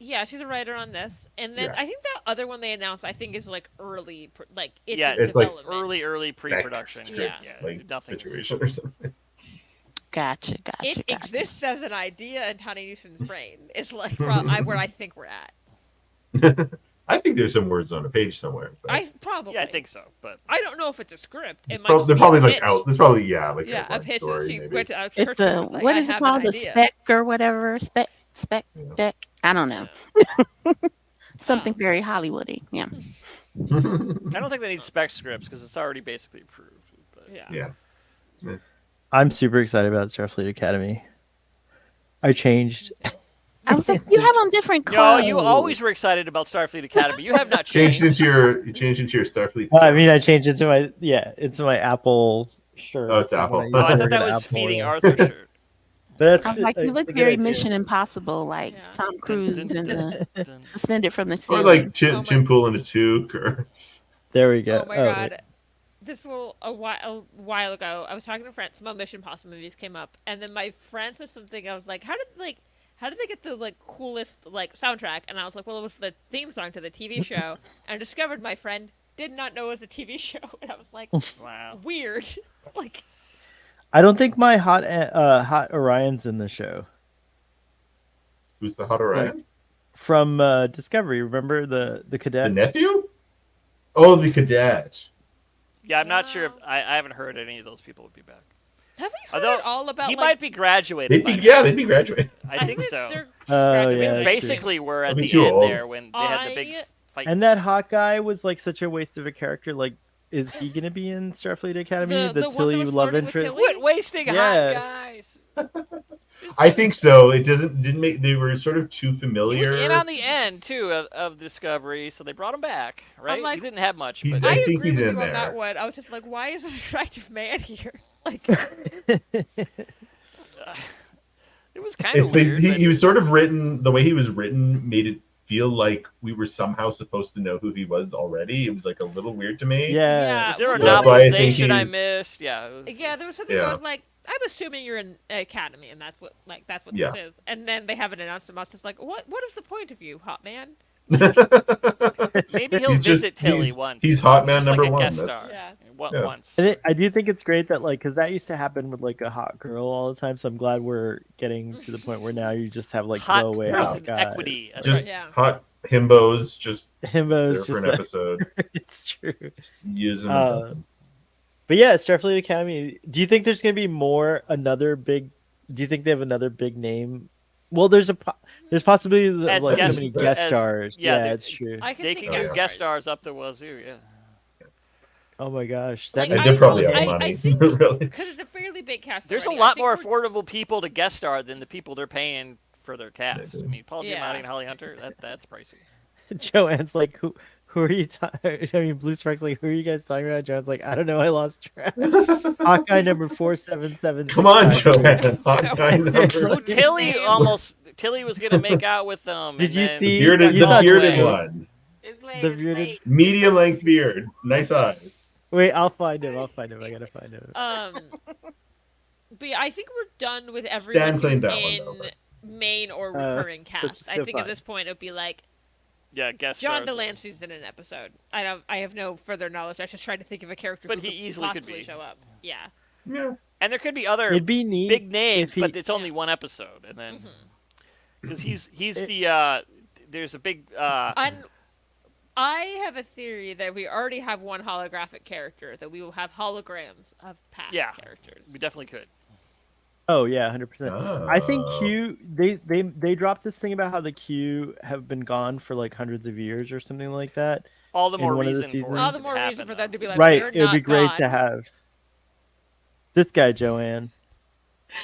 Yeah, she's a writer on this, and then Yeah. I think the other one they announced, I think, is like early, like it's Yeah, in it's like development. early pre-production. script, Yeah, like nothing. situation or something. Gotcha. It Gotcha. exists as an idea in Tawny Newson's brain. It's like where I think we're at. I think there's some words on a page somewhere. But I probably. Yeah, I think so. But I don't know if it's a script. It might. they're just be probably a like pitch. out. There's probably like Yeah, a outline pitch that story, she maybe. went to a church It's a with, like, what I is it have called? an A idea. spec or whatever? Spec Yeah. deck. I don't know. Yeah. Something very Hollywoody. Yeah. I don't think they need spec scripts because it's already basically approved. But Yeah. Yeah. I'm super excited about Starfleet Academy. I changed. I was like, you have on different No, clothes. you always were excited about Starfleet Academy. You have not Changed changed. you changed into your Starfleet. I mean, I changed it to my Apple shirt. Oh, it's from Apple. when Oh, I used to thought that work at was Apple, feeding yeah. Arthur shirt. But I was like, you look it's a good very idea. Mission Impossible, like Yeah. Tom Cruise Dun, dun, and dun, the dun. suspended from the Or ceiling. like Oh my- Tim Pool in a toque, or There we go. Oh my wait. god. This will a while ago. I was talking to friends. Some Mission Impossible movies came up, and then my friend said something. I was like, how did they get the like coolest like soundtrack? And I was like, well, it was the theme song to the TV show. And I discovered my friend did not know it was a TV show, and I was like, Wow. weird. Like, I don't think my hot Orion's in the show who's the hot Orion? from Discovery. Remember the The cadet? nephew? Oh, the cadet. Yeah, I'm not sure if Wow. I haven't heard any of those people would be back. have we heard Although, all about He like? might be graduated. They'd be by now. they'd be graduating. I think that so. they're Oh graduating. yeah, We that's true. basically were at I'll be the too end old. there when they had the big fight. And that hot guy was like such a waste of a character. Like, is he gonna be in Starfleet Academy? The one that Tilly was love flirting with interest. Tilly? Quit wasting Yeah. hot guys. I think so. It didn't make. They were sort of too He familiar. was in on the end too of Discovery, so they brought him back. Right? like- he didn't have much, He's- but I I think agree he's with in you on that there. one. I was just like, why is an attractive man here? Like, it was kind of If they, weird. he, but- he was sort of written. The way he was written made it feel like we were somehow supposed to know who he was already. It was like a little weird to me. Yeah. Is there a well, That's why I think novelization I he's- missed? Yeah. It was, yeah, there was something where I Yeah. was like, I'm assuming you're in academy, and that's what Yeah. this is. And then they haven't announced him. I was just like, what is the point of you, hot man? Maybe he'll He's just- visit Tilly he's- once. He's hot man Just number like a one. guest That's, star. Yeah. Yeah. Once. And I do think it's great that like because that used to happen with like a hot girl all the time. So I'm glad we're getting to the point where now you just have like Hot throwaway person hot guys. equity. That's just right. Yeah. hot himbos, just Himbos there for just an like, episode. it's true. Just use them. But yeah, Starfleet Academy. Do you think there's gonna be another big? Do you think they have another big name? Well, there's possibility of As like guest- so many guest as- stars. yeah, Yeah, they- it's true. I can They see can Oh, get yeah. guest stars up the wazoo. Yeah. Oh my gosh, Like, And I they probably don't- have the I money. think- really. Because it's a fairly big cast. There's a already. lot I think more we're- affordable people to guest star than the people they're paying for their cast. I do. mean, Paul Yeah. Giamatti and Holly Hunter. That's pricey. Joanne's like, who are you talking? I mean, Blue Spark's like, who are you guys talking about? Joanne's like, I don't know, I lost track. Hawkeye number 477. Come on, Joanne. Hot guy number. Oh, Tilly was gonna make out with them. Did and you then- see- Bearded, You the saw bearded Tilly. one. The bearded. Medium length beard. Nice eyes. Wait, I'll find him. I gotta find him. But yeah, I think we're done with everyone who's claimed that one, in though, but- main or recurring cast. I still think at fine. this point it would be like Yeah, guest John stars. Delancey's in an episode. I have no further knowledge. I just tried to think of a character But who he could easily could possibly be. show up. Yeah. Yeah. And there could be other It'd be neat. big names, if he- but it's only one episode, and then Mm-hmm. because he's It- the there's a big And I have a theory that we already have one holographic character, that we will have holograms of past Yeah. characters. we definitely could. Oh yeah, 100%. I think Oh. Q. They dropped this thing about how the Q have been gone for like hundreds of years or something like that. All the In more one of the reason for seasons. it All the to more reason happen, for them to though. be like, Right, we're it would be not great gone. to have this guy, Joanne.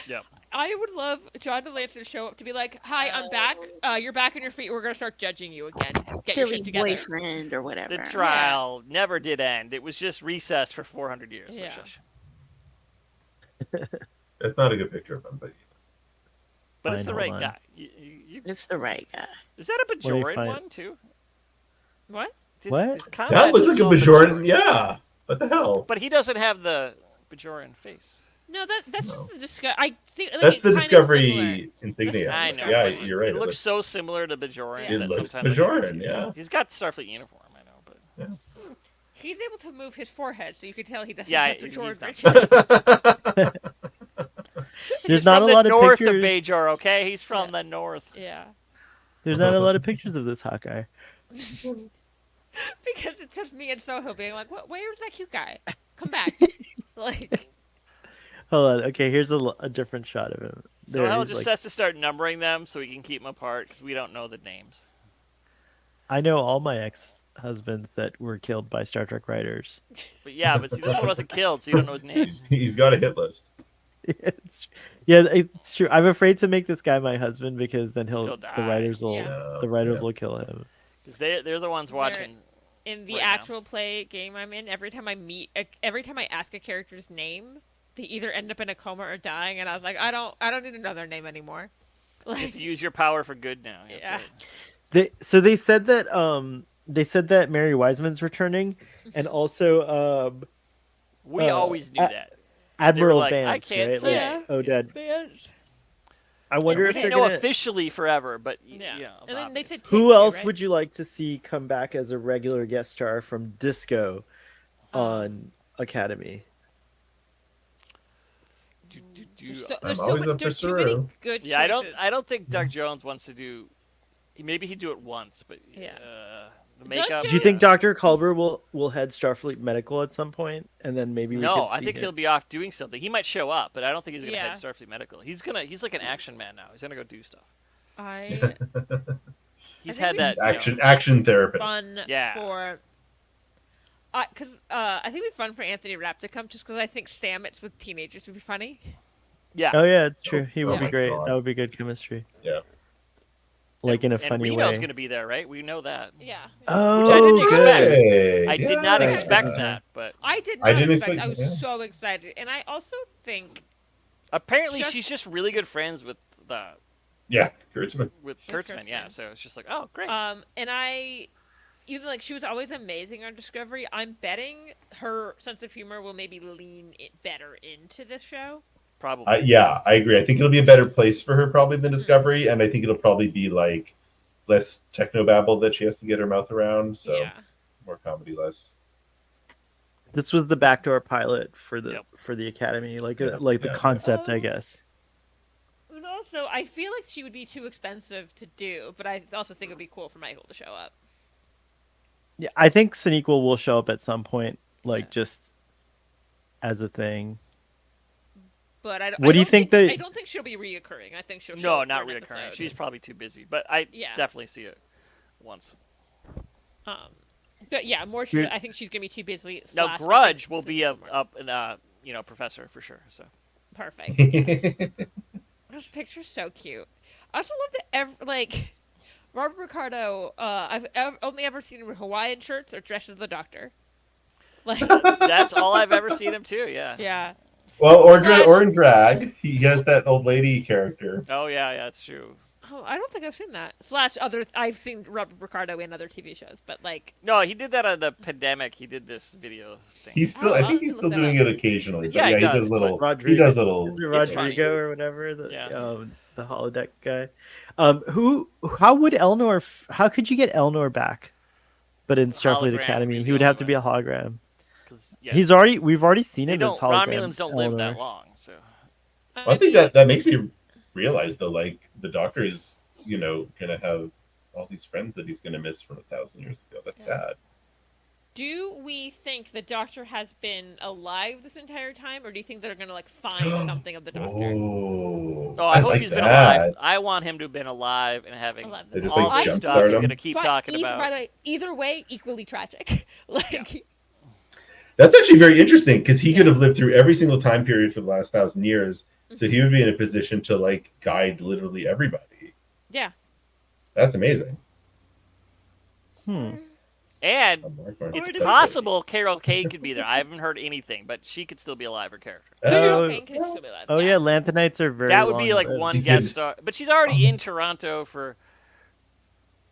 Yeah. I would love John DeLance to show up to be like, "Hi, I'm back. You're back on your feet. We're gonna start judging you again. Get your Tilly's shit together." boyfriend or whatever. The trial never did end. It was just recessed for 400 years. Yeah. That's not a good picture of him, but But it's Fine, the hold right on. guy. It's the right guy. Is that a do you Bajoran find- one too? What? What? that looks like a Bajoran. Yeah. What the hell? But he doesn't have the Bajoran face. No, that's No. just the discovery. I think like, That's it's the kinda Discovery insignia. I know. Yeah, but you're right. It looks so similar to Bajoran. Yeah. It that looks sometimes I get Bajoran, confused. yeah. He's got Starfleet uniform, I know, but similar. He's able to move his forehead, so you can tell he doesn't Yeah, have he's Bajoran not- riches. he's There's from not a the lot of north pictures. of Bajor. Okay, he's from Yeah. the north. Yeah, There's not a lot of pictures of this Hawkeye. because it's just me and Soho being like, "What? Where's that cute guy? Come back!" Like, Hold on. Okay, here's a different shot of him. So There Hal he's, just like- has to start numbering them so we can keep them apart because we don't know the names. I know all my ex-husbands that were killed by Star Trek writers. But yeah, but see, this one wasn't killed, so you don't know his name. He's got a hit list. It's true. I'm afraid to make this guy my husband because then He'll the die. writers will Yeah. the writers Yeah. will kill him. Because they're the ones watching. in the Right now. actual play game I'm in, every time I ask a character's name, they either end up in a coma or dying, and I was like, I don't need another name anymore. You have Like, to use your power for good now. That's Yeah. right. They said that Mary Wiseman's returning, and also We always knew that. Admiral like, I Vance, can't right? say Like, it. Odette. Vance. I wonder We if they're didn't know gonna. officially forever, but Yeah. yeah. And then they said Who Tick, else right? would you like to see come back as a regular guest star from Disco on Academy? There's I'm always up for there's too many Saru. good Yeah, I choices. don't think Doug Jones wants to do. Maybe he'd do it once, but Yeah. the makeup. Do you think Dr. Culber will head Starfleet Medical at some point, and then maybe we No, could I see think him? he'll be off doing something. He might show up, but I don't think he's gonna Yeah. head Starfleet Medical. He's like an action man now. He's gonna go do stuff. I He's think had we- that Action therapist. fun Yeah. for. Because I think it'd be fun for Anthony Rapp to come, just because I think Stamets with teenagers would be funny. Yeah. Oh yeah, it's true. He Oh would be my great. God. That would be good chemistry. Yeah. Like in a and funny Reno's way. gonna be there, right? We know that. Yeah. Oh, Which I didn't expect. Hey, I did not yeah. expect that, but I did I not didn't expect. expect I was that, yeah. so excited, and I also think apparently Just- she's just really good friends with Yeah, Kurtzman. Kurtzman. Yeah, so it's just like, oh, great. and I, even like she was always amazing on Discovery. I'm betting her sense of humor will maybe lean it better into this show. Probably. Yeah, I agree. I think it'll be a better place for her probably than Discovery, and I think it'll probably be like less technobabble that she has to get her mouth around. So Yeah. more comedy, less. This was the backdoor pilot for the Yep. for the Academy, like Yeah, like the yeah. concept, I guess. And also, I feel like she would be too expensive to do, but I also think it'd be cool for Michael to show up. Yeah, I think Senequel will show up at some point, like Yeah. just as a thing. But I don't. What do you think I they- don't think she'll be reoccurring. I think she'll. show no, up for not an reoccurring. episode. She's probably too busy, but I Yeah. definitely see it once. But yeah, more. You're- I think she's gonna be too busy. Now, slash I Grudge think will some be a humor. professor for sure. So Perfect. Those pictures so cute. I also love that Robert Ricardo. I've only ever seen him in Hawaiian shirts or dressed as the Doctor. Like, that's all I've ever seen him too. Yeah. yeah. Well, Slash- or in drag, he has that old lady character. Oh yeah, that's true. Oh, I don't think I've seen that. Slash other. I've seen Robert Ricardo in other TV shows, but like, No, he did that on the pandemic. He did this video thing. He's still, Oh, I I'll think he's look still that doing up. it occasionally. But Yeah, yeah, he he does, does little. but He does Is it little. It's funny. Rodrigo or whatever, the Yeah. the holodeck guy. How would Elnor? How could you get Elnor back? But in Starfleet Hologram Academy, would be he would the have to only be a way. hologram. 'Cause, yeah, We've already seen they him as don't. hologram. Romulans don't live that Elnor. long, so I think that makes me realize though, like the Doctor is, gonna have all these friends that he's gonna miss from 1,000 years ago. That's Yeah. sad. Do we think the Doctor has been alive this entire time, or do you think they're gonna find something of the Doctor? Oh, I hope like he's been that. alive. I want him to have been alive and having Alive. They just all like the jumpstart stuff he's him. gonna keep talking By about. the way, either way, equally tragic. Like, That's actually very interesting because he could have lived through every single time period for the last 1,000 years So he would be in a position to like guide literally everybody. Yeah. That's amazing. Hmm. And I'm more for it. it's possible Carol Kane could be there. I haven't heard anything, but she could still be alive, her character. Carol Oh, Kane could still be alive. Oh yeah, Lanthanites are very. That would be like long-lived. one You guest could- star. But she's already in Toronto for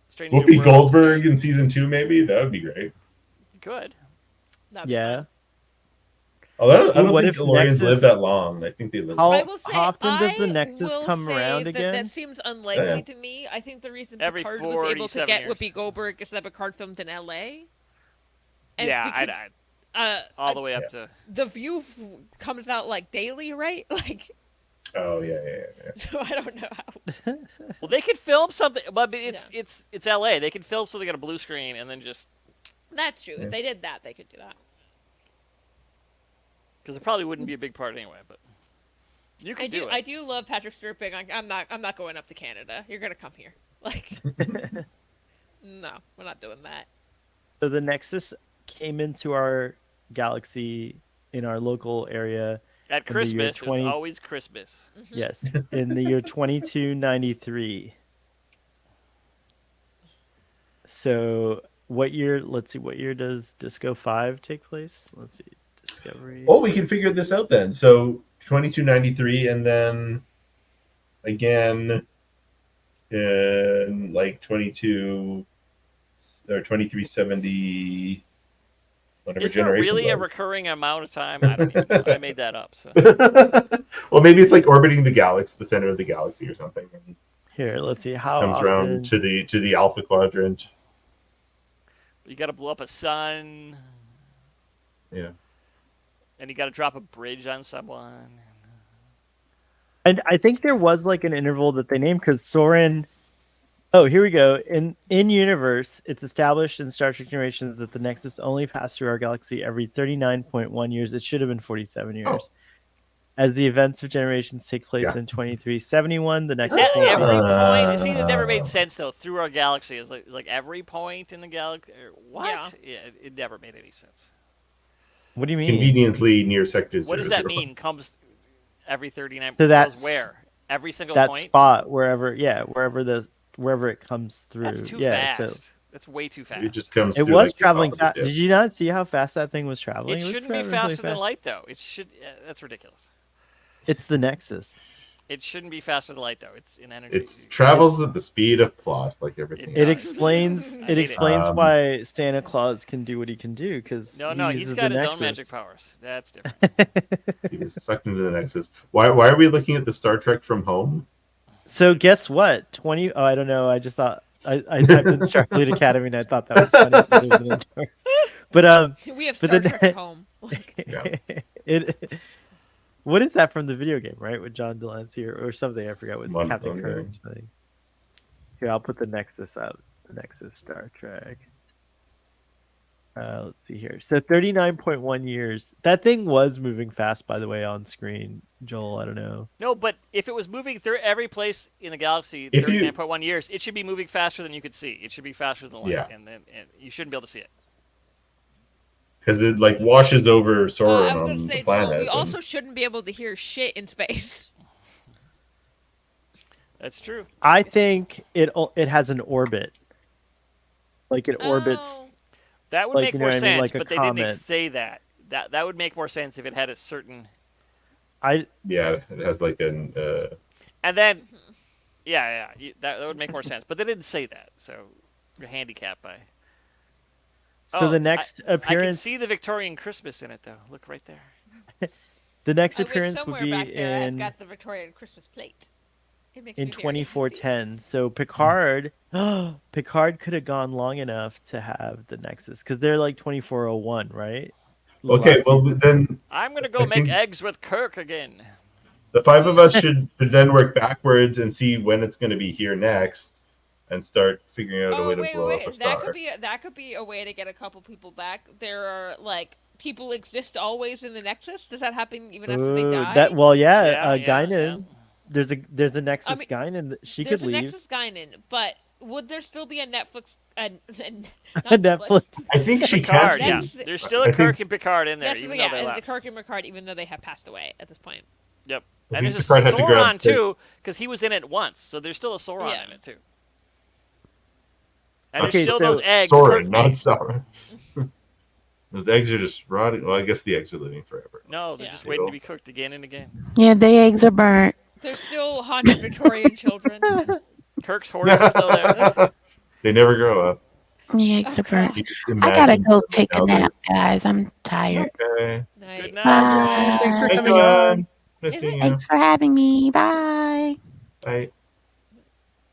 Strange New Whoopi Worlds. Goldberg in season 2, maybe that would be great. Good. That'd be Yeah. fun. Although I don't what think if DeLoreans Nexus- live that long. I think they live. How I will say, often does the I Nexus will come say around again? That seems unlikely Yeah. to me. I think the reason Every Picard was able to 47 get years. Whoopi Goldberg is that Picard filmed in L.A. And Yeah, because, all the way up to. The View comes out like daily, right? Like, Oh yeah. so I don't know how. Well, they could film something, but it's L.A. They could film something on a blue screen and then just That's true. Yeah. If they did that, they could do that. because it probably wouldn't be a big part anyway. But you could do it. I do love Patrick Stewart being like, I'm not going up to Canada. You're gonna come here. Like, no, we're not doing that. So the Nexus came into our galaxy in our local area. At in the year Christmas, 20 it's always Christmas. Yes, in the year 2293. So what year? Let's see. What year does Disco 5 take place? Let's see. Discovery. Oh, we can figure this out then. So 2293, and then again in like 22 or 2370. Whatever Is there generation really a was. recurring amount of time? I don't know. I made that up. So. Well, maybe it's like orbiting the galaxy, the center of the galaxy, or something. And Here, let's see. How comes often? around to the Alpha Quadrant. You got to blow up a sun, Yeah. and you got to drop a bridge on someone. And I think there was like an interval that they named because Soren. Oh, here we go. In universe, it's established in Star Trek Generations that the Nexus only passed through our galaxy every 39.1 years. It should have been 47 years. Oh. As the events of Generations take place Yeah. in 2371, the Is Nexus that will every Uh, point? See, that never made sense though. Through our galaxy, it's like every point in the galaxy. What? Yeah, it never made any sense. What do you mean? Conveniently near sector 0. What does that mean? Comes every 39. So that's- goes where? Every single that point. spot wherever it comes through. That's too yeah, fast. so That's way too fast. It just comes. it through, was like, the traveling top of fast. the dip. Did you not see how fast that thing was traveling? It was shouldn't be traveling faster really than fast. light, though. It should. That's ridiculous. It's the Nexus. It shouldn't be faster than light, though. It's in energy. It travels at the speed of plot, like everything. It It does. explains. I It hate it. explains Um, why Santa Claus can do what he can do because No, he's got his own magic powers. That's different. He was sucked into the Nexus. Why are we looking at the Star Trek from home? So guess what? 20. Oh, I don't know. I just thought I typed in Starfleet Academy and I thought that was funny. 'cause there's an intro. But We have But Star then- Trek at home. Like, Yeah. it. What is that from the video game, right? With John Delancey or something? I forgot. With Monotone, Captain yeah. Kirk or something. Here, I'll put the Nexus out. The Nexus Star Trek. Let's see here. So 39.1 years. That thing was moving fast, by the way, on screen. Joel, I don't know. No, but if it was moving through every place in the galaxy, If you- 39.1 years, it should be moving faster than you could see. It should be faster than light, Yeah. and you shouldn't be able to see it. Because it like washes over I Sauron was on gonna the say, Joel, planet. we and- also shouldn't be able to hear shit in space. That's true. I think it has an orbit. Like it orbits. That would Like, make you know more what I mean, sense, like a but they didn't comet. say that. That would make more sense if it had a certain. Yeah, it has like an. And then, that would make more sense. But they didn't say that, so you're handicapped by. So Oh, the next I can appearance, see the Victorian Christmas in it, though. Look right there. the next I wish appearance would somewhere be back there I've in got the Victorian Christmas plate. It makes in me very 2410. So Picard, Picard could have gone long enough to have the Nexus because they're like 2401, right? The Okay, last well season. then I'm gonna go I make think- eggs with Kirk again. the five of us should then work backwards and see when it's going to be here next, and start figuring out a way to blow up a That star. could be a way to get a couple people back. There are like people exist always in the Nexus. Does that happen even after they Ooh, die? that well, yeah, Yeah, Guinan. There's a Nexus mean, Guinan. She There's could a leave. Nexus Guinan, but would there still be a Netflix? Not Netflix. I think she Picard, can. yeah. That's- There's still a I Kirk think- and Picard in there, Yes, even yeah, though they and left. the Kirk and Picard, even though they have passed away at this point. Yep. I And think there's a Picard had to grab Sauron too, because he was in it once, so there's still a Sauron Yeah. in it too. And Okay, there's still so those eggs. Soren, Kirk not made. Sauron. Those eggs are just rotting. Well, I guess the eggs are living forever. No, they're Yeah. just waiting to be cooked again and again. Yeah, the eggs are burnt. They're still haunted Victorian children. Kirk's horse is still there. They never grow up. The eggs Oh, are burnt. God. You just I gotta imagine go them take a now they're- nap, guys. I'm tired. Okay. Night. Good night. Bye. Thanks for Thank coming you, on. Ann. Nice Is seeing you. Thanks for having me. Bye. Bye.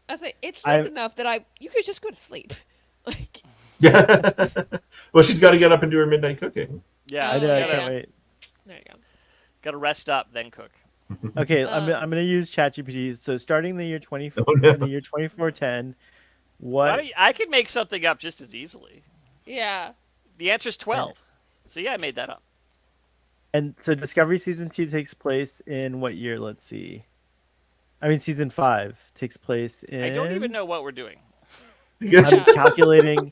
I was like, it's I- late enough that you could just go to sleep. Like, Yeah. Well, she's got to get up and do her midnight cooking. Yeah, I know. I yeah. can't wait. there you go. Gotta rest up, then cook. Okay, Um, I'm gonna use ChatGPT. So starting the year 20 Oh, no. in the year 2410, Why what? don't you- I could make something up just as easily. Yeah. The answer's 12. So yeah, I made that up. And so Discovery season 2 takes place in what year? Let's see. I mean, season 5 takes place in. I don't even know what we're doing. I'm calculating.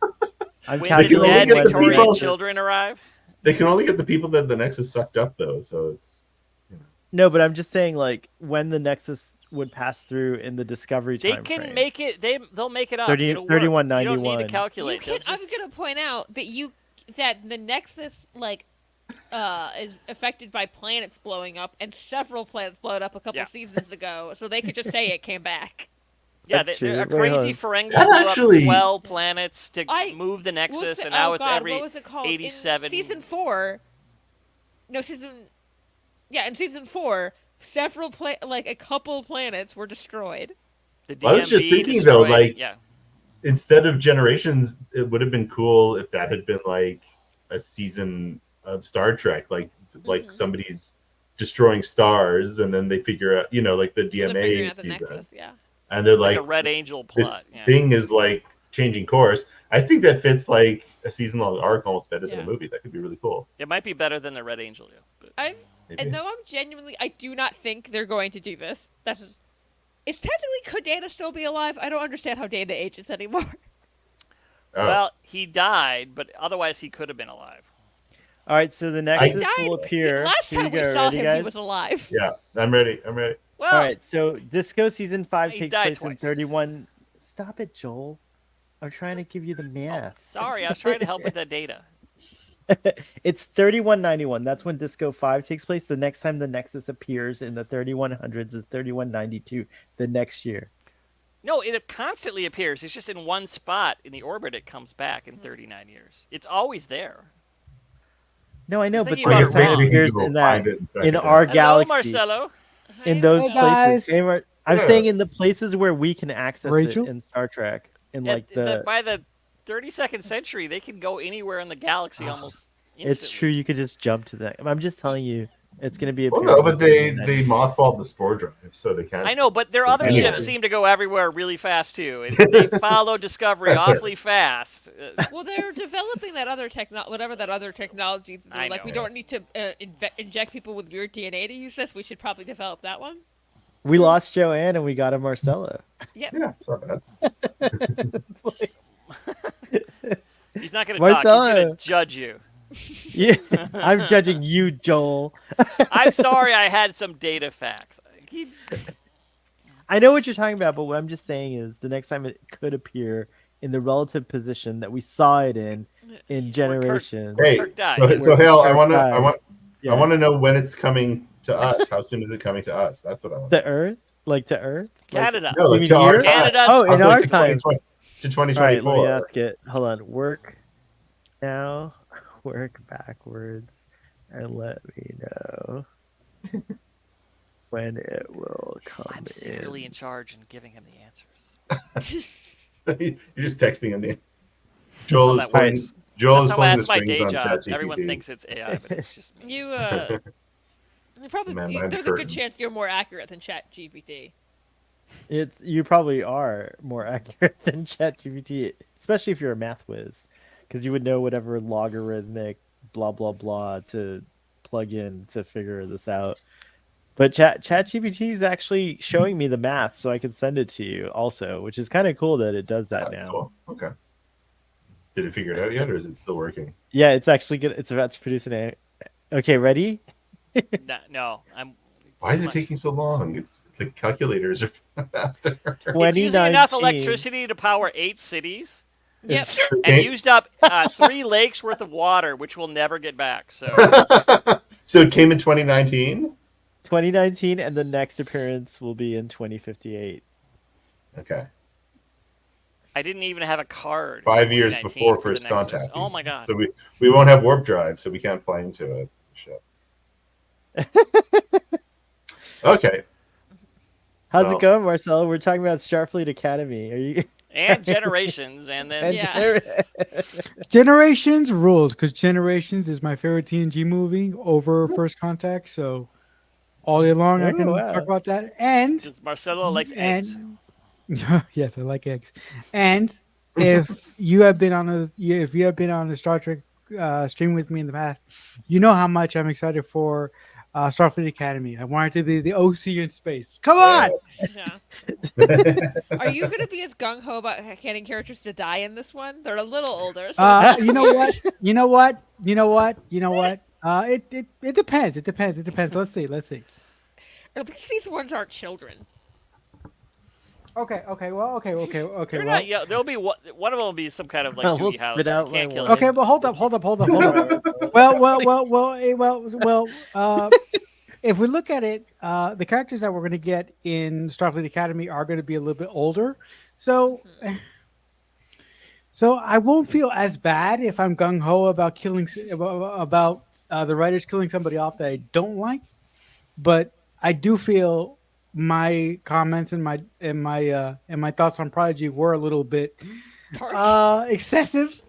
I'm When the calculating dead get the Victorian people- children arrive. They can only get the people that the Nexus sucked up, though. So it's No, but I'm just saying, like, when the Nexus would pass through in the Discovery They time can frame. make it. They'll make it up. 30 It'll work. 3191. You don't need to You calculate. can. They'll I was just- gonna point out that the Nexus is affected by planets blowing up, and several planets blowed up a couple Yeah. seasons ago. So they could just say it came back. Yeah, That's a true. Wait, hold crazy on. Ferengi That blew up actually- 12 planets to I- move the What was Nexus, it- and now oh it's God, every what was it called? 87. In season 4. No, season. Yeah, in season 4, several a couple planets were destroyed. The Well, I was just DMB thinking, though, destroyed- like- yeah, instead of Generations, it would have been cool if that had been like a season of Star Trek, like Mhm. somebody's destroying stars, and then they figure out, like the So they're figuring DMA out the season, Nexus, yeah. and they're like like, a Red Angel this plot. Yeah. thing is like changing course. I think that fits like a season-long arc almost better than Yeah. a movie. That could be really cool. It might be better than the Red Angel. Yeah, but Maybe. And though I do not think they're going to do this. Is technically, could Data still be alive? I don't understand how Data ages anymore. Oh. Well, he died, but otherwise he could have been alive. All right, so the Nexus Died- will appear. Last Here time you we go. saw Ready, him, guys? he was alive. Yeah, I'm ready. Well, All right, so Disco season 5 He takes died place in twice. 31. Stop it, Joel. I'm trying to give you the math. sorry, I was trying to help with that data. It's 3191. That's when Disco 5 takes place. The next time the Nexus appears in the 3100s is 3192, the next year. No, it constantly appears. It's just in one spot in the orbit. It comes back in 39 years. It's always there. No, I know, You're but thinking the about next it time wrong. it appears in that in our Hello, galaxy, Marcelo. in those Hey, guys. places. I'm Yeah. saying in the places where we can access Rachel? it in Star Trek, in Yeah, like the. by the 32nd century, they can go anywhere in the galaxy almost instantly. It's true. You could just jump to that. I'm just telling you, it's going to be a. Well, no, but they mothballed the spore drive, so they can't. I know, but their other Anyway. ships seem to go everywhere really fast too. And they follow Discovery That's fair. awfully fast. Well, they're developing that other whatever that other technology. They're I like, we know. don't need to inject people with weird DNA to use this. We should probably develop that one. We lost Joanne and we got a Marcella. Yeah, it's not bad. It's like, He's not going to talk. He's Marcelo. going to judge you. yeah, I'm judging you, Joel. I'm sorry I had some data facts. I know what you're talking about, but what I'm just saying is the next time it could appear in the relative position that we saw it in Generations. Hey, Kirk died. so Hale, I Kirk want died. Yeah. to know when it's coming to us. How soon is it coming to us? That's what I want. The Earth, like to Earth. Like- Canada. No, like mean to our here? time. Canada's Oh, I was in like our to time. 2020 to All right, 2024. let me ask it. Hold on. Work now. Work backwards, and let me know when it will come I'm secretly in in. charge and giving him the answers. You're just texting him. Joel is That's how that pulling. works. Joel is That's how I pulling the ask my strings day on job. ChatGPT. Everyone thinks it's AI, but it's just me. You probably Man behind the there's a good curtain. chance you're more accurate than ChatGPT. It's you probably are more accurate than ChatGPT, especially if you're a math whiz, because you would know whatever logarithmic blah blah blah to plug in to figure this out. But ChatGPT is actually showing me the math, so I can send it to you also, which is kind of cool that it does that Yeah, now. cool. Okay. Did it figure it out yet, or is it still working? Yeah, it's actually good. It's about to produce an. Okay, ready? No, I'm Why is too it much. taking so long? It's the calculators are faster. It's using enough 2019. electricity to power 8 cities Yep. It's and used up 3 lakes worth of water, which we'll never get back. So So it came in 2019. 2019, and the next appearance will be in 2058. Okay, I didn't even have a card. in 5 years 2019 before for the first Nexus. contact. Oh my god. So we won't have warp drive, so we can't fly into it. Shit. Okay. How's Well- it going, Marcelo? We're talking about Starfleet Academy. Are you? And Generations, and then And Yeah. Generations rules because Generations is my favorite TNG movie over First Contact. So all day long I Oh, can wow. talk about that. And since Marcelo likes eggs. yes, I like eggs. And if you have been on a Star Trek stream with me in the past, you know how much I'm excited for Starfleet Academy. I want it to be the OC in space. Come on. Yeah. Are you going to be as gung ho about getting characters to die in this one? They're a little older. So You know what? You know what? You know what? You know what? It depends. It depends. It depends. Let's see. Let's see. at least these ones aren't children. Okay. Okay. Well. Okay. Okay. Okay. They're Well. not. Yeah, there'll be one of them will be some kind of like We'll duty house. spit that out you can't my kill wine. Okay. him. Well. Hold up. Hold up. Hold up. Hold up. Well. If we look at it, the characters that we're going to get in Starfleet Academy are going to be a little bit older, so I won't feel as bad if I'm gung ho about killing about the writers killing somebody off that I don't like, but I do feel my comments and my thoughts on Prodigy were a little bit excessive.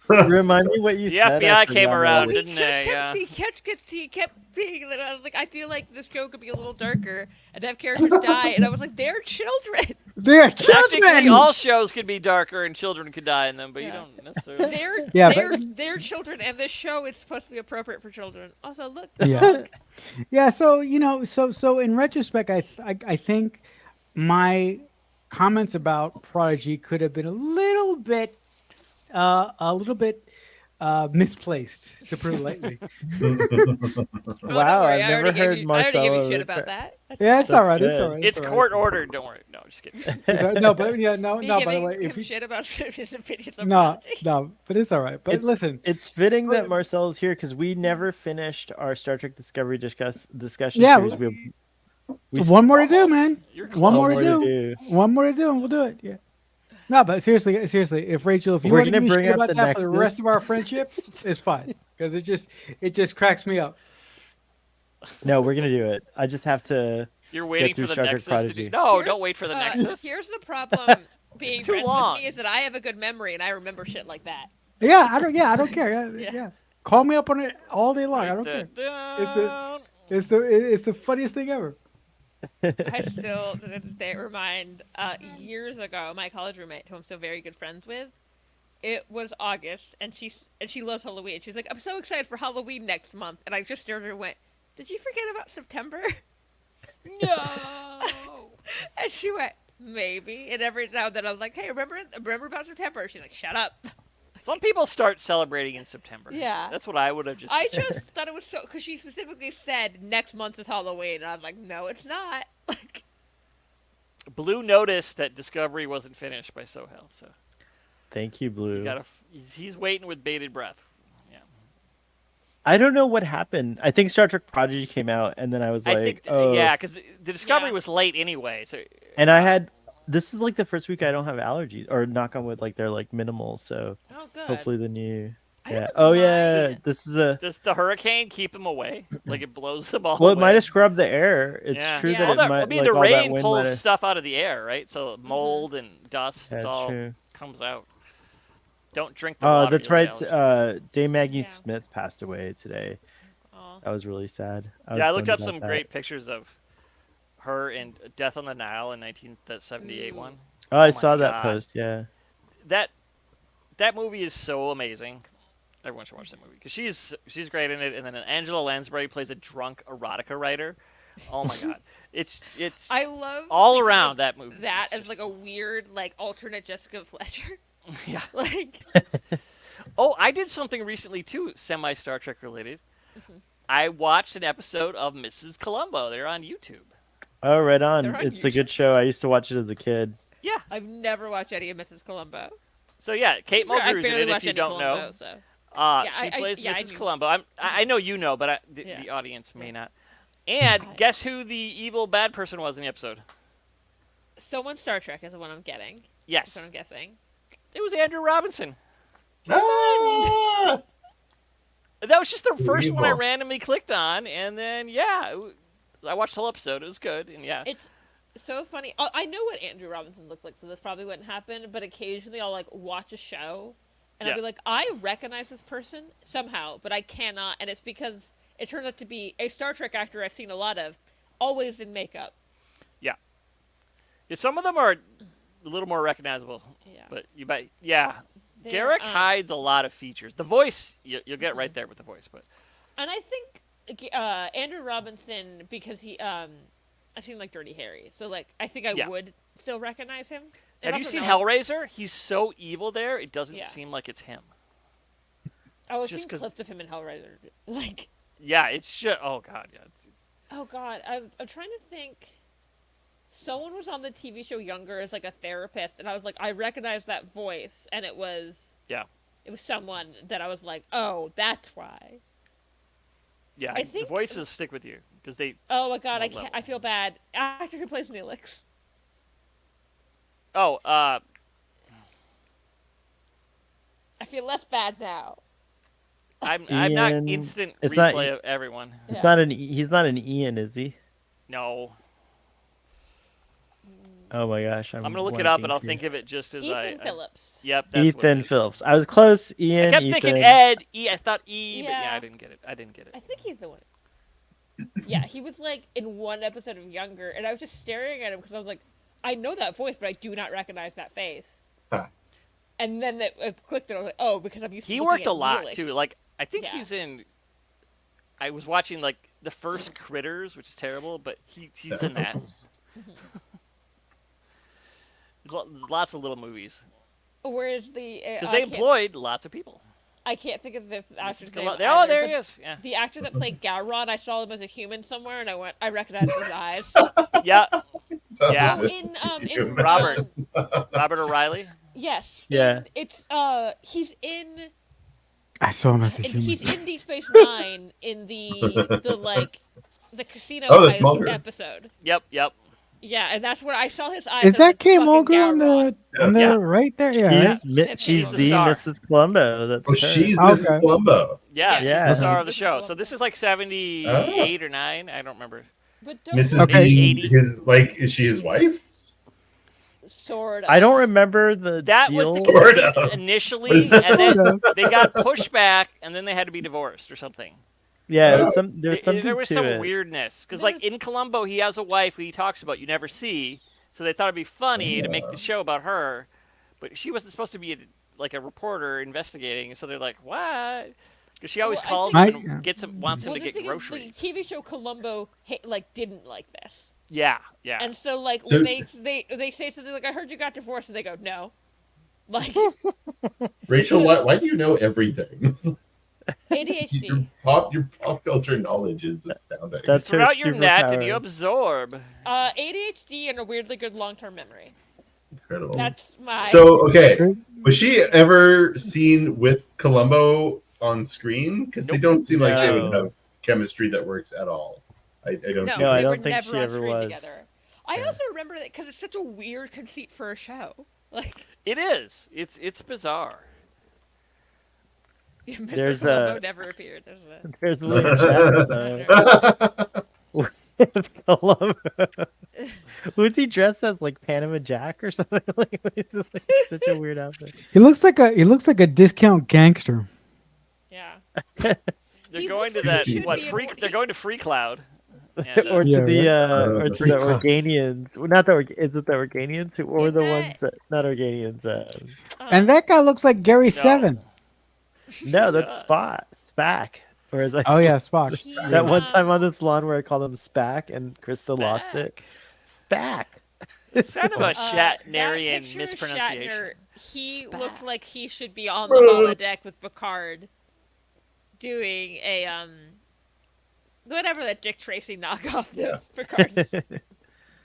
Remind me what you The said. I FBI came forgot around, already. didn't they? Yeah. He kept being that. I was like, I feel like this show could be a little darker and have characters die. And I was like, they're children. They're Technically, children. all shows could be darker and children could die in them, but you Yeah. don't necessarily. They're children, and this show is supposed to be appropriate for children. Also, look. Yeah. So so in retrospect, I think my comments about Prodigy could have been a little bit misplaced, to put it lightly. Oh, don't Wow, worry, I've I already never heard gave you, I already gave you Marcelo shit refer- about that. That's Yeah, fine. it's all right. That's It's good. all right. It's all right, court all right. ordered. Don't worry. No, just kidding. It's all right. No, but yeah, no, Me no. By the giving way, him if you, shit about his opinions on no, Prodigy. no, but it's all right. But It's- listen, It's fitting that Marcelo's here because we never finished our Star Trek Discovery discussion Yeah, series. We one more to do, man. You're One more more to to do. do. One more to do, and we'll do it. Yeah. No, but seriously, if Rachel, if you We're want to gonna give me bring shit up about the that for the rest Nexus. of our friendship, it's fine because it just cracks me up. No, we're gonna do it. I just have to. You're waiting through for the Star Trek Nexus to Prodigy. do. No, Here's- don't wait for the Nexus. Here's the problem being It's too friends long. with me is that I have a good memory and I remember shit like that. Yeah, I don't care. Yeah, Yeah. Call me up on it all day long. I don't Write care. that down. It's the funniest thing ever. I still, to this day, remind years ago, my college roommate, who I'm still very good friends with, it was August, and she loves Halloween. She's like, I'm so excited for Halloween next month. And I just stared at her and went, did you forget about September? No. And she went, maybe. And every now and then I'm like, hey, remember about September? She's like, shut up. Some people start celebrating in September. Yeah. That's what I would have just. I just thought it was so, because she specifically said next month is Halloween. And I was like, no, it's not. Like, Blue noticed that Discovery wasn't finished by Sohel, so Thank you, Blue. you gotta. He's waiting with bated breath. Yeah. I don't know what happened. I think Star Trek Prodigy came out, and then I was like, I think. oh. Yeah, because the Discovery Yeah. was late anyway. So. And I had. This is like the first week I don't have allergies, or knock on wood, like they're like minimal. So oh, good. hopefully the new. I Yeah. don't Oh mind. yeah. This is a. Does the hurricane keep him away? Like it blows them all Well, away? it might have scrubbed the air. It's Yeah. true Yeah. that Well, it might. I mean, like, the all that rain wind pulls might have- stuff out of the air, right? So mold and dust, That's it's all true. comes out. Don't drink the water. That's you'll right. get allergies. Dame Maggie Yeah. Smith passed away today. Aw. That was really sad. Yeah, I looked up bummed some about great pictures of her in Death on the Nile in 1978 one. Oh, I my saw that God. post. Yeah. That movie is so amazing. Everyone should watch that movie because she's great in it. And then Angela Lansbury plays a drunk erotica writer. Oh my god, it's I love all thinking around of that movie. that It's as like a weird, like alternate Jessica Fletcher. yeah. Like, Oh, I did something recently too, semi Star Trek related. I watched an episode of Mrs. Columbo. They're on YouTube. Oh, right on. They're on It's a YouTube. good show. I used to watch it as a kid. Yeah. I've never watched any of Mrs. Columbo. So yeah, Kate I Mulgrew's in barely it. If watch you any don't Columbo, know, so. she plays I Mrs. do. Columbo. I know you know, but the audience may not. And guess who the evil bad person was in the episode? Someone Star Trek is the one I'm getting. Yes, That's what I'm guessing. it was Andrew Robinson. Ah! That was just the first one I Evil. randomly clicked on, and then I watched the whole episode. It was good, and yeah. It's so funny. I know what Andrew Robinson looks like, so this probably wouldn't happen. But occasionally, I'll like watch a show, and I'll Yeah. be like, I recognize this person somehow, but I cannot, and it's because it turns out to be a Star Trek actor I've seen a lot of, always in makeup. Yeah, some of them are a little more recognizable, Yeah. but They're, Garrick hides a lot of features. The voice, you'll get right there with the voice, but and I think Andrew Robinson, because I've seen like Dirty Harry, so like I think I would still recognize him. And have you also seen know- Hellraiser? He's so evil there, it doesn't Yeah. seem like it's him. I was just seeing 'cause- clips of him in Hellraiser. Like, Yeah, it's just, oh god, yeah. oh god, I'm trying to think. Someone was on the TV show Younger as like a therapist, and I was like, I recognize that voice, and it was someone that I was like, oh, that's why. Yeah, I the think- voices stick with you because they. Oh my god, I Low can't. level. I feel bad. Actor who plays Neelix. Oh, I feel less bad now. I'm not Ian- instant it's not- replay of everyone. Yeah. It's not an. He's not an Ian, is he? No, Oh my gosh, I'm gonna look it up, and I'll blanking think of it just as Ethan Phillips. Yep, too. that's what it Ethan is. Phillips. I was close. Ian. I kept Ethan. thinking Ed. I thought E, but yeah, Yeah. I didn't get it. I think he's the one. Yeah, he was like in one episode of Younger, and I was just staring at him because I was like, I know that voice, but I do not recognize that face. Huh. And then it clicked, and I was like, oh, because I'm used to He looking worked at a lot Neelix. too. Like I think Yeah. he's in. I was watching like the first Critters, which is terrible, but he's in that. There's lots of little movies Where's the? because they employed lots of people. I can't think of this actor's name. Oh, either, there but he is. Yeah, The actor that played Garrod, I saw him as a human somewhere, and I recognized his eyes. yeah. So- Yeah. In Robert. Robert O'Reilly. Yes. Yeah. It's he's in I saw him as a and he's human. in Deep Space Nine in the casino Oh, that's heist Mulder. episode. Yep. Yeah, and that's where I saw his eyes. Is as that a Kate fucking Mulgrew on Garrod. the Yeah. right there? Yeah. She's She's the the star. Mrs. Columbo. That's Oh, her. she's Okay. Mrs. Columbo. Yeah, she's Yeah. the star of the show. So this is like 78 or 9. I don't remember. But don't Mrs. Okay. Bean, 80. is she his wife? sort of. I don't remember the That was the deal. Sort conceit of. initially, Sort and then of. they got pushed back, and then they had to be divorced or something. Yeah, it was there's something There was to some it. weirdness because, like There's- in Columbo, he has a wife who he talks about you never see. So they thought it'd be funny to make the show about her, but she wasn't supposed to be like a reporter investigating. So they're like, "What?" Because she always Well, I calls think- him and wants him Well, to the get thing groceries. is, the TV show Columbo didn't like this, Yeah. and so like So- when they say something like, "I heard you got divorced," and they go, "No," like Rachel, why do you know everything? ADHD. Your pop culture knowledge is astounding. That's her Throw out your net and you superpower. absorb. ADHD and a weirdly good long-term memory. Incredible. That's my. So, okay, was she ever seen with Columbo on screen? Because they don't seem like they would No. have chemistry that works at all. I don't no, see No, I they don't were think never she on ever screen was. together. I also remember that because it's such a weird conceit for a show. Like It is. It's bizarre. Mr. There's Columbo a- never appeared. There's a... There's William Shatner with Columbo. Was he dressed as like Panama Jack or something? Like, it's like such a weird outfit. He looks like a discount gangster. Yeah. They're He going looks to like that he should what be free? able- They're going to Free Cloud. or to Yeah, the right. or to Free the class. Organians. Well, not the is it the Organians who or In the that- ones that not Organians? And that guy looks like Gary No. Seven. No, that's Spack. Or as I Oh said, yeah, Spock. He, that one time on this lawn where I called him Spack and Krista lost it. Spack. It's kind of a that Shatnerian picture of mispronunciation. Shatner, he Spack. looks like he should be on the holodeck with Picard doing a Whatever that Dick Tracy knockoff the Yeah. Picard.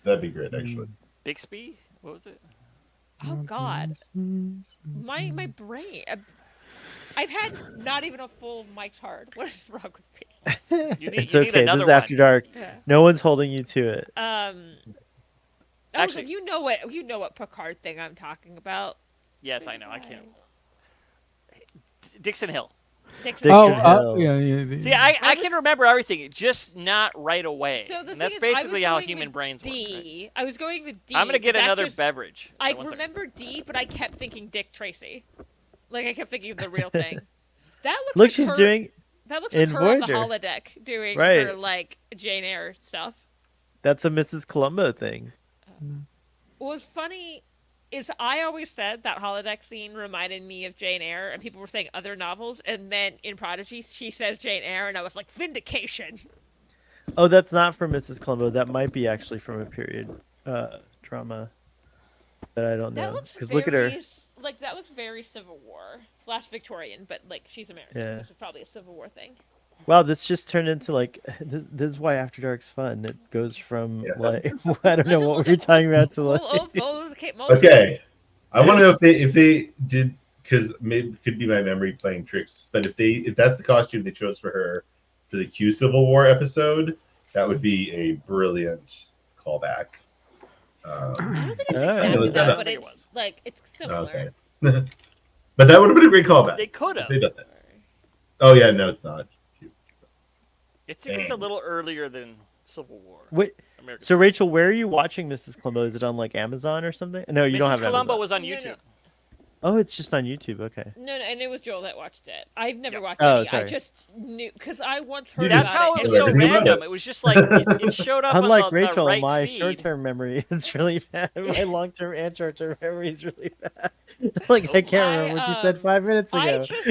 That'd be great, actually. Bixby? What was it? Oh God, my brain. I've had not even a full Mike's Hard. What is wrong with me? It's you need okay. This another is After one. Dark. Yeah. No one's holding you to it. Actually- you know what Picard thing I'm talking about. Yes, I know. I can't. Dixon Hill. Dixon. Oh, Dixon Hill. yeah. See, I I can was- remember everything, just not right away. So the And thing that's is, I was basically how going human with brains work. D. Right? I was going with D. I'm gonna get but that another just- beverage. I So one second. remember D, but I kept thinking Dick Tracy. Like I kept thinking of the real thing. That looks Look, like she's her, doing. That looks like in her on the Voyager. holodeck doing Right. her like Jane Eyre stuff. That's a Mrs. Columbo thing. What was funny is I always said that holodeck scene reminded me of Jane Eyre, and people were saying other novels, and then in Prodigy she says Jane Eyre, and I was like, vindication. Oh, that's not from Mrs. Columbo. That might be actually from a period drama that I don't That know. looks Because look at her. like that looks very Civil War / Victorian, but like she's American, Yeah. so it's probably a Civil War thing. Wow, this just turned into like this is why After Dark's fun. It goes from Yeah. like I don't know what we were talking about to like. Okay, I want to know if they did, because maybe it could be my memory playing tricks. But if that's the costume they chose for her for the Q Civil War episode, that would be a brilliant callback. I don't think it's Oh. exactly I that, don't but think it it's was. like it's similar. Okay. But that would have been a great callback. They could have. They done that. Oh yeah, no, it's not. It's a little earlier than Civil War. Wait, American so Rachel, where are you watching Mrs. Columbo? Is it on like Amazon or something? No, you Mrs. don't have Columbo Amazon. was on No, YouTube. no. Oh, it's just on YouTube. Okay. No, and it was Joel that watched it. I've never Yeah. watched Oh, any. I sorry. just knew because I once heard That's about how it. it was Yeah, so I didn't know random. that. It was just like it showed up Unlike on the Rachel, right my feed. short-term memory is really bad. My long-term and short-term memory is really bad. Like I can't remember what you said 5 minutes ago. I just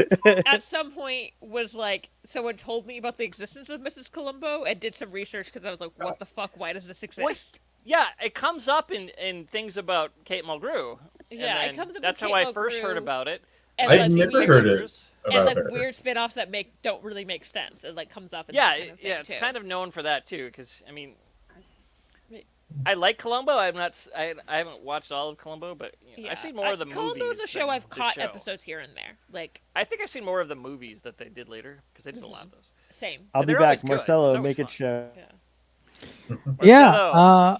at some point was like, someone told me about the existence of Mrs. Columbo and did some research because I was like, what the fuck? Why does this exist? What? Yeah, it comes up in things about Kate Mulgrew. And Yeah, it then comes up that's with how Kate I first heard Mulgrew. about it. And I've like never weird, heard it and about like her. weird spin-offs that don't really make sense. It like comes up. In Yeah, that kind of thing, it's too. kind of known for that too. Because I mean, I like Columbo. I haven't watched all of Columbo, but you know, I've seen more of the Columbo's movies. a show than I've the caught show. episodes here and there. Like I think I've seen more of the movies that they did later because they did a lot of those. same. I'll And be they're always back. good. It's Marcelo, always make it fun. show. Yeah. Marcelo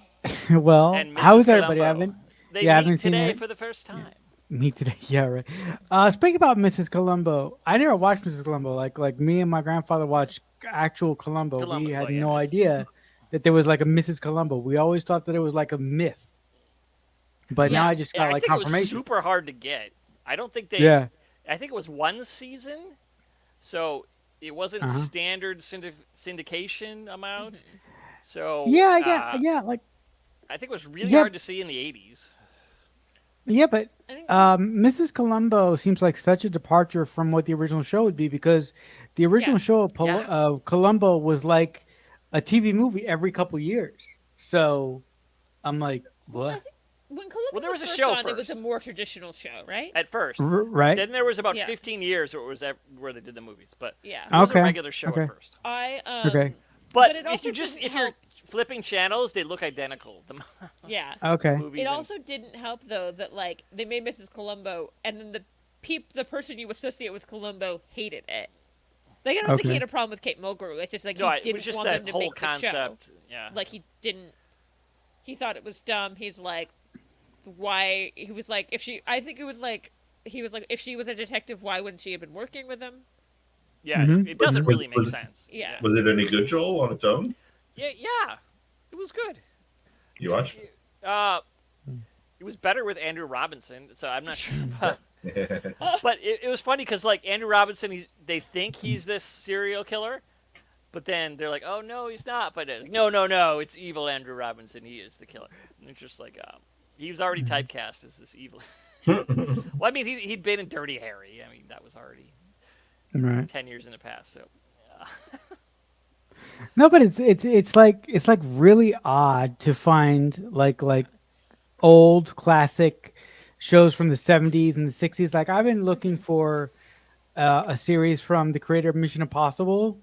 Well, and Mrs. how's everybody? I Columbo. haven't. They Yeah, I meet haven't seen today it. for the first time. Me today. Yeah, right. Speaking about Mrs. Columbo, I never watched Mrs. Columbo. Like me and my grandfather watched actual Columbo. Columbo, We had oh, yeah, no that's- idea that there was like a Mrs. Columbo. We always thought that it was like a myth. But now Yeah. I just Yeah, got I like think it was confirmation. super hard to get. I don't think they. Yeah. I think it was one season, so it wasn't Uh-huh. standard syndication amount. So Yeah. Yeah. Like I think it was really Yeah. hard to see in the 80s. yeah, but I think Mrs. Columbo seems like such a departure from what the original show would be because the original Yeah. show of, Yeah. of Columbo was like a TV movie every couple years. So I'm like, what? when Columbo Well, there was a first show on, it was a first. more traditional show, right? At first. Right? Then there was about Yeah. 15 years where they did the movies, but Yeah. it was Okay, a regular show okay. at first. I Okay. But it if also you just didn't if you're help- flipping channels, they look identical. The yeah. Okay. movies It and- also didn't help though that like they made Mrs. Columbo and then the person you associate with Columbo hated it. Like I don't think Okay. he had a problem with Kate Mulgrew. It's just like no, he it didn't was just want that them to whole make the show. concept. Yeah. Like he didn't. He thought it was dumb. He's like, why? He was like, if she. I think it was like he was like, if she was a detective, why wouldn't she have been working with him? Yeah, Mhm. it doesn't Was- really make was- sense. Yeah. Was it any good, Joel, on its own? Yeah, it was good. You watched? It was better with Andrew Robinson, so I'm not sure. But it was funny because like Andrew Robinson, they think he's this serial killer, but then they're like, oh no, he's not. But no, it's evil Andrew Robinson. He is the killer. And it's just like he was already typecast as this evil. Well, I mean, he'd been in Dirty Harry. I mean, that was already Right. 10 years in the past. So No, but it's like really odd to find like old classic shows from the 70s and the 60s. Like I've been looking for a series from the creator of Mission Impossible,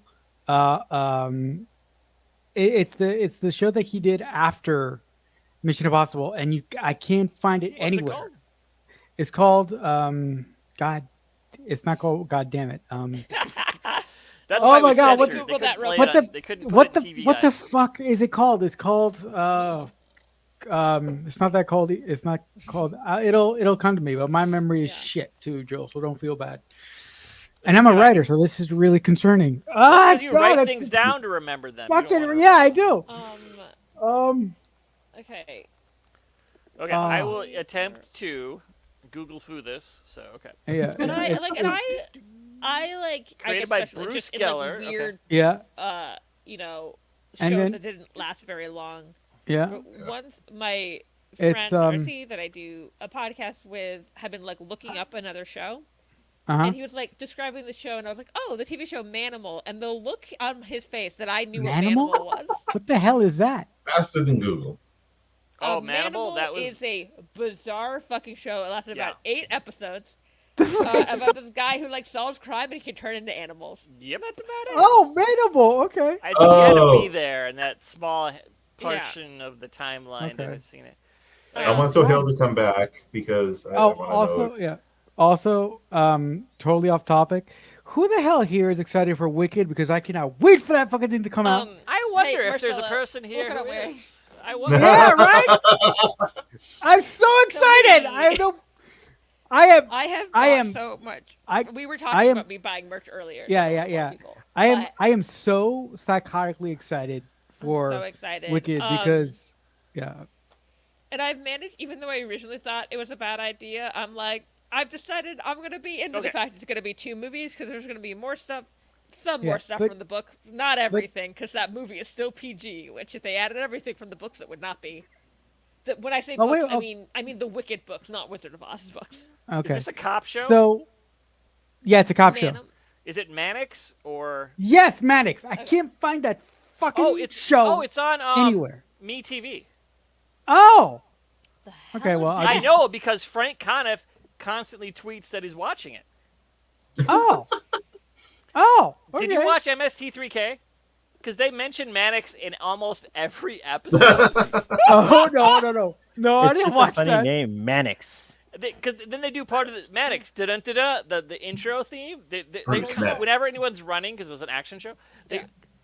it's the show that he did after Mission Impossible, and I can't find it What's anywhere. it called? It's called God. It's not called God damn it. That's Oh why it my was God, what censored. the- They Google couldn't that real play what it the on- they couldn't what put the it in TV what the guides. fuck is it called? It's called it's not that called. It's not called. It'll come to me, but my memory is Yeah. shit too, Joel. So don't feel bad. And I'm See a if I writer, can- so this is really concerning. That's 'cause you God, write I things down to remember them. You don't fucking wanna yeah, I remember them. do. Okay. Okay, I Oh. will attempt to Google through this. So okay. Yeah, And I it's- like, and I like, I Created guess by especially Bruce just in Geller, like okay. weird, yeah, you know, And shows then- that didn't last very long. yeah. But once my It's, friend Darcy that I do a podcast with had been like looking up another show, Uh huh. and he was like describing the show, and I was like, "Oh, the TV show Manimal," and the look on his face that I knew Manimal? what Manimal was. What the hell is that? Faster than Google. Oh, Manimal, that was is a bizarre fucking show. It lasted about 8 episodes. The fuck is About this guy who like solves crime and he can turn into animals. Yep. That's about it. Oh, Manable. Okay. I think you had to Oh. be there in that small portion of the timeline to Okay. have seen it. I want Sohail to come back because I Oh, want to also, know. yeah. Also, totally off topic. Who the hell here is excited for Wicked? Because I cannot wait for that fucking thing to come out. I wonder Hey, if there's a Marcella, person here what who kind of is. I wonder. Yeah, right. I'm so excited. I have no. I am. I have I bought am- so much. I. We were I talking am- about me buying merch earlier. Yeah, so yeah, more yeah. people. I am. But I am so psychotically excited I'm for so excited. Wicked because, yeah. And I've managed, even though I originally thought it was a bad idea, I'm like, I've decided I'm going to be into Okay. the fact it's going to be 2 movies because there's going to be more stuff, some Yeah, more stuff but- from the book. Not everything, because that movie is still PG, which if they added everything from the books, it would not be. When I say Oh, books, wait, oh. I mean the Wicked books, not Wizard of Oz's books. Okay. Is this a cop show? So, yeah, it's a cop show. Man, Is it Mannix or? Yes, Mannix. I can't find that fucking Oh, it's show it's on anywhere. Me TV. Oh, the hell Okay, is well, that? I know because Frank Conniff constantly tweets that he's watching it. oh, oh. Okay. Did you watch MST3K? Because they mention Mannix in almost every episode. Oh no! I It's didn't just watch a funny that. name, Mannix. Because then they do part of the Mannix, da-dun-da-da, the intro theme. They, Bruce Mannix. whenever anyone's running, because it was an action show,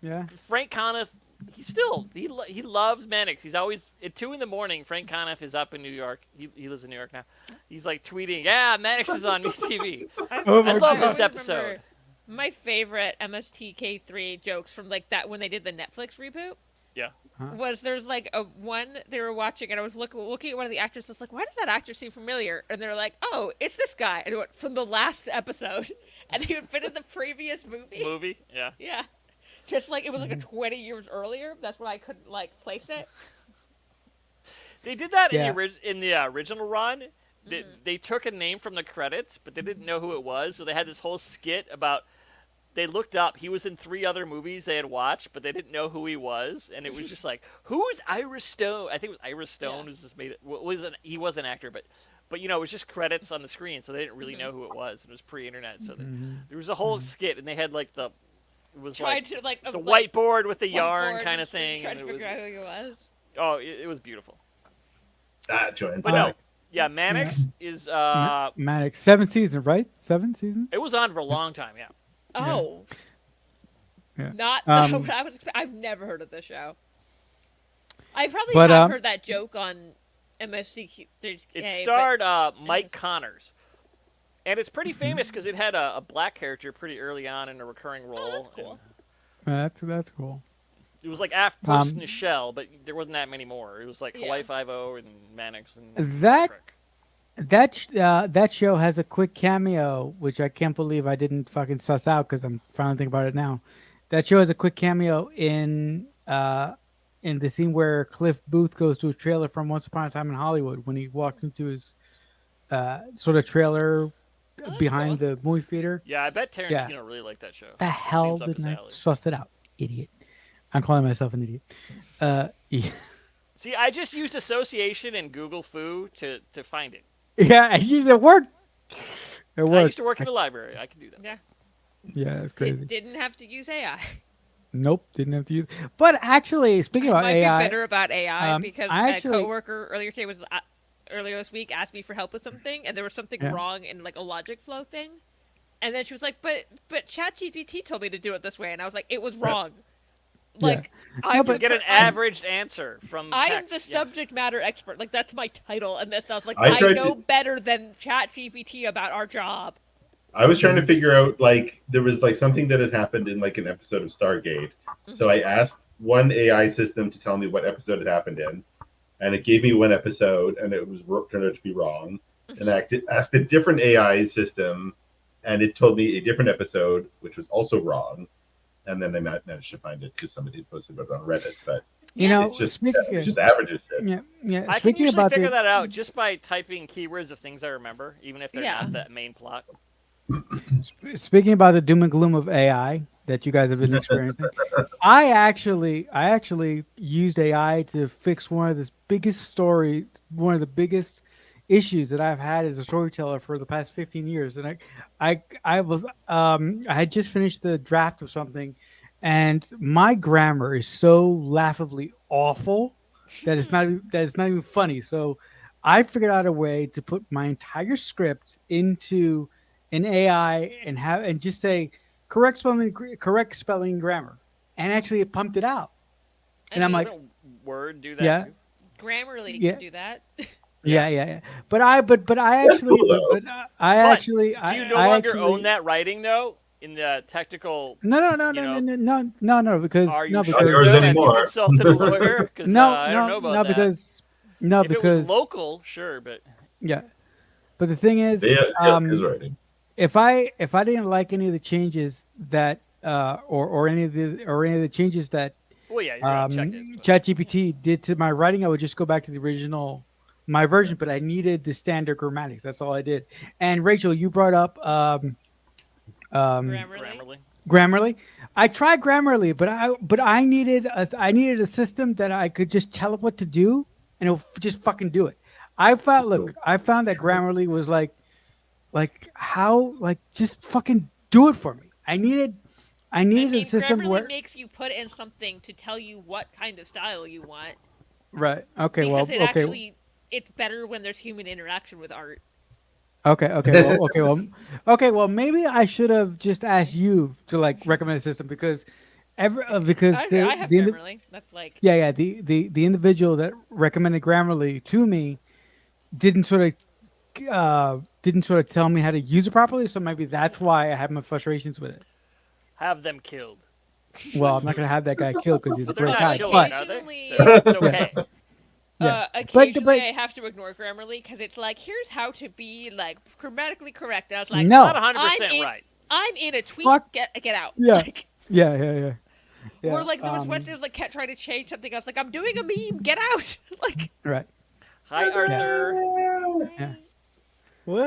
Yeah. Frank Conniff, he loves Mannix. He's always at 2 a.m. Frank Conniff is up in New York. He lives in New York now. He's like tweeting, "Yeah, Mannix is on MeTV." Oh my I love God. this always episode. remember My favorite MSTK3 jokes from like that when they did the Netflix reboot. Yeah. Was there's like a one they were watching and I was looking at one of the actors. I was like, why does that actor seem familiar? And they're like, oh, it's this guy. And it went from the last episode, and he had been in the previous movie. Yeah. Yeah, just like it was like a 20 years earlier. That's why I couldn't like place it. They did that Yeah. in the original run. They took a name from the credits, but they didn't know who it was. So they had this whole skit about. They looked up. He was in 3 other movies they had watched, but they didn't know who he was, and it was just like, "Who's Iris Stone?" I think it was Iris Stone who's just made it. He was an actor, but it was just credits on the screen, so they didn't really know who it was. It was pre-internet, so there was a whole skit, and they had like it was Tried like to like the whiteboard with the yarn whiteboard kind of and thing. Trying And to it was, figure out who he was. oh, it was beautiful. That joins But no, back. yeah, Mannix is Mannix, 7 seasons, right? 7 seasons. it was on for a long time, yeah. Oh. Yeah. Not Um, what I was. I've never heard of this show. I probably But, have heard that joke on MSD. It starred Mike Connors, and it's pretty famous because it had a black character pretty early on in a recurring role. Oh, that's cool. That's cool. It was like after post Um, Nichelle, but there wasn't that many more. It was like Yeah. Hawaii Five-0 and Mannix and That- Trick. That show has a quick cameo, which I can't believe I didn't fucking suss out because I'm finally thinking about it now. That show has a quick cameo in the scene where Cliff Booth goes to a trailer from Once Upon a Time in Hollywood when he walks into his sort of trailer that's behind the movie theater. Yeah, I bet Tarantino Yeah. really liked that show. The hell Seems up didn't his I alley. suss it out, idiot? I'm calling myself an idiot. Yeah. See, I just used association and Google Foo to find it. Yeah, I used it worked. It I worked. used to work in the library. I can do that. Yeah. Yeah, that's crazy. Didn't have to use AI. Nope, didn't have to use. But actually, speaking I about might AI, be bitter about AI because I actually- a coworker earlier this week asked me for help with something, and there was something Yeah. wrong in like a logic flow thing, and then she was like, "But ChatGPT told me to do it this way," and I was like, "It was wrong." Like, I'm but- You get an averaged answer from I'm text. the subject matter expert. Like that's my title, and this sounds like I I tried know to- better than ChatGPT about our job. I was trying to figure out like there was like something that had happened in like an episode of Stargate. So I asked one AI system to tell me what episode it happened in, and it gave me one episode, and it was turned out to be wrong. And I asked a different AI system, and it told me a different episode, which was also wrong. And then I managed to find it because somebody had posted about it on Reddit. But you know, it's just speaking, it's just averages shit. yeah. I can Speaking usually about figure the, that out just by typing keywords of things I remember, even if they're Yeah. not the main plot. speaking about the doom and gloom of AI that you guys have been experiencing, I actually used AI to fix one of the biggest issues that I've had as a storyteller for the past 15 years. And I had just finished the draft of something, and my grammar is so laughably awful that it's not even funny. So I figured out a way to put my entire script into an AI and just say correct spelling, grammar, and actually it pumped it out. And I'm like, Doesn't Word do that yeah. too? Grammarly Yeah. can do that. Yeah. But I actually, cool, though. but I But actually, Do you no I longer actually, own that writing though? In the technical, No, because are you no, sure? Not yours because Have you anymore. consulted a lawyer? 'Cause, I don't know about that. because if it because was local, sure, but yeah. But the thing is, Yeah, his writing. if I didn't like any of the changes that or any of the changes that well, yeah, you're gonna check it. but- ChatGPT did to my writing, I would just go back to the original my version, but I needed the standard grammatics. That's all I did. And Rachel, you brought up Grammarly. Grammarly. I tried Grammarly, but I needed a system that I could just tell it what to do and it'll just fucking do it. I found that Grammarly was like just fucking do it for me. I needed I mean, a system Grammarly where makes you put in something to tell you what kind of style you want. right. Okay, Because well, it's better when there's human interaction with art. Okay, well, maybe I should have just asked you to like recommend a system because I have Grammarly. That's like the individual that recommended Grammarly to me didn't sort of tell me how to use it properly, so maybe that's why I have my frustrations with it. Have them killed. Well, I'm not gonna have that guy killed because he's a But they're great not guy. children, But are they? Occasionally- So it's okay. Yeah. Occasionally, I have to ignore Grammarly because it's like, here's how to be like grammatically correct. And I was like, No. Not 100% right. I'm in a tweet. Fuck. Get out. Yeah. Like, yeah. or like there was one that was like kept trying to change something. I was like, I'm doing a meme. Get out. Like, right. Hi, Arthur. Yeah. Well,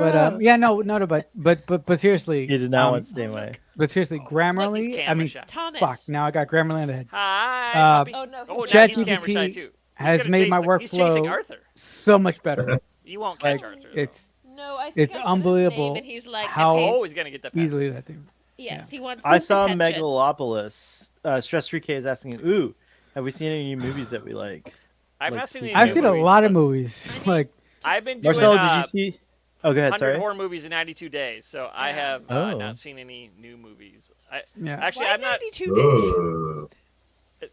But seriously, he did not want to stay away. But seriously, Grammarly. He's I mean, camera shy. Thomas. fuck. Now I got Grammarly in the head. Hi. Uh, puppy. Oh no. Oh, now he's camera ChatGPT shy too. He's has gonna made chase my He's chasing workflow Arthur. so much better. You won't catch Like, Arthur. though. it's No, I think It's I said his unbelievable name, and he's like, how- okay, Oh, he's gonna get that. Pass. easily that thing. yes, he wants. I saw attention. Megalopolis. Stress 3K is asking, "Ooh, have we seen any new movies that we like?" I've Like, not seen any I've new seen a movies, lot of but movies. I mean- Like I've been doing Marcelo, did you see? Oh, go ahead. 100 Sorry. horror movies in 92 days, so I have Oh. not seen any new movies. yeah. Actually, Why I'm not. 92 days? Whoa.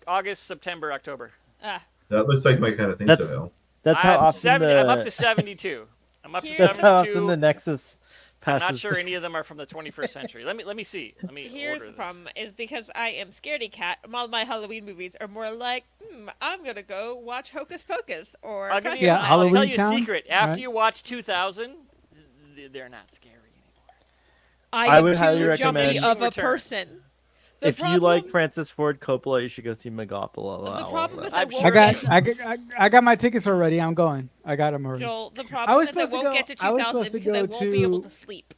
August, September, October. Ah, That looks like my kind of thing, That's- Saville. That's how I'm often 70 I'm up to the 72. I'm up to That's that's how 72. often the Nexus I'm passes. not sure any of them are from the 21st century. Let me see. Let me here's order the this. problem: is because I am scaredy cat. All my Halloween movies are more like, I'm gonna go watch Hocus Pocus or. I'll, give you, Yeah, I'll tell Halloween you a Town, secret. After right? you watch 2000, they're not scary anymore. I am would too highly jumpy recommend- of a Returns. person. The If you like problem- Francis Ford Coppola, you should go see Megapolis. The problem is I'm I sure won't I got my tickets already. I'm going. I got them already. Joel, the I problem was is I supposed to won't go- get to I was 2000 supposed to because I go won't be able to- to sleep.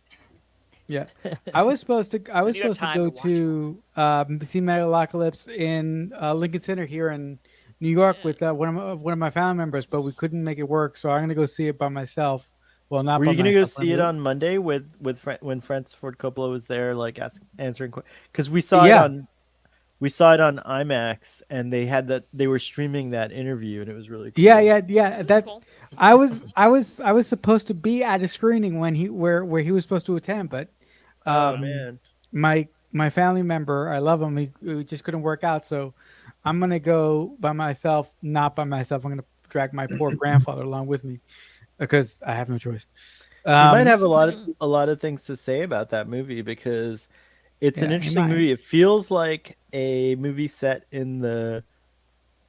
Yeah, I was supposed to. I was you have supposed to time go to watch to see Metalocalypse in Lincoln Center here in New York with one of my family members, but we couldn't make it work. So I'm gonna go see it by myself. Well, not. Were by you gonna go myself, see it but- on Monday when Francis Ford Coppola was there, like answering? Because we saw Yeah. it on. we saw it on IMAX, and they were streaming that interview, and it was really cool. Yeah. That's That's cool. I was supposed to be at a screening when where he was supposed to attend, but Oh man. my family member, I love him. He just couldn't work out, so I'm gonna go by myself. Not by myself. I'm gonna drag my poor grandfather along with me because I have no choice. You might have Mm-hmm. a lot of things to say about that movie because it's an Yeah, he interesting might. movie. It feels like a movie set in the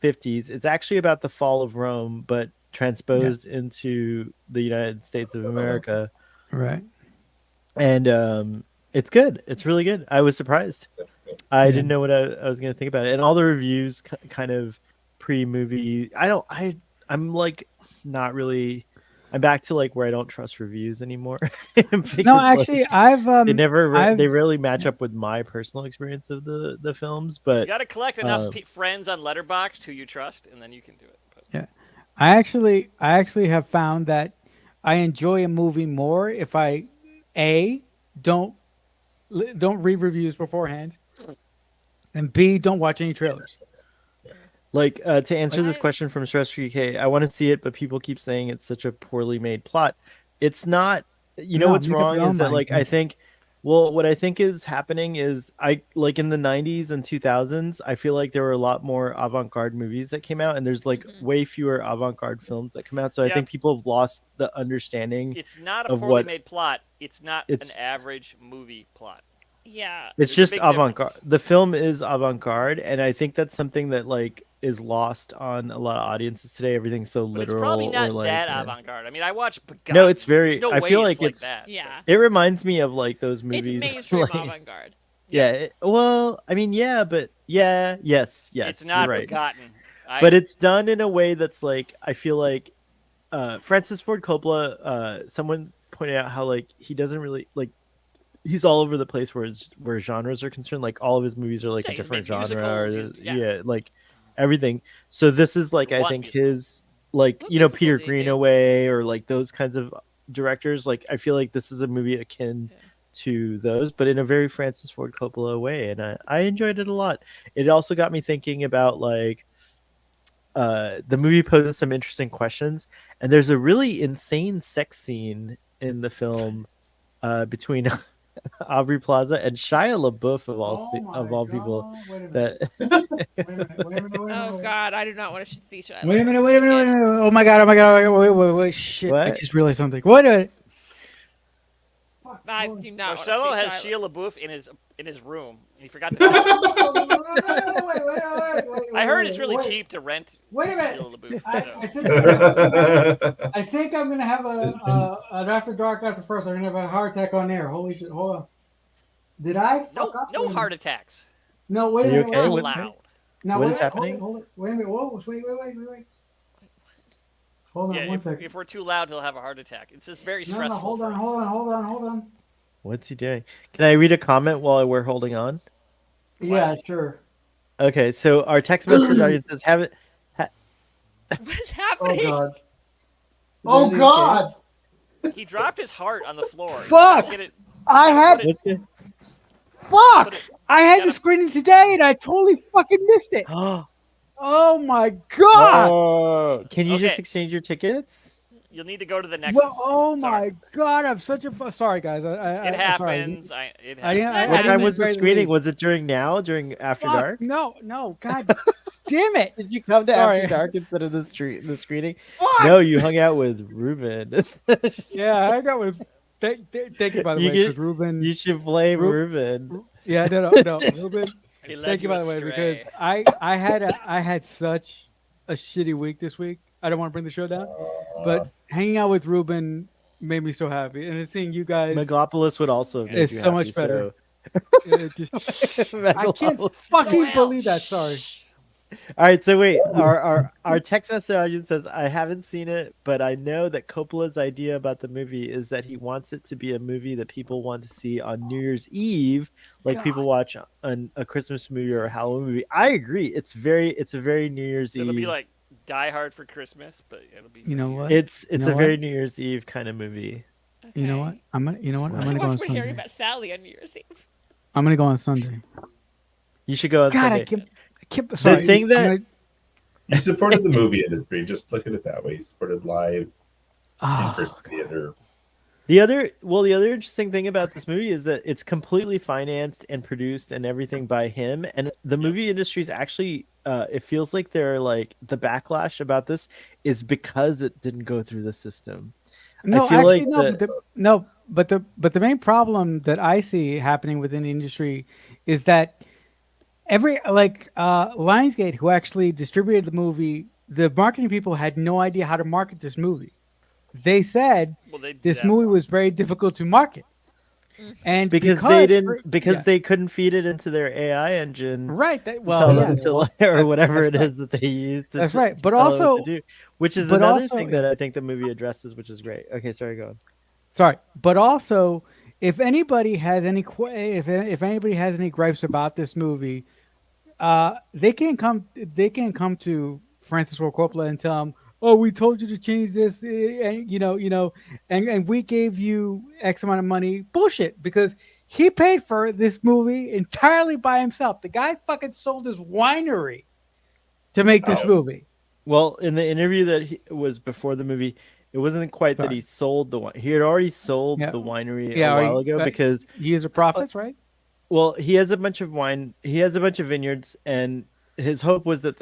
50s. It's actually about the fall of Rome, but transposed into the United States of America. Right. And it's good. It's really good. I was surprised. I Yeah. didn't know what I was going to think about it. And all the reviews kind of pre-movie. I'm like not really. I'm back to like where I don't trust reviews anymore. Because, No, like, actually, they rarely match up with my personal experience of the films. You But got to collect enough um, friends on Letterboxd who you trust, and then you can do it. But yeah, I actually have found that I enjoy a movie more if I a don't don't read reviews beforehand, and b don't watch any trailers. like to answer this I- question from Stress Free K, I want to see it, but people keep saying it's such a poorly made plot. It's not. You know No, what's make up wrong your own is that mind. like I think. Well, what I think is happening is I like in the 90s and 2000s, I feel like there were a lot more avant-garde movies that came out, and there's like Mhm. way fewer avant-garde films that come out. So I Yeah. think people have lost the understanding it's not a of poorly what made plot. It's not it's an average movie plot. Yeah. it's There's a just big avant-garde. difference. The film is avant-garde, and I think that's something that like is lost on a lot of audiences today. Everything's so But it's literal probably or not like that avant-garde. I mean, I watch Begotten. no, it's There's very. no I way feel it's like it's. that. Yeah. It reminds me of like those It's movies. mainstream like, avant-garde. yeah. Well, I mean, yeah, but yeah, yes, It's you're not right. Begotten. But it's done in a way that's like I feel like Francis Ford Coppola. Someone pointed out how like he doesn't really like he's all over the place where genres are concerned. Like all of his movies are like Yeah, a he's different made genre, or musicals, yeah. yeah, like everything. So this is like I One think musical. his like What you know musical Peter did he do? Greenaway or like those kinds of directors. Like I feel like this is a movie akin Yeah. to those, but in a very Francis Ford Coppola way, and I enjoyed it a lot. It also got me thinking about like the movie poses some interesting questions, and there's a really insane sex scene in the film between Aubrey Plaza and Shia LaBeouf of all people. Wait a minute. That Wait a minute. Wait a minute. Oh God, I do not want to see Shia. Wait a minute. LaBeouf Wait a minute. Wait a again. minute. Oh my god. Oh my god. Wait. Shit. I What? just realized something. Wait a minute. I do not want to Marcelo see has Shia. Shia LaBeouf in his room. He forgot to. I heard it's really cheap to rent Wait a minute. Shia LaBeouf. I think I'm gonna have an after dark after first. I'm gonna have a heart attack on air. Holy shit! Hold on. Did I No, fuck up? no heart attacks. No, wait a Are you minute. okay? We're What's allowed. No, what wait, is happening? Hold it. Wait a minute. Whoa. Wait. Hold on Yeah, one second. if we're too loud, he'll have a heart attack. It's just very No, stressful. hold for on. us. Hold on. What's he doing? Can I read a comment while we're holding on? Yeah, sure. Okay, so our text message audience says have it. What is Oh happening? god. Is Oh everything god. He dropped his heart on the floor. Fuck! Get it, I had put it- What's it? fuck. put it- I had gotta- the screening today and I totally fucking missed it. Oh my god. Oh, can you just Okay. exchange your tickets? You'll need to go to the next. Well, oh Sorry. my god, I'm such a sorry guys. It I'm sorry. happens. It I didn't- happens. I What didn't time was the invite screening? Lee. Was it during after Fuck, dark? no, god damn it. Did you come to Sorry. after dark instead of the screening? Fuck. No, you hung out with Ruben. Yeah, I got with thank you by the You way, get- because Ruben You should blame Ru- Ruben. yeah, no, Ruben. He led Thank you by the way, astray. because I had such a shitty week this week. I don't want to bring the show down, but hanging out with Ruben made me so happy, and seeing you guys, Megalopolis would also make It's you so happy, much better. so- it just I can't Megalopolis. fucking So believe that. Sorry. All right, so wait, our text message audience says I haven't seen it, but I know that Coppola's idea about the movie is that he wants it to be a movie that people want to see on New Year's Eve, like people watch a Christmas movie or a Halloween movie. I agree. It's a very New Year's So Eve. it'll be like Die Hard for Christmas, but it'll be. You know what? it's know a what? very New Year's Eve kind of movie. You know what? I'm gonna I go on watched my Harry Sunday. Met Sally on New Year's Eve. I'm gonna go on Sunday. You should go on God, Sunday. I keep sorry. thing I'm that- gonna- You supported the movie industry. Just look at it that way. You supported live Oh, in-person theater. The other interesting thing about this movie is that it's completely financed and produced and everything by him. And the movie industry is actually, it feels like they're like the backlash about this is because it didn't go through the system. no, feel actually, like but the main problem that I see happening within the industry is that Lionsgate, who actually distributed the movie, the marketing people had no idea how to market this movie. They said Well, they did this that movie wrong. was very difficult to market, and because yeah, they couldn't feed it into their AI engine. right. Tell Well, yeah, them to, well, or whatever it that's is that they use. That's right. But tell them what also, to do, which is but another also- thing that I think the movie addresses, which is great. Okay, sorry, go on. sorry, but also, if anybody has any if anybody has any gripes about this movie, they can come to Francis Ford Coppola and tell him, "Oh, we told you to change this, and and we gave you X amount of money." Bullshit, because he paid for this movie entirely by himself. The guy fucking sold his winery to make this Wow. movie. Well, in the interview that was before the movie, it wasn't quite that Sorry. he sold the wine. He had already sold Yeah. the winery Yeah, a while ago because, He is a prophet, right? well, he has a bunch of wine. He has a bunch of vineyards, and his hope was that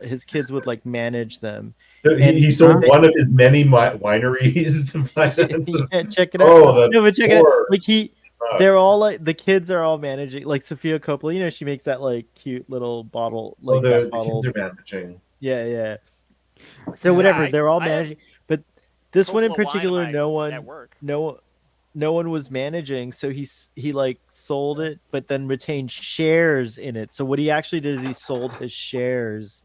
his kids would like manage them. So And- he sold one of his many wineries to finance. Yeah, check it out. Oh, No, but check it out. poor Like fuck. they're all like the kids are all managing. Like Sophia Coppola, she makes that like cute little bottle. Like the that bottle. kids are managing. Yeah, yeah. So Yeah, whatever, they're all I have managing. But this one in Coppola wine particular, at no at one, work. no one was managing. So he like sold it, but then retained shares in it. So what he actually did is he sold his shares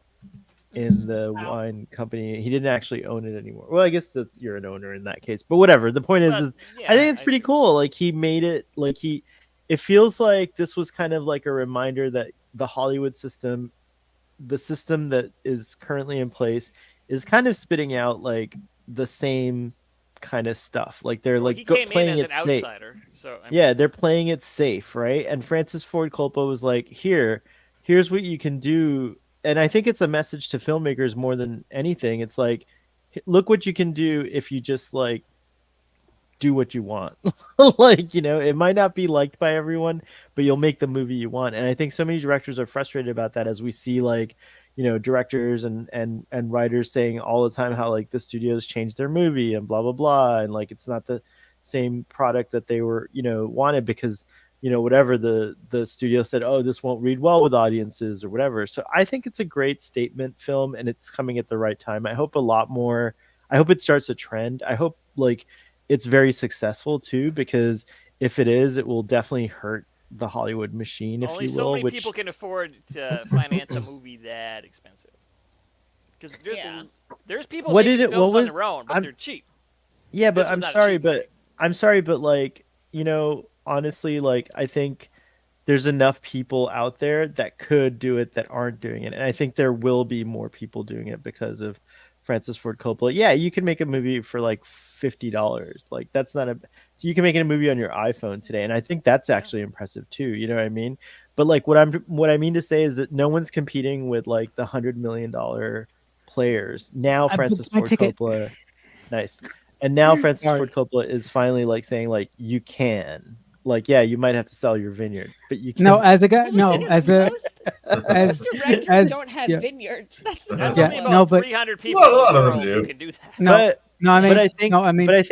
in the wine company. He didn't actually own it anymore. Well, I guess you're an owner in that case. But whatever. The point is, But, I think it's see. pretty cool. Like he made it. Like it feels like this was kind of like a reminder that the Hollywood system, the system that is currently in place, is kind of spitting out like the same kind of stuff. Like they're Well, like he came in playing as it an safe. outsider, so I mean, Yeah, they're playing it safe, right? And Francis Ford Coppola was like, here's what you can do. And I think it's a message to filmmakers more than anything. It's like, look what you can do if you just like do what you want. Like, it might not be liked by everyone, but you'll make the movie you want. And I think so many directors are frustrated about that, as we see like, directors and writers saying all the time how like the studios changed their movie and blah blah blah, and like it's not the same product that they were wanted because whatever the studio said, oh, this won't read well with audiences or whatever. So I think it's a great statement film, and it's coming at the right time. I hope it starts a trend. I hope like it's very successful too, because if it is, it will definitely hurt the Hollywood machine, if only you will. so many which people can afford to finance a movie that expensive. Because there's people What making did it- films what on was- their own, but I'm- they're cheap. Yeah, but This I'm was not a sorry, cheap but movie. like, honestly, like I think there's enough people out there that could do it that aren't doing it. And I think there will be more people doing it because of Francis Ford Coppola. Yeah, you can make a movie for like $50. Like that's not so you can make a movie on your iPhone today. And I think that's actually impressive too. You know what I mean? But like what I mean to say is that no one's competing with like the $100 million players. Now I Francis booked my Ford ticket. Coppola. Nice. And now Francis Sorry. Ford Coppola is finally like saying like you can. Like, yeah, you might have to sell your vineyard, but you can. No, as a guy, Well, no, the thing is, as a most directors as- don't have yeah. vineyards. That's the There's Yeah, only problem. about no, but- 300 people Well, a lot in of the them world do. who can do that. No, but no, I mean, but I think no, I mean, I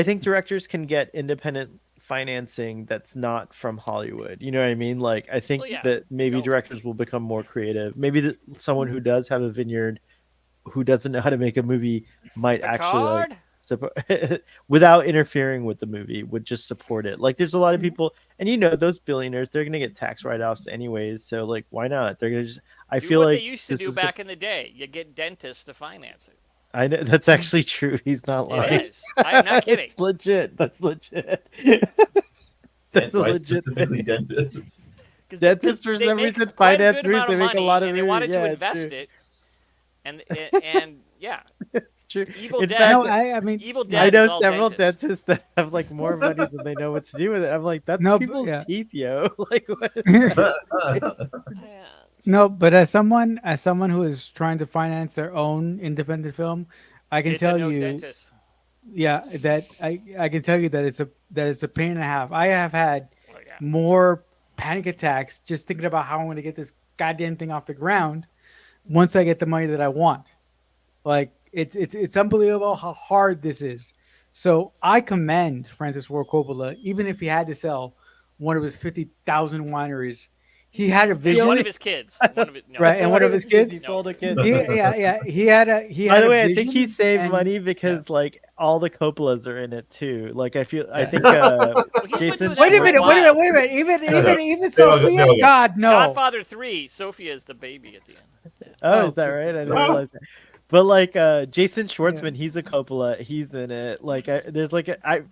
think directors can get independent financing that's not from Hollywood. You know what I mean? Like I think Well, yeah, that maybe always directors can. will become more creative. Maybe someone who does have a vineyard, who doesn't know how to make a movie, might actually like Picard? without interfering with the movie, would just support it. Like there's a lot of people, and those billionaires, they're gonna get tax write-offs anyways, so like why not? They're gonna just I Do feel what like they used to this do is back in the day. You get dentists to finance it. I know that's actually true. He's not lying. It is. I'm not kidding. It's legit. That's legit. That's a Why legit specifically thing. dentists? Dentists for they some make reason quite a finance good movies, amount they make a money, lot of and they movies. wanted Yeah, to it's invest true. it, and yeah, It's true. Evil In Dead. fact, No, I mean, Evil yeah, I Dead know is all several dentists. dentists that have like more money than they know what to do with it. I'm like, that's No, but- people's yeah. teeth, yo. Like, what is that? Yeah. No, but as someone who is trying to finance their own independent film, I can It's a tell no you, dentist. yeah, that I can tell you that it's a pain and a half. I have had Well, yeah. more panic attacks just thinking about how I'm going to get this goddamn thing off the ground once I get the money that I want. Like it's unbelievable how hard this is. So I commend Francis Ford Coppola, even if he had to sell one of his 50,000 wineries, he had a And vision, one of his kids. One of it, no. right? And one of his kids. He sold a kid. Yeah. He had a. By the a way, I think he vision saved and- money because like all the Coppolas are in it too. Like I Yeah. think Well, he's been Jason. doing that Wait a for minute! a Wait a minute! while. Wait a minute! Even No, Sophia, no. God no. Godfather 3, Sophia is the baby at the end. Oh, Oh, is that right? I didn't wow. realize that. But like Jason Schwartzman, he's a Coppola. He's in it. Like there's like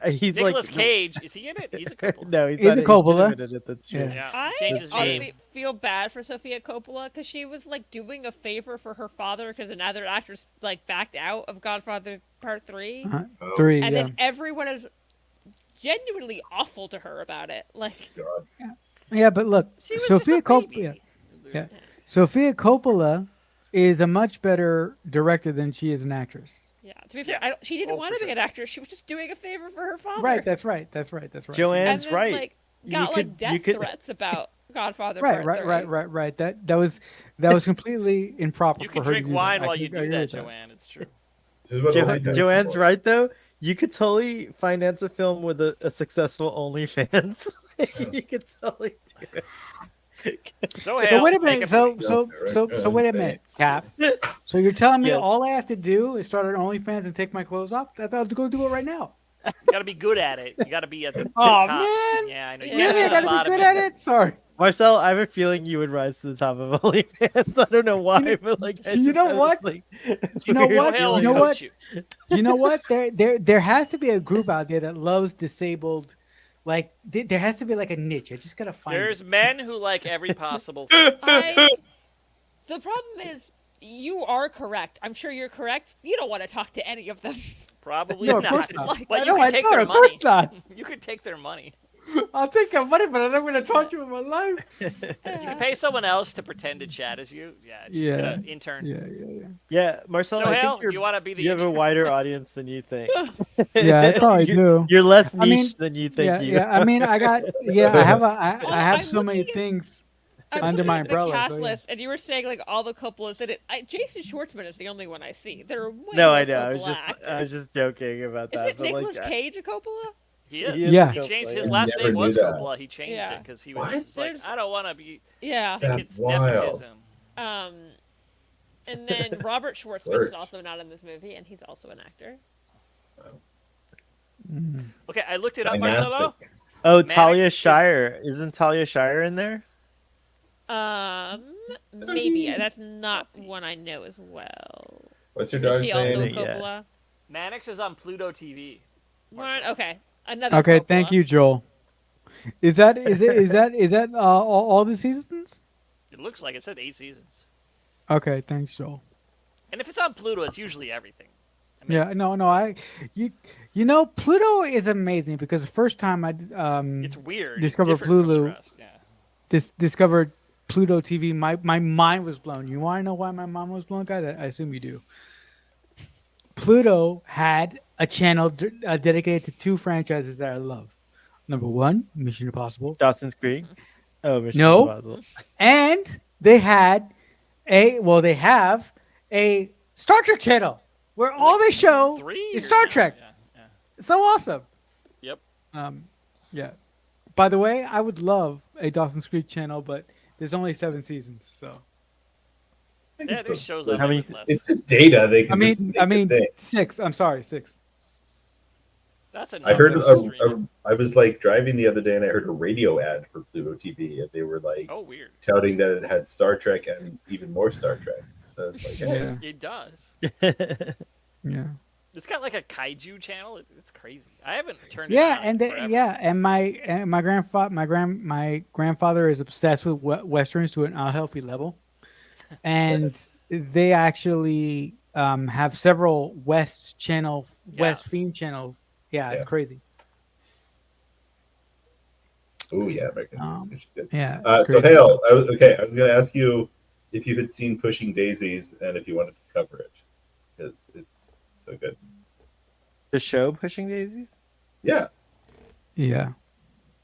he's Nicolas like Cage, is he in it? He's a couple. no, he's He's not. a Coppola. He should have been in it. That's true. Yeah. Yeah, I he changed his honestly name. feel bad for Sofia Coppola because she was like doing a favor for her father because another actress like backed out of Godfather Part 3, Oh, 3, and yeah. then everyone is genuinely awful to her about it. Like God. Yeah, but look, she was Sophia just a baby. Coppola. Yeah. Sophia Coppola is a much better director than she is an actress. Yeah, to be fair, she didn't Oh, want for to be sure. an actress. She was just doing a favor for her father. Right, that's right. Joanne's and then, right. Like, You got could- like you death could- threats about Godfather Right, Part 3. right. That was completely improper You for can her drink to do wine that. I while can you do agree that, with Joanne. It's true. This is what only does Joanne's for. right though. You could totally finance a film with a successful OnlyFans. You could totally do it. So, So Hale, wait a make minute. movie. So wait a minute, Cap. So you're telling me Yes. all I have to do is start an OnlyFans and take my clothes off? I'll go do it right now. You gotta be good at it. You gotta be at the Oh top. man, Yeah, I know. You Yeah. really? I can't be at the gotta be bottom good yet. at it. Sorry. Marcel, I have a feeling you would rise to the top of OnlyFans. I don't know why, but like, I you just know have what? this, like, You know weird what? Hale will You know feeling. what? coach you. You know what? There has to be a group out there that loves disabled. Like there has to be like a niche. I just gotta find. There's it. men who like every possible thing. The problem is, you are correct. I'm sure you're correct. You don't want to talk to any of them. Probably No, of not. course not. Like, But I you know, can I take know, their of money. course not. You could take their money. I'll take your money, but I'm not gonna talk to you in my life. You can pay someone else to pretend to chat as you. Yeah, just Yeah. get an intern. Yeah. Yeah, Marcel, So, I Hale, think do you're, you want to be the you have a intern? wider audience than you think. Yeah, I probably you're, do. You're less niche I mean, than you think. Yeah. I mean, I got. Yeah, I have Well, I have I'm so many looking at- things. I'm Under looking my at umbrella, the cast so yeah. list, and you were saying like all the Coppolas that Jason Schwartzman is the only one I see. There are way No, more I know. I was Coppola just actors. joking about Is that. it but Nicolas like, Cage a Coppola? He is. He is Yeah. He changed his Coppola, last Never name knew was that. Coppola. He changed Yeah. it because he What? was like, There's- I don't want to be. Yeah. That's it's wild. nepotism. And then Robert Schwartzman Works. is also not in this movie, and he's also an actor. Okay, I looked it up, Dynastic. Marcelo. Oh, Mannix Talia is- Shire. Isn't Talia Shire in there? Maybe that's not one I know as well. What's your Is daughter's she also a name? Yeah. Coppola? Mannix is on Pluto TV. One, okay, another. Okay, Coppola. thank you, Joel. Is that all the seasons? It looks like it said 8 seasons. Okay, thanks, Joel. And if it's on Pluto, it's usually everything. I mean, Yeah, no, you know, Pluto is amazing because the first time I it's weird. Discover it's different from the Pluto. rest, Yeah. discovered Pluto TV, my mind was blown. You want to know why my mind was blown, guys? I assume you do. Pluto had a channel dedicated to 2 franchises that I love. Number 1, Mission Impossible, Dawson's Creek. Oh, Mission No. Impossible. and they have a Star Trek channel where all they show 3 is or- Star yeah, Trek. Yeah. It's so awesome. Yep. Yeah. By the way, I would love a Dawson's Creek channel, but there's only 7 seasons, so. Yeah, there's shows How like many- this. Less. It's just data. They can I just mean, make a thing. 6. I'm sorry, 6. That's enough. I heard. for streaming. I was like driving the other day, and I heard a radio ad for Pluto TV, and they were like Oh, weird. touting that it had Star Trek and even more Star Trek. So it's like, hey, Yeah. It does. Yeah. It's got like a kaiju channel. It's crazy. I haven't turned. Yeah, it on and in forever. and my grandfather is obsessed with westerns to an unhealthy level, and they actually have several West Yeah. theme channels. Yeah, it's Yeah. crazy. Oh yeah, American Um, Fish is good. Yeah. It's So crazy. Hale, I was going to ask you if you had seen Pushing Daisies and if you wanted to cover it because it's so good. The show Pushing Daisies? Yeah, Yeah.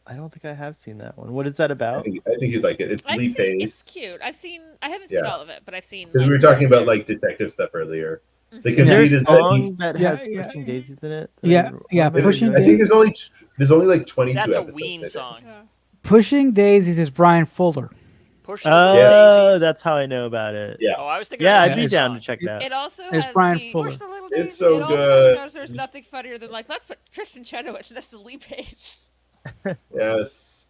I don't think I have seen that one. What is that I about? think you'd like it. It's I've Lee seen it's Pace cute. I haven't seen Yeah. all of it, but I've seen because we were like, talking about yeah. like detective stuff earlier. The Mhm. Is there a conceit is that he. song that Yeah, has yeah. Pushing Daisies in it? that Yeah, I- yeah, what am I Pushing I remembering? think there's only like 22 That's a episodes. I Ween think. song. Yeah. Pushing Daisies is Brian Fuller. Push the Oh, daisies. that's how I know about it. Yeah. Oh, I was thinking. Yeah, of I'd the be Ween down song. to check that. It also It's has Brian the Fuller. Push the little It's daisy. so it also good. knows there's nothing funnier than like let's put Tristan Chenoweth next to Lee Pace. Yes.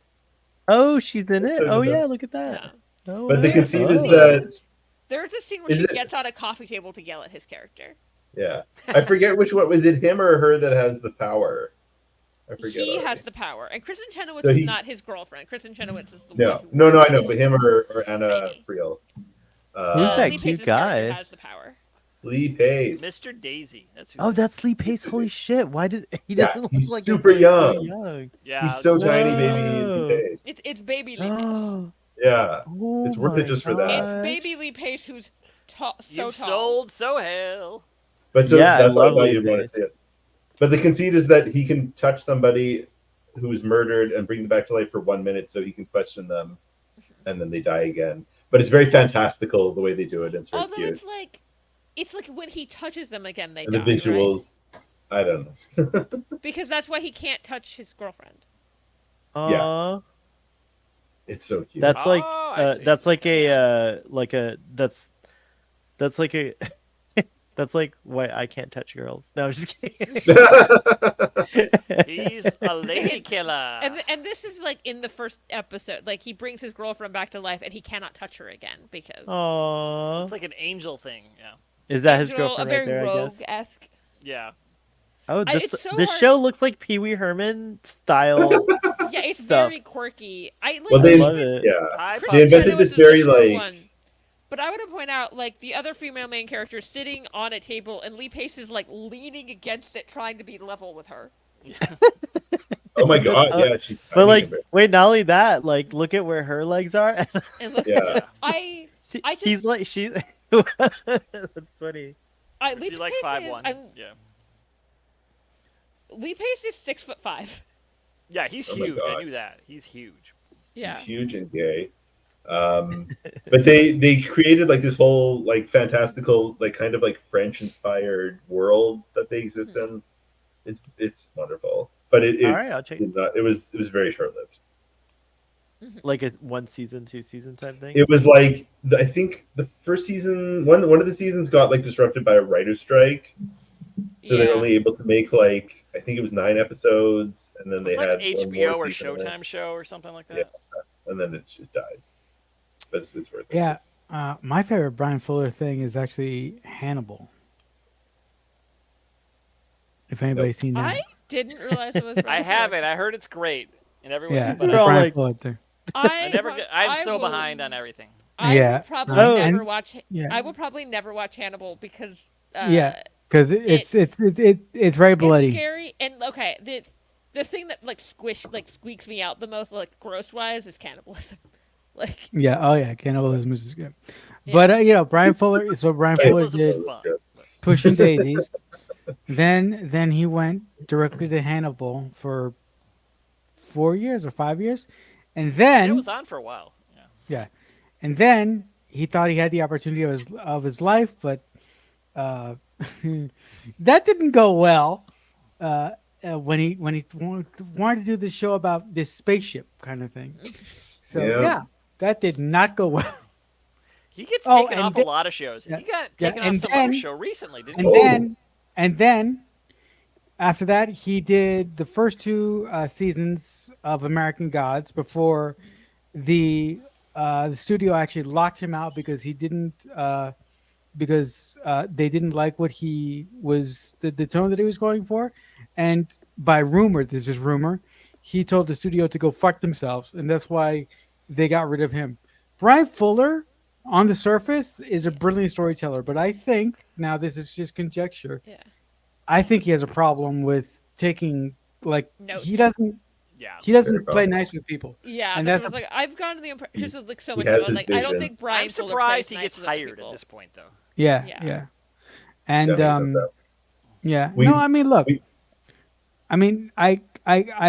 Oh, she's in It's it. so Oh good. yeah, look at Yeah. that. Oh, But the wow. conceit is Oh. that There's a scene where Is she it- gets on a coffee table to yell at his character. yeah, I forget which one was it, him or her that has the power. I forget. He already. has the power, and Kristen Chenoweth So is he- not his girlfriend. Kristen Chenoweth is the No, one who. no, I know, but him or Anna Tiny. Friel. Who's that Lee cute Pace's guy? character has the power. Lee Pace. Mr. Daisy. That's who. Oh, that's Lee Pace. Holy shit! Why did he Yeah, doesn't he's look like super he's like so young. young? Yeah. He's so that's- tiny, baby. Whoa. Lee Pace. It's baby Lee Pace. Oh, Yeah, oh It's worth it my just for that. It's gosh. baby Lee Pace who's so You've tall. sold so hell. but so Yeah, I that's why I love thought Lee you'd want to Pace. see it. But the conceit is that he can touch somebody who's murdered and bring them back to life for 1 minute, so he can question them, and then they die again. But it's very fantastical the way they do it. And it's very Although cute. it's like when he touches them again, they And die. the visuals, I don't know. Right? Because that's why he can't touch his girlfriend. Aw. It's so cute. That's like Oh, I see. that's like a that's like a that's like why I can't touch girls. No, I'm just kidding. He's a lady killer. And this is like in the first episode, like he brings his girlfriend back to life, and he cannot touch her again because Aww. It's like an angel thing. Yeah. Is that his Angel, girlfriend a very right there? I rogue guess. esque. Yeah. Oh, I- this it's so this hard- show looks like Pee Wee Herman style. Yeah, it's Stuff. very quirky. I like. Well, they- I love even- it. Yeah. Hi, Kristen They invented Chenoweth this is the very, short like- one. But I want to point out, like, the other female main character is sitting on a table, and Lee Pace is, like, leaning against it, trying to be level with her. Oh my god, yeah, she's But tiny like, compared- wait, not only that, like, look at where her legs are. And look, Yeah. I He's just- like she. That's funny. Lee She's like Pace 5'1". is, Yeah. Lee Pace is 6'5". Yeah, he's Oh my huge. God. I knew that. He's huge. Yeah. He's huge and gay. But they created like this whole like fantastical like kind of like French inspired world that they exist in. It's wonderful, but it All right, I'll check. did not, it was very short lived. Like a 1 season, 2 season type thing. It was like I think the first season one of the seasons got like disrupted by a writer's strike, so they're Yeah. only able to make like I think it was 9 episodes, and then It's they like had an one HBO more or season in it, Showtime show or something like that. Yeah. and then it just died. But it's worth it. Yeah. My favorite Brian Fuller thing is actually Hannibal. If anybody's seen that. I didn't realize it was. I Brian have Fuller. it. I heard it's great, and everyone. Yeah, but it's They're all Brian like- Fuller thing. I never. Get, I'm I so will- behind on everything. I Yeah. will probably Oh. never And- watch. yeah. I will probably never watch Hannibal because. Yeah, because it's very bloody. It's scary, and okay, the thing that like squeaks me out the most, like gross wise, is cannibalism. Like, Yeah. Oh yeah, cannibalism is good. Yeah. But Brian Fuller. So Brian Fuller Cannibalism's did fun. but- Pushing Daisies. Then he went directly to Hannibal for 4 years or 5 years, and It then was on for a while. Yeah. and then he thought he had the opportunity of his life, but that didn't go well. When he wanted to do this show about this spaceship kind of thing, so Yeah. yeah, that did not go well. He gets Oh, taken and off then- a lot of shows. yeah, He got yeah, taken and off some other then- show recently, didn't And he? then after that, he did the first 2 seasons of American Gods before the studio actually locked him out because he didn't they didn't like what he was the tone that he was going for, and by rumor, this is rumor, he told the studio to go fuck themselves, and that's why they got rid of him. Brian Fuller on the surface is a brilliant storyteller, but I think now this is just conjecture. Yeah. I think he has a problem with taking like Notes. Yeah. he doesn't Very play nice with people. Yeah, And that's that's what I was like. I've gone to the impression. Just like so he much has about his like I don't vision. think Brian I'm Fuller surprised plays he nice gets with other hired at people. this point, though. Yeah, Yeah. yeah. And Definitely said that. yeah. We- No, I mean look. we- I mean I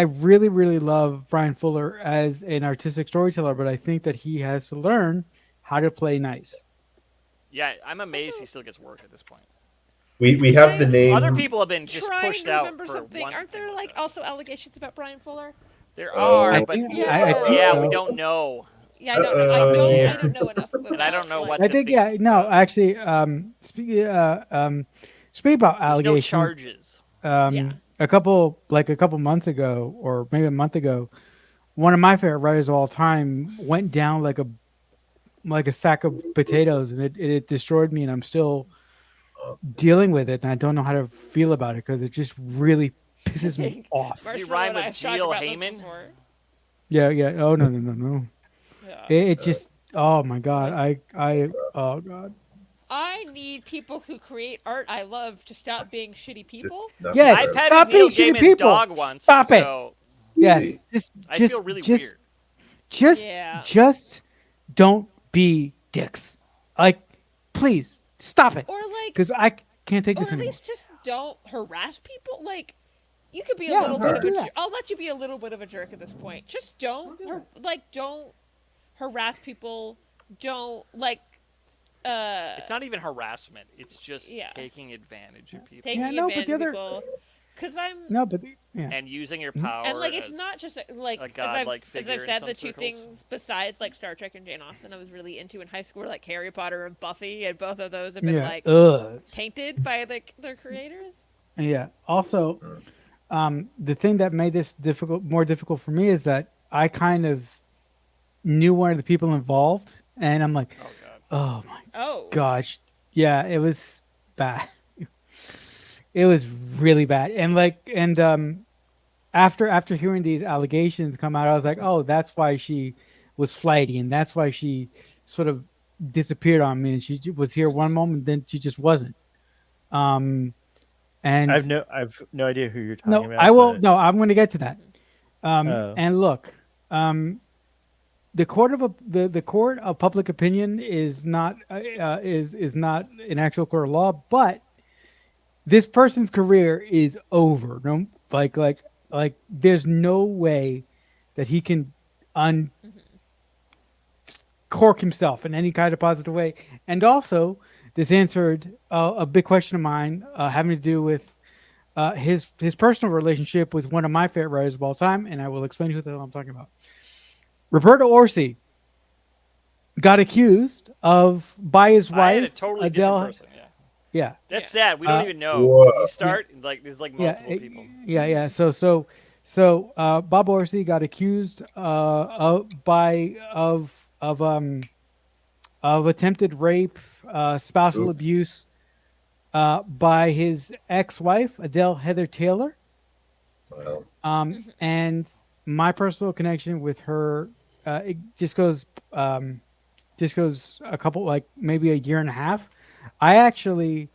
really really love Brian Fuller as an artistic storyteller, but I think that he has to learn how to play nice. Yeah, I'm amazed he still gets work at this point. We have the Guys, name. Other people have been just Trying pushed to out remember for something. one Aren't thing there like like that. also allegations about Brian Fuller? There Oh. are, I but think, Yeah. I think yeah, so. we don't know. Yeah, I don't know. I don't. Yeah. I don't know enough. About, And I don't know like, what I to think think yeah, no, about. actually speaking about There's no allegations, charges. Yeah. a couple months ago or maybe a month ago, one of my favorite writers of all time went down like a sack of potatoes, and it destroyed me, and I'm still dealing with it, and I don't know how to feel about it because it just really pisses me off. Marshall rhyme and I with have talked Jill about this Heyman? before. Yeah, yeah. Oh no. Yeah. It just oh my god. I oh god. I need people who create art I love to stop being shitty people. Just Yes, I nothing. petted stop Neil being shitty Gaiman's people. dog once. Stop it. So Yes, I just feel really just weird. Yeah. just don't be dicks. Like, please stop it, Or like, because I can't take or this at anymore. least just don't harass people. Like, you could be a Yeah, little don't bit of do a. that. I'll let you be a little bit of a jerk at this point. Just don't, don't harass people. Don't like. It's not even harassment. It's just Yeah. taking advantage of people Taking Yeah, no, but advantage the of other- people. Because I'm. No, but yeah, and using your power. And like it's as- not just like a as godlike I've figure in said, some the two circles. things besides like Star Trek and Jane Austen I was really into in high school were like Harry Potter and Buffy, and both of those have been yeah. like Ugh. tainted by like their creators. Yeah. Also, the thing that made this more difficult for me is that I kind of knew one of the people involved, and I'm like, Oh god. oh my Oh, gosh, yeah, it was bad. It was really bad, and after hearing these allegations come out, I was like, oh, that's why she was flighty, and that's why she sort of disappeared on me, and she was here one moment, then she just wasn't. And I've no idea who you're talking no, about. I will. but- No, I'm going to get to that. Oh. And look, the court of public opinion is not is not an actual court of law, but this person's career is over. No, like there's no way that he can uncork himself in any kind of positive way. And also, this answered a big question of mine having to do with his personal relationship with one of my favorite writers of all time, and I will explain who the hell I'm talking about. Roberto Orsi got accused of by his I had a wife totally Adele. different person. Yeah. Yeah, That's sad. We don't even know. Whoa. 'Cause you start like there's like multiple people. Yeah. So Bob Orsi got accused of attempted rape, spousal Ooh. abuse by his ex-wife Adele Heather Taylor. Well, And my personal connection with her it just goes a couple, like maybe a year and a half. I actually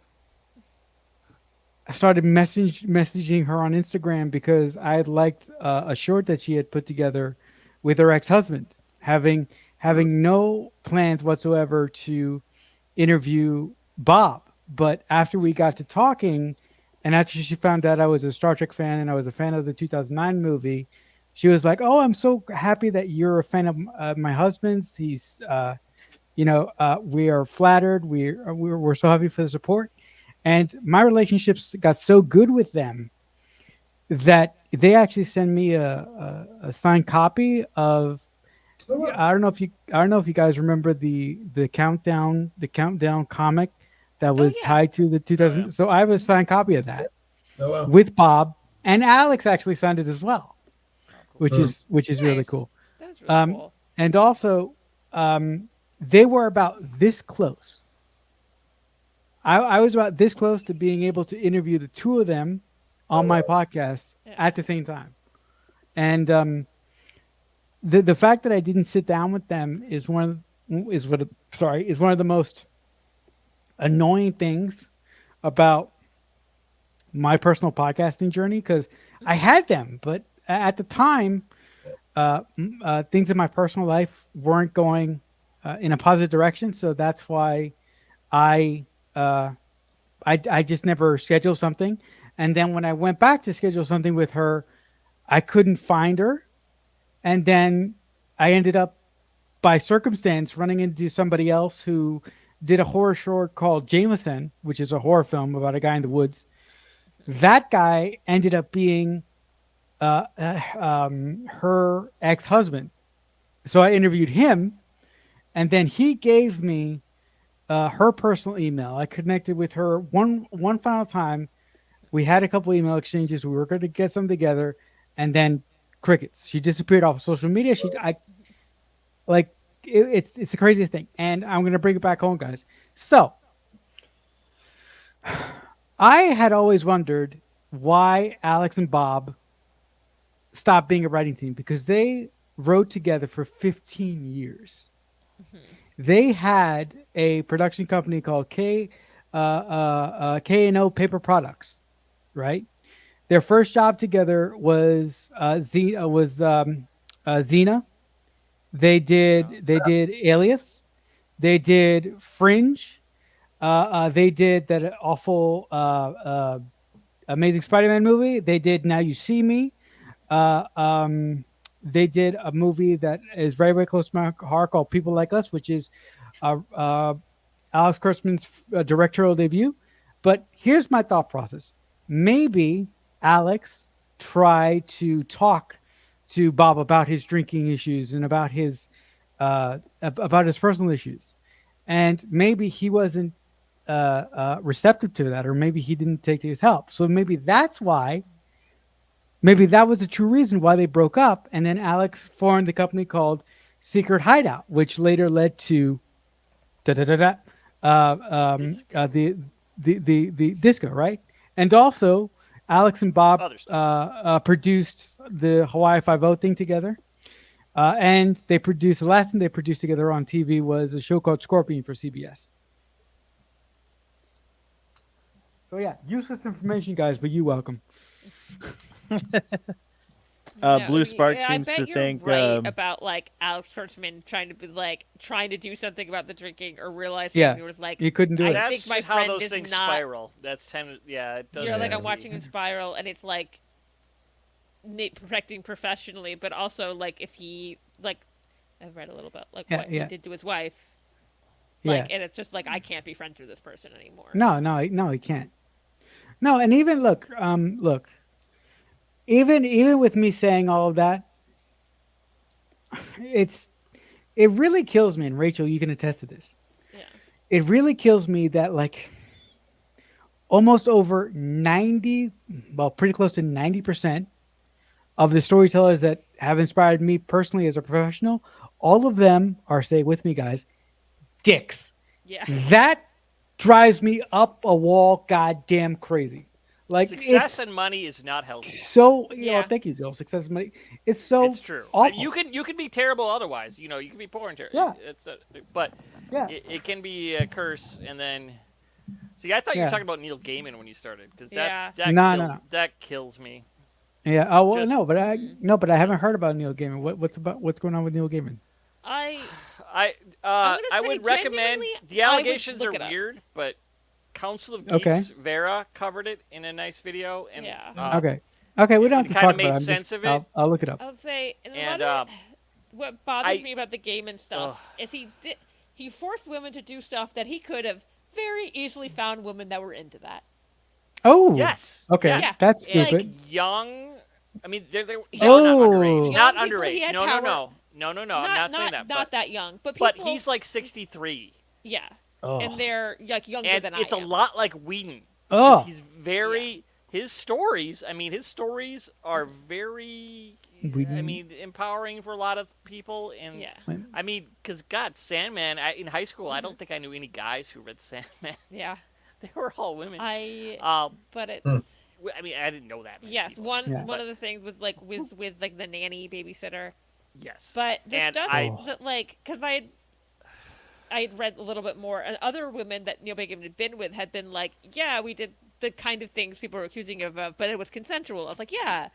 started messaging her on Instagram because I had liked a short that she had put together with her ex-husband, having no plans whatsoever to interview Bob. But after we got to talking, and after she found out I was a Star Trek fan and I was a fan of the 2009 movie, she was like, "Oh, I'm so happy that you're a fan of my husband's. He's, we are flattered. We're so happy for the support." And my relationships got so good with them that they actually send me a signed copy of. I don't know if you guys remember the countdown comic that was yeah. tied to the 2000. Oh, yeah. So I have a signed copy of that oh well. with Bob, and Alex actually signed it as well, which Hmm. is really Nice. cool. that's really cool. And also, they were about this close. I was about this close to being able to interview the two of them on my podcast Yeah. at the same time. And the fact that I didn't sit down with them is one is what sorry is one of the most annoying things about my personal podcasting journey, because I had them, but at the time, things in my personal life weren't going in a positive direction. So that's why I, uh, I just never scheduled something. And then when I went back to schedule something with her, I couldn't find her. And then I ended up by circumstance running into somebody else who did a horror short called Jameson, which is a horror film about a guy in the woods. That guy ended up being her ex-husband. So I interviewed him, and then he gave me her personal email. I connected with her one final time. We had a couple email exchanges. We were going to get some together, and then crickets. She disappeared off of social media. It's the craziest thing. And I'm going to bring it back home, guys. So I had always wondered why Alex and Bob stopped being a writing team, because they wrote together for 15 years. They had a production company called K&O Paper Products, right? Their first job together was Xena. They did Alias. They did Fringe. They did that awful Amazing Spider-Man movie. They did Now You See Me. They did a movie that is very, very close to my heart called People Like Us, which is Alex Kurtzman's directorial debut. But here's my thought process. Maybe Alex tried to talk to Bob about his drinking issues and about his personal issues. And maybe he wasn't receptive to that, or maybe he didn't take to his help. So maybe that's why. Maybe that was the true reason why they broke up, and then Alex formed the company called Secret Hideout, which later led to the disco, right? And also, Alex and Bob produced the Hawaii Five-0 thing together, and they produced the last thing they produced together on TV was a show called Scorpion for CBS. So yeah, useless information, guys, but you welcome. Blue Spark I seems bet to you're think right about like Alex Kurtzman trying to do something about the drinking, or realizing Yeah, he was like, he couldn't do it. I That's think my how friend those is things not. spiral. That's it does. You're like, tend I'm to watching be. him spiral, and it's like protecting professionally, but also like if he like, I've read a little bit like what he did to his wife. Like, and it's just like I can't be friends with this person anymore. No, he can't. No, and even look, even with me saying all of that, it really kills me, and Rachel, you can attest to this. Yeah. It really kills me that like almost over 90, well, pretty close to 90% of the storytellers that have inspired me personally as a professional, all of them are, say with me, guys, dicks. Yeah. That drives me up a wall, goddamn crazy. Like Success and money is not healthy. So Yeah. thank you, Joel. Success and money. It's so It's true. awful. You can be terrible otherwise. You can be poor and terrible. Yeah. But Yeah. it can be a curse. And then, see, I thought you were talking about Neil Gaiman when you started, because that kills me. Yeah. Oh well, Just- but I haven't heard about Neil Gaiman. What's going on with Neil Gaiman? I say would recommend. genuinely, The I would allegations look are it up. weird, but Council of Geeks, Okay. Vera covered it in a nice video, and Okay, we don't have to kinda talk made about it. sense of it. I'll look it up. I would say, And, what bothers me about the Gaiman stuff is he forced women to do stuff that he could have very easily found women that were into that. Oh, yes, Okay, yes. that's And, stupid. young. I mean, they're not Oh. underage. Not Young people, he underage. had No. power. I'm not saying that. Not that young, but But people, he's like 63, yeah, Oh. and they're like younger and than I it's a am. lot like Whedon. Oh. He's very his stories. I mean, his stories are very. Whedon. I mean, empowering for a lot of people, and Yeah. I mean, because God, Sandman. In high school, I don't think I knew any guys who read Sandman. Yeah, They were all women. but it's I mean, I didn't know that. many yes. people. One of the things was like with like the nanny babysitter, Yes. but the And stuff I- that like because I I had read a little bit more, and other women that Neil Gaiman had been with had been like, yeah, we did the kind of things people were accusing of, but it was consensual. I was like, yeah,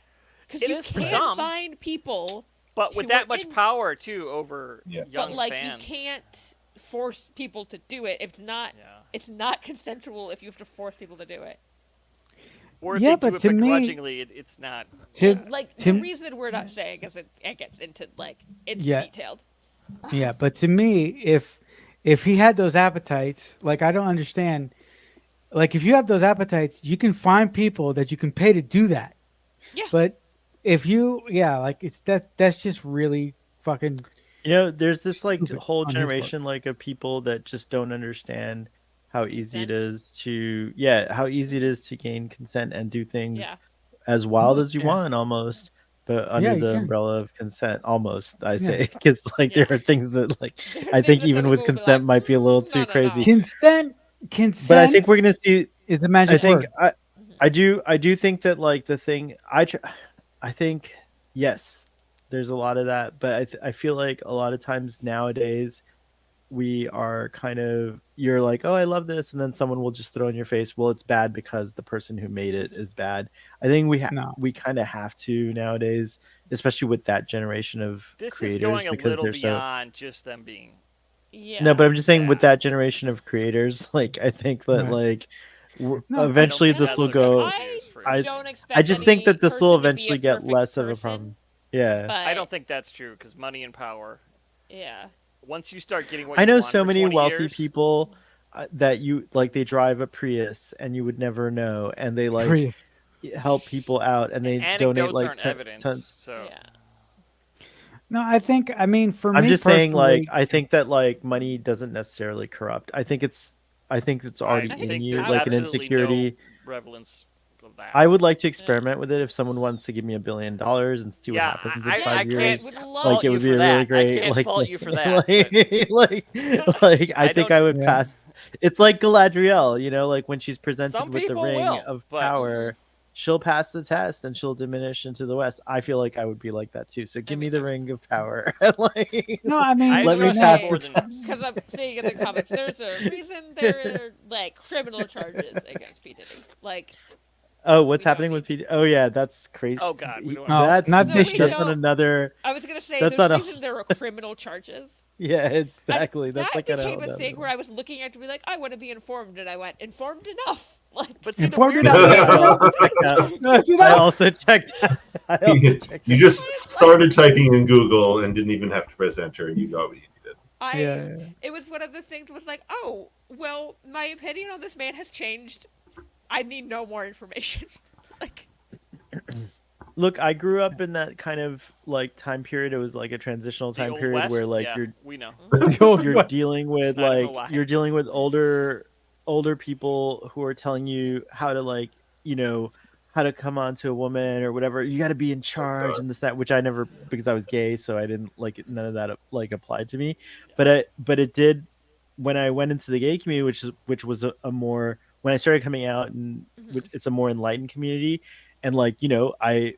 because It you is for can't some. find people, But with who that are much in- power too over Yeah. young but like fans. you can't force people to do it. If not, Yeah. it's not consensual if you have to force people to do it. Or if Yeah, they but do it to me- begrudgingly, it's not. To, Like to- the reason we're not saying is it gets into like it's Yeah. detailed. yeah, but to me, if he had those appetites, like I don't understand. Like if you have those appetites, you can find people that you can pay to do that. Yeah. But if you, yeah, like it's that's just really fucking. You know, there's this like Stupid whole on his part. generation like of people that just don't understand how easy it Consent? is to how easy it is to gain consent and do things Yeah. as wild as you Yeah. want almost, but under you the can. umbrella of consent almost, I Yeah. say, because like Yeah. there are things that like There are I think things that even some with people will be consent like, might be a little "Mm, too no, no, crazy. no." Consent. But I think we're gonna see is a magic I think word. I do think that like the thing I think yes, there's a lot of that, but I feel like a lot of times nowadays we are kind of you're like, oh, I love this, and then someone will just throw in your face, well, it's bad because the person who made it is bad. I think No. we kind of have to nowadays, especially with that generation of This is creators, going a because little they're so beyond just them being. Yeah. no, but I'm just saying with Yeah. that generation of creators, like I think that Right. like No, I don't eventually think this that's will the go. case for I you. don't expect I just think that any this will person to be a eventually get perfect less of a person, problem. Yeah. But I don't think that's true because money and power. Yeah. Once you start getting what I you know want so for many 20 wealthy years, people that you like they drive a Prius and you would never know, and they like Prius. help people out and they donate anecdotes like aren't evidence. tons. So Yeah. No, I mean, for I'm me just saying, like personally, I think that like money doesn't necessarily corrupt. I think it's already I in think you, there's like an absolutely insecurity. no prevalence of that. I would like to experiment with it if someone wants to give me $1 billion and see what Yeah, happens in I 5 years. can't would love Like fault it you would be for a really that. great I can't like fault you for that. like I I think don't- I would Yeah. pass. It's like Galadriel, you know, like when she's presented Some with the people ring will, of but- power, she'll pass the test and she'll diminish into the west. I feel like I would be like that too. So give me the ring of power. Like no, I mean, I let me trust pass you more the than Because I'm seeing in the comics, there's a reason there are like criminal charges against P Diddy. Like, Oh, what's We don't happening with need- Pete? Oh yeah, that's crazy. Oh, God, we don't- No, That's not No, this we shit. that's on don't. another. I was gonna say That's there's not a a- reason there are criminal charges. Yeah, And exactly. That's that like an became a another- thing where I was looking at it to be like, I want to be informed, and I went informed enough. Like, But see, the Informed weird enough. thing is- I also checked. I also checked. You just started typing in Google and didn't even have to press enter, and you got what you needed. Yeah. It was one of the things was like, oh, well, my opinion on this man has changed. I need no more information. Like, Look, I grew up in that kind of like time period. It was like a transitional the time Old period West? where like Yeah, you're we know. The old you're West. dealing with I don't know like why. you're dealing with older people who are telling you how to like how to come on to a woman or whatever. You got to be in charge and this that, which I never, because I was gay, so I didn't like it, none of that like applied to me. But it did when I went into the gay community, which was a more when I started coming out, and it's a more enlightened community. And like I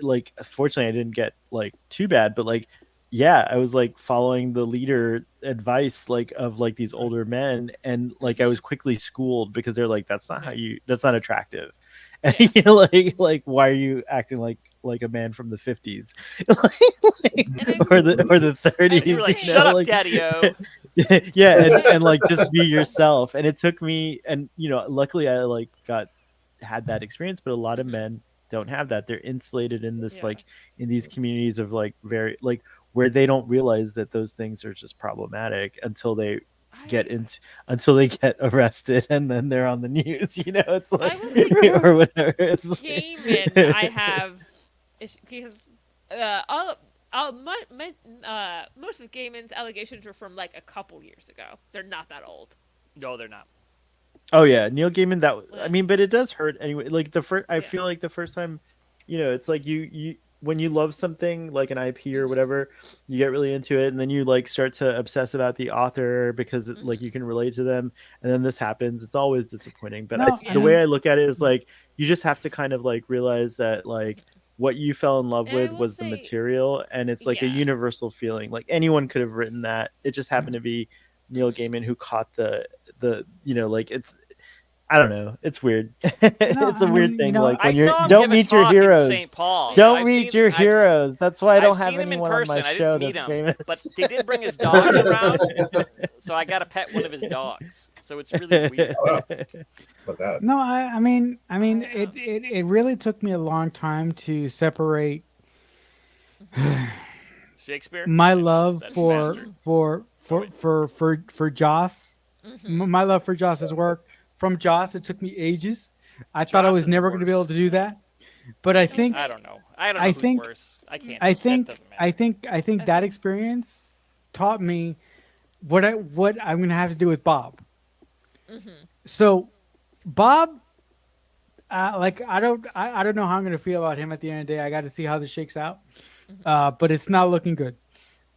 like fortunately I didn't get like too bad, but like yeah, I was like following the leader advice like of like these older men, and like I was quickly schooled because they're like that's not attractive. And like why are you acting like a man from the 50s or the 30s? You were like, You shut up, like, Daddy-o. yeah, and like just be yourself. And it took me, and luckily I like had that experience, but a lot of men don't have that. They're insulated in this Yeah. like in these communities of like very like where they don't realize that those things are just problematic until they get arrested, and then they're on the news. It's like was thinking or whatever. It's like- gaming I have is because most of Gaiman's allegations are from like a couple years ago. They're not that old. No, they're not. Oh yeah, Neil Gaiman. That I Yeah. mean, but it does hurt anyway. Like the first, I Yeah. feel like the first time, it's like you when you love something like an IP or whatever, you get really into it, and then you like start to obsess about the author because like you can relate to them, and then this happens. It's always disappointing. But No, the way I look at it is like you just have to kind of like realize that like what you fell in love And I with will was the say- material, and it's like a Yeah. universal feeling. Like anyone could have written that. It just happened to be Neil Gaiman who caught the like it's I don't know. It's weird. It's a I weird mean, thing. Like I when you're saw him don't give a meet your talk in heroes. St. Paul. Don't I've meet seen- your I've- heroes. That's why I don't I've have seen him in anyone on my person. I show didn't meet that's him, famous. but they did bring his dogs around, so I got to pet one of his dogs. So it's really weird. Wow. About that. No, I mean, Yeah. it really took me a long time to separate Shakespeare. my love That for bastard. for Joss, Mhm. my love for Joss's work from Joss. It took me ages. I thought I Joss was is the never going to be able worst. to do that, but I think I don't know. I don't know I who's think- worse. I can't. I that think doesn't matter. I think that experience taught me what I'm going to have to do with Bob. Mhm. So Bob, like I don't know how I'm going to feel about him at the end of the day. I got to see how this shakes out, but it's not looking good.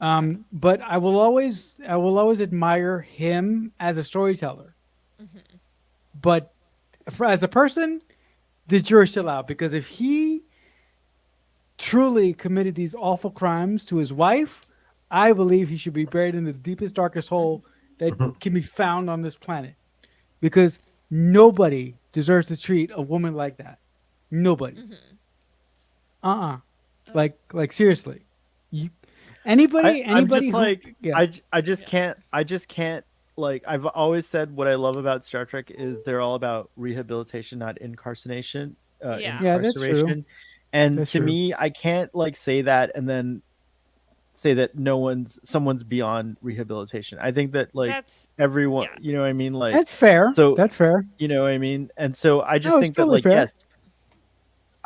But I will always admire him as a storyteller. But as a person, the jury's still out, because if he truly committed these awful crimes to his wife, I believe he should be buried in the deepest, darkest hole that can be found on this planet. Because nobody deserves to treat a woman like that. Nobody. Like seriously. Anybody I'm just who- like yeah. I just can't like I've always said what I love about Star Trek is they're all about rehabilitation, not incarceration. Yeah. Yeah, that's true. Incarceration. And That's to true. me, I can't like say that and then say that someone's beyond rehabilitation. I think that like That's everyone, yeah. you know what I mean? Like That's fair. so- That's fair. you know what I mean? And so I just No, it's think that totally like fair. yes,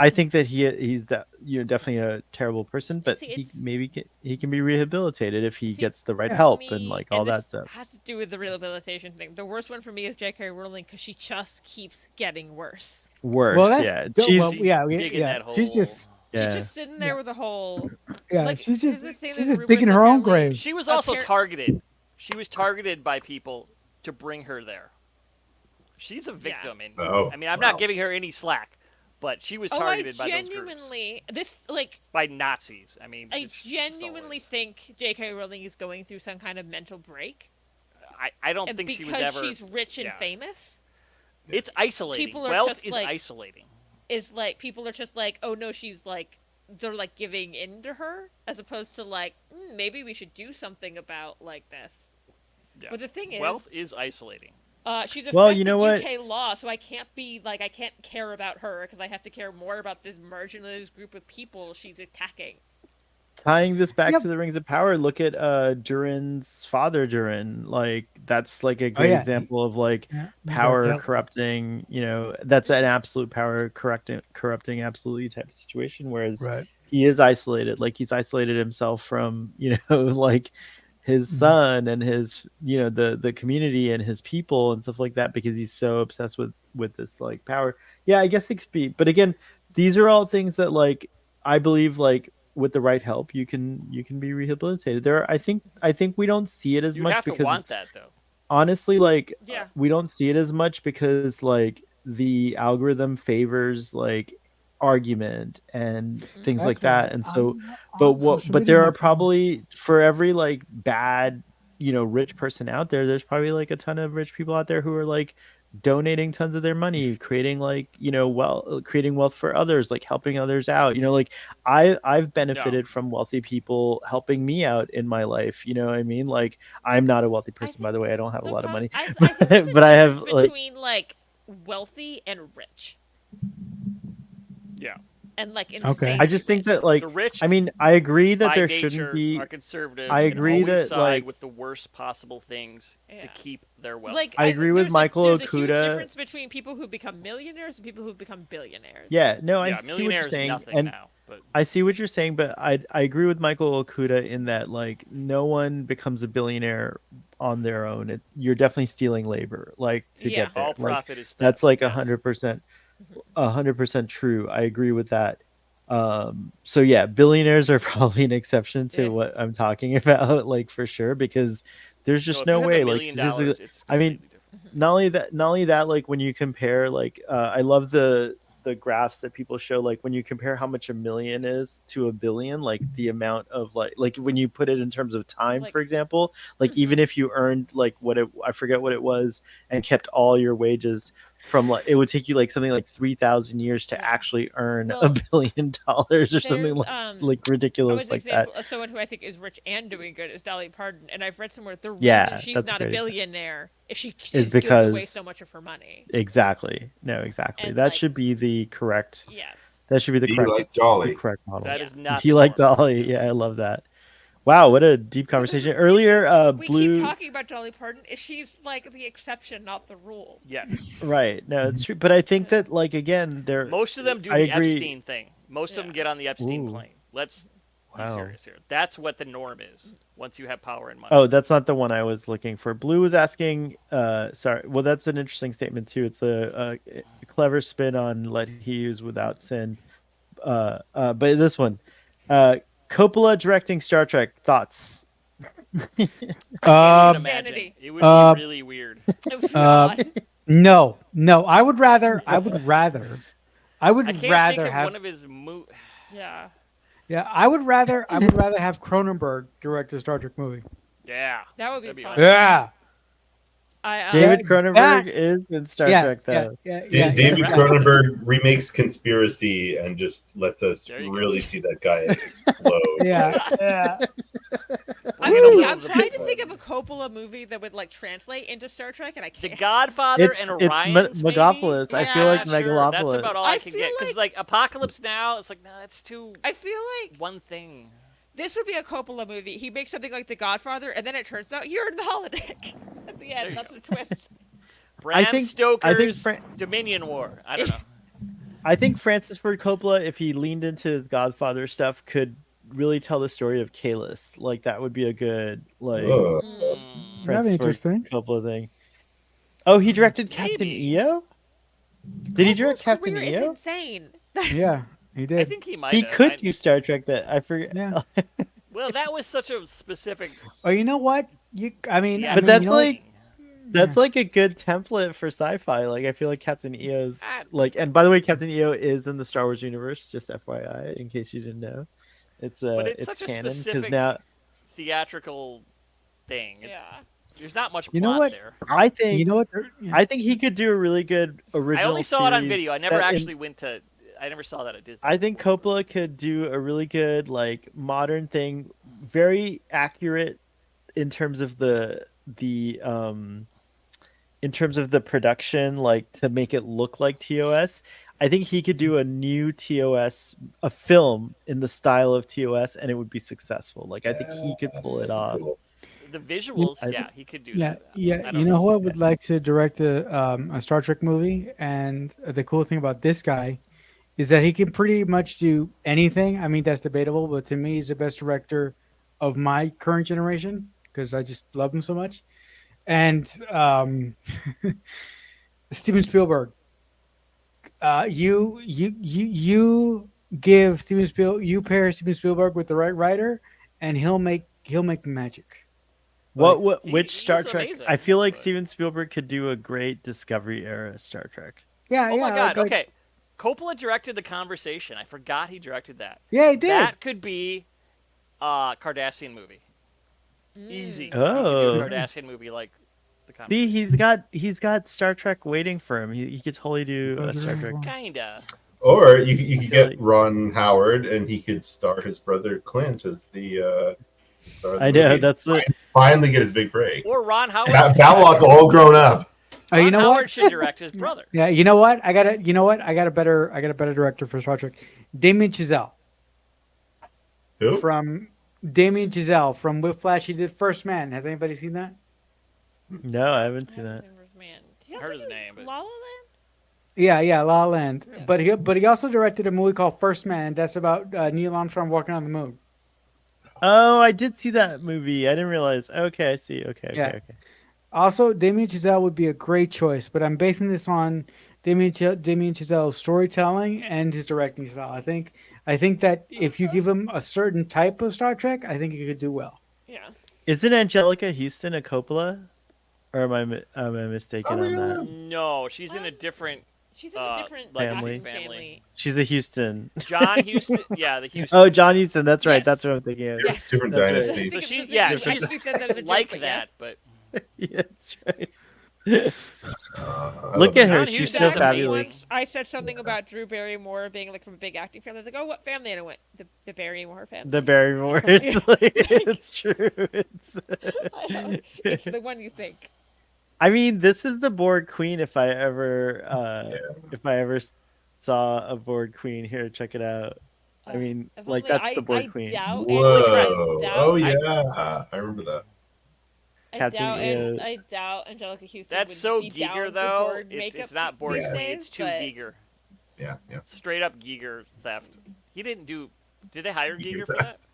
I think that he's that definitely a terrible person, but See, he it's- maybe he can be rehabilitated if he See, gets the right Yeah. help me, and like all that this stuff. has to do with the rehabilitation thing. The worst one for me is J.K. Rowling because she just keeps getting worse. Worse, Well, that's yeah. good. She's Well, yeah, digging that hole. She's just yeah. She's just sitting there with a hole. Like, she's here's just the thing, she's there's just rumors digging that her own apparently grave. She was also Appar- targeted. She was targeted by people to bring her there. She's a victim, and Oh, I mean, I'm wow. not giving her any slack, but she was Oh, I targeted by those groups, genuinely this like by Nazis. I mean, I it's just the genuinely worst. think J.K. Rowling is going through some kind of mental break, I don't and think she because was ever. she's rich and yeah. famous, It's isolating. People are Wealth just is like- isolating. is like people are just like, oh no, she's like they're like giving in to her as opposed to like maybe we should do something about like this. Yeah. But the thing is, Wealth is isolating. she's affected Well, you know what? UK law, so I can't be like I can't care about her because I have to care more about this marginalized group of people she's attacking. Tying this back Yep. to the Rings of Power, look at Durin's father, Durin. Like that's like a great yeah. example of like Yeah. power Yeah. corrupting. You know, that's an absolute power corrupting absolutely type of situation. Whereas Right. he is isolated. Like he's isolated himself from like his Mhm. son and his the community and his people and stuff like that because he's so obsessed with this like power. Yeah, I guess it could be. But again, these are all things that like I believe like with the right help you can be rehabilitated. I think we don't see it as You much have to because want it's, that though. honestly like Yeah. we don't see it as much because like the algorithm favors like argument and things like that, and so but there are probably for every like bad rich person out there, there's probably like a ton of rich people out there who are like donating tons of their money, creating like creating wealth for others, like helping others out. Like I've benefited from wealthy people helping me out in my life. You know what I mean? Like I'm not a wealthy person, by the way. I don't have a lot of money, I think there's a but I have difference like between like wealthy and rich, Yeah. and like Okay. I just think that like The rich, I mean I agree that by there nature, shouldn't be are conservative. I and agree always that, side like- with the worst possible things to Yeah. keep their wealth. like I agree with there's Michael there's a huge Okuda. difference between people who become millionaires and people who become billionaires. yeah no I yeah, see what you're millionaires saying, nothing and now, but I see what you're saying, but I agree with Michael Okuda in that like no one becomes a billionaire on their own. You're definitely stealing labor, like to Yeah. get there. all Like, profit is theft. that's like yes. 100% true. I agree with that. So yeah, billionaires are probably an exception to Yeah. what I'm talking about, like for sure, because there's just if no you have way. $1 Like million, statistically, it's I mean, completely different. not only that, like when you compare, like I love the the graphs that people show, like when you compare how much a million is to a billion, like the amount of like when you put it in terms of time, Like- for example, like even if you earned like I forget what it was and kept all your wages from like it would take you like something like 3,000 years to actually earn Well, $1 billion or something there's, like I ridiculous would like that. example of someone who I think is rich and doing good is Dolly Parton, and I've read somewhere the Yeah, reason she's that's a not a great example. billionaire is she Is gives away because- so much of her money. Exactly. No, exactly. And, That like- should be the correct. Yes. That should be the Be correct. like the Jolly. correct model. That Yeah. is not. He the liked norm. Dolly. Yeah, I love that. Wow, what a deep conversation. Earlier, We Blue. keep talking about Dolly Parton. She's like the exception, not the rule. Yes. Right. No, it's true. But I think that, like, again, there. Most of them do I the agree. Epstein thing. Most of them Yeah. get on the Epstein Ooh. plane. Let's be Wow. serious here. That's what the norm is. Once you have power and money. Oh, that's not the one I was looking for. Blue was asking. Sorry. Well, that's an interesting statement too. It's a clever spin on "Let He Use Without Sin." But this one, Coppola directing Star Trek. Thoughts? I can't even Um, imagine. Insanity. It would Uh, be really weird. It was Uh, odd. No, I would rather I have can't think of one of his Yeah. yeah, I would rather have Cronenberg direct a Star Trek movie. Yeah. That would be That'd be fun. awesome. Yeah. David that- Cronenberg is in Star yeah, Trek, though. David Cronenberg remakes Conspiracy and just lets us There you go. really see that guy explode. Yeah, yeah. I'm, Woo! thinking- I'm trying to think of a Coppola movie that would like translate into Star Trek, and I The can't. Godfather It's and Orion. Megalopolis. I feel like That's Megalopolis. about all I I can feel get. Because like- Apocalypse Now, it's like, no, that's too I feel like one thing. this would be a Coppola movie. He makes something like The Godfather, and then it turns out you're in the holodeck at the end. There That's you the twist. Bram think Stoker's Fra- Dominion War. I don't know. I think Francis Ford Coppola, if he leaned into his Godfather stuff, could really tell the story of Kalis. Like that would be a good like Ugh. Mm. That'd Francis be Ford interesting. Coppola thing. Oh, he directed Captain Maybe. EO. Did he direct Coppola's Captain career is EO? insane. Yeah, he I did. think he might He have. could do Star Trek. That I forget. Yeah. Well, that was such a specific. Oh, you know what? I mean, Yeah, But I mean, that's you know like- what? That's like a good template for sci-fi. Like I feel like Captain EO's Ah. like, and by the way, Captain EO is in the Star Wars universe. Just FYI, in case you didn't know, it's But it's it's such a canon specific now theatrical thing. Yeah. There's not much You know plot what? there. I think You know what? I think he could do a really good I original. only saw it on series video. I never set in- actually went to. I never saw that at Disney. I think Coppola could do a really good like modern thing, very accurate in terms of the in terms of the production, like to make it look like TOS. I think he could do a new TOS, a film in the style of TOS, and it would be successful. Like I think he could pull it off. The visuals, I- yeah, he could do Yeah, that. I yeah. don't You know who I would like to direct a Star Trek movie? And the cool thing about this guy is that he can pretty much do anything. I mean, that's debatable, but to me, he's the best director of my current generation because I just love him so much. And Steven Spielberg. You give you pair Steven Spielberg with the right writer, and he'll make magic. What He- which he's Star Trek? amazing, I feel like but- Steven Spielberg could do a great Discovery era Star Trek. Yeah, Oh yeah. my god, like- okay. Coppola directed The Conversation. I forgot he directed that. Yeah, he did. That could be a Kardashian movie. Easy. He could do Oh. a Kardashian movie like The Conversation. See, he's got Star Trek waiting for him. He could totally do a Star Trek. Kinda. Or you could Really? get Ron Howard and he could star his brother Clint as the star of the I know movie. that's it. Finally get his big break. Or Ron Howard. Balog all grown up. Ron You know Howard what? should direct his brother. Yeah, you know what? I got a better director for Star Trek. Damien Chazelle Who? from Whiplash. He did First Man. Has anybody seen that? No, I haven't seen that. Man. Heard his name, but- La La Land? Yeah, La La Land. Yeah. But he also directed a movie called First Man. That's about Neil Armstrong walking on the moon. Oh, I did see that movie. I didn't realize. Okay, I see. Okay, Yeah. okay. Also, Damien Chazelle would be a great choice, but I'm basing this on Damien Chazelle's storytelling and his directing style. I think that if you give him a certain type of Star Trek, I think he could do well. Yeah. Isn't Angelica Houston a Coppola? Or am I mistaken on that? No, she's in a different. She's in a different like Family. acting family. She's the Houston. John Houston. Yeah, the Houston. Oh, John Houston. That's right. Yes. That's what I'm thinking of. Yes. Different That's right. I dynasties. think So it's she- the thing yeah, is- I she's just said that as a joke, like but that, yes. but Yeah, that's right. I Look love at that. her. John She's Houston so is amazing. fabulous. Once I said something about Drew Barrymore being like from a big acting family. I was like, "Oh, what family?" And I went, "The Barrymore family." The Barrymore. It's like, it's true. It's the one you think. I mean, this is the Borg Queen. If I ever saw a Borg Queen, here, check it out. I mean, If like only- that's the Borg Queen. Doubt, Whoa! doubt, Oh yeah, I remember that. I doubt Angelica Houston. that's would so be down Giger for though. Borg makeup It's not Borg these Yeah. Queen. days, It's too but Giger. Yeah. Straight up Giger theft. He didn't do. Did they hire Giger Giger for theft. that?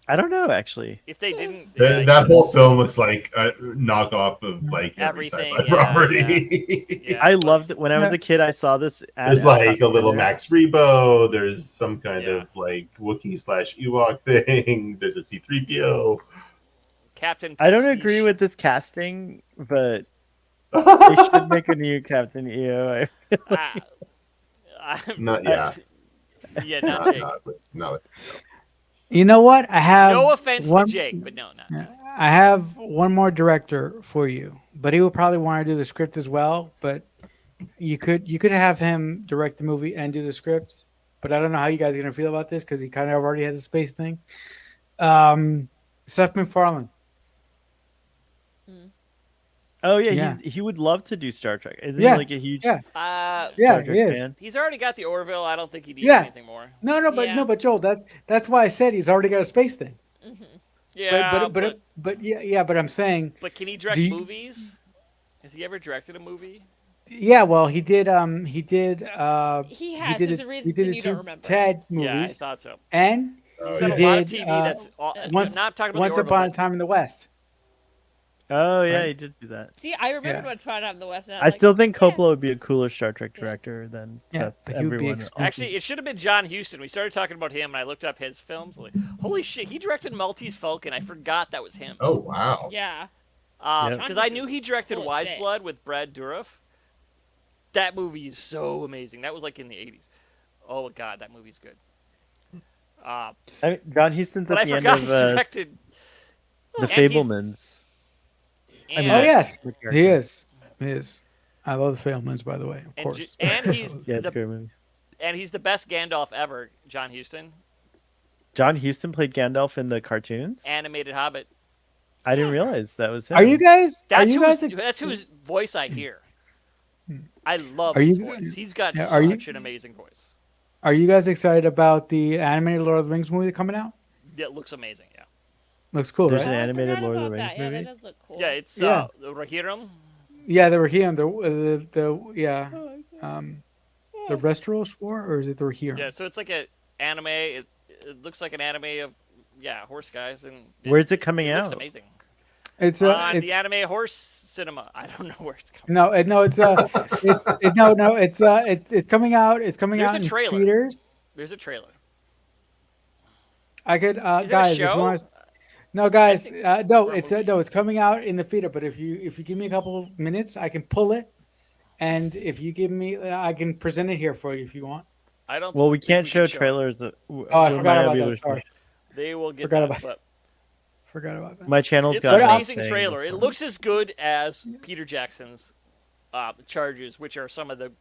I don't know actually. If they didn't, That whole film looks like a knockoff of like every Everything, sci-fi yeah, property. yeah, I it was- loved it when I was a kid. I saw this. Ad There's like a at little Costco. Max Rebo. There's some kind Yeah. of like Wookiee/Ewok thing. There's a C-3PO. Captain. I don't Pastiche. agree with this casting, but they should make a new Captain EO. Ah, I'm- Not yeah. yeah, not Not, Jake. not with You know what? I have No offense one, to Jake, but no, not. I have one more director for you, but he will probably want to do the script as well. But you could have him direct the movie and do the scripts. But I don't know how you guys are gonna feel about this because he kind of already has a space thing. Seth MacFarlane. Oh yeah, Yeah. he would love to do Star Trek. Isn't Yeah, he like a huge yeah. Uh, Yeah, Star Trek he is. fan? he's already got the Orville. I don't think he needs Yeah. anything more. No, Yeah. but Joel, that's why I said he's already got a space thing. Yeah, But yeah, but I'm saying, but can he direct Do you- movies? Has he ever directed a movie? yeah. Well, he did. He did. he He has. did There's it. a reason He did the you don't two remember. Ted Yeah, I movies, thought so. and Oh, He's he done yeah. a lot of did, TV. That's all, once not talking about Once the Orville, Upon a but- Time in the West. Oh yeah, Right. he did do that. See, I remember Yeah. what's found out in the West. And I still think yeah. Coppola would be a cooler Star Trek director than Yeah, Seth. but he would be Everyone exclusive. Actually, it should have been John Huston. We started talking about him, and I looked up his films. Like, holy shit, he directed Maltese Falcon. I forgot that was him. Oh wow. Yeah. Yep. Because I knew he directed Full of Wise shit. Blood with Brad Dourif. That movie is so amazing. That was like in the 80s. Oh god, that movie's good. I mean, John Huston's But at I the end forgot of he directed. the and he's- Fablemans. And, Oh yes, Good he character. is. He is. I love the Fablemans, by the way. Of and, course. and he's Yeah, it's a the, great movie. and he's the best Gandalf ever. John Huston, John Huston played Gandalf in the cartoons. animated Hobbit. I didn't realize that was him. Are you guys? That's are you guys? that's whose voice I hear. I love Are his you- voice. He's got Yeah, are you- such an amazing voice. Are you guys excited about the animated Lord of the Rings movie coming out? It looks amazing. Yeah. Looks cool, There's right? an Oh, I animated forgot Lord of the about Rings that. Yeah, movie? that does look cool. Yeah, it's Yeah. Rohirrim. Yeah, the Rohirrim, the Westeros War, or is it the Rohirrim? Yeah, so it's like an anime. It looks like an anime of horse guys, and Where's it coming it looks out? amazing. It's On it's the anime horse cinema. I don't know where it's coming. no, it's it's coming out. It's coming There's out a in trailer. theaters. There's a trailer. I could Is it a guys, if you show? want to. No, guys, think- no, or a it's movie. no, it's coming out in the theater. But if you give me a couple minutes, I can pull it, and if you give me, I can present it here for you if you want. I don't. Well, we think can't can show it. trailers. Oh, I forgot about that. Sorry, They will get Forgot that. about- But forgot about that. My channel's it's got an that amazing thing. trailer. It looks as good as Peter Jackson's Charges, which are some of the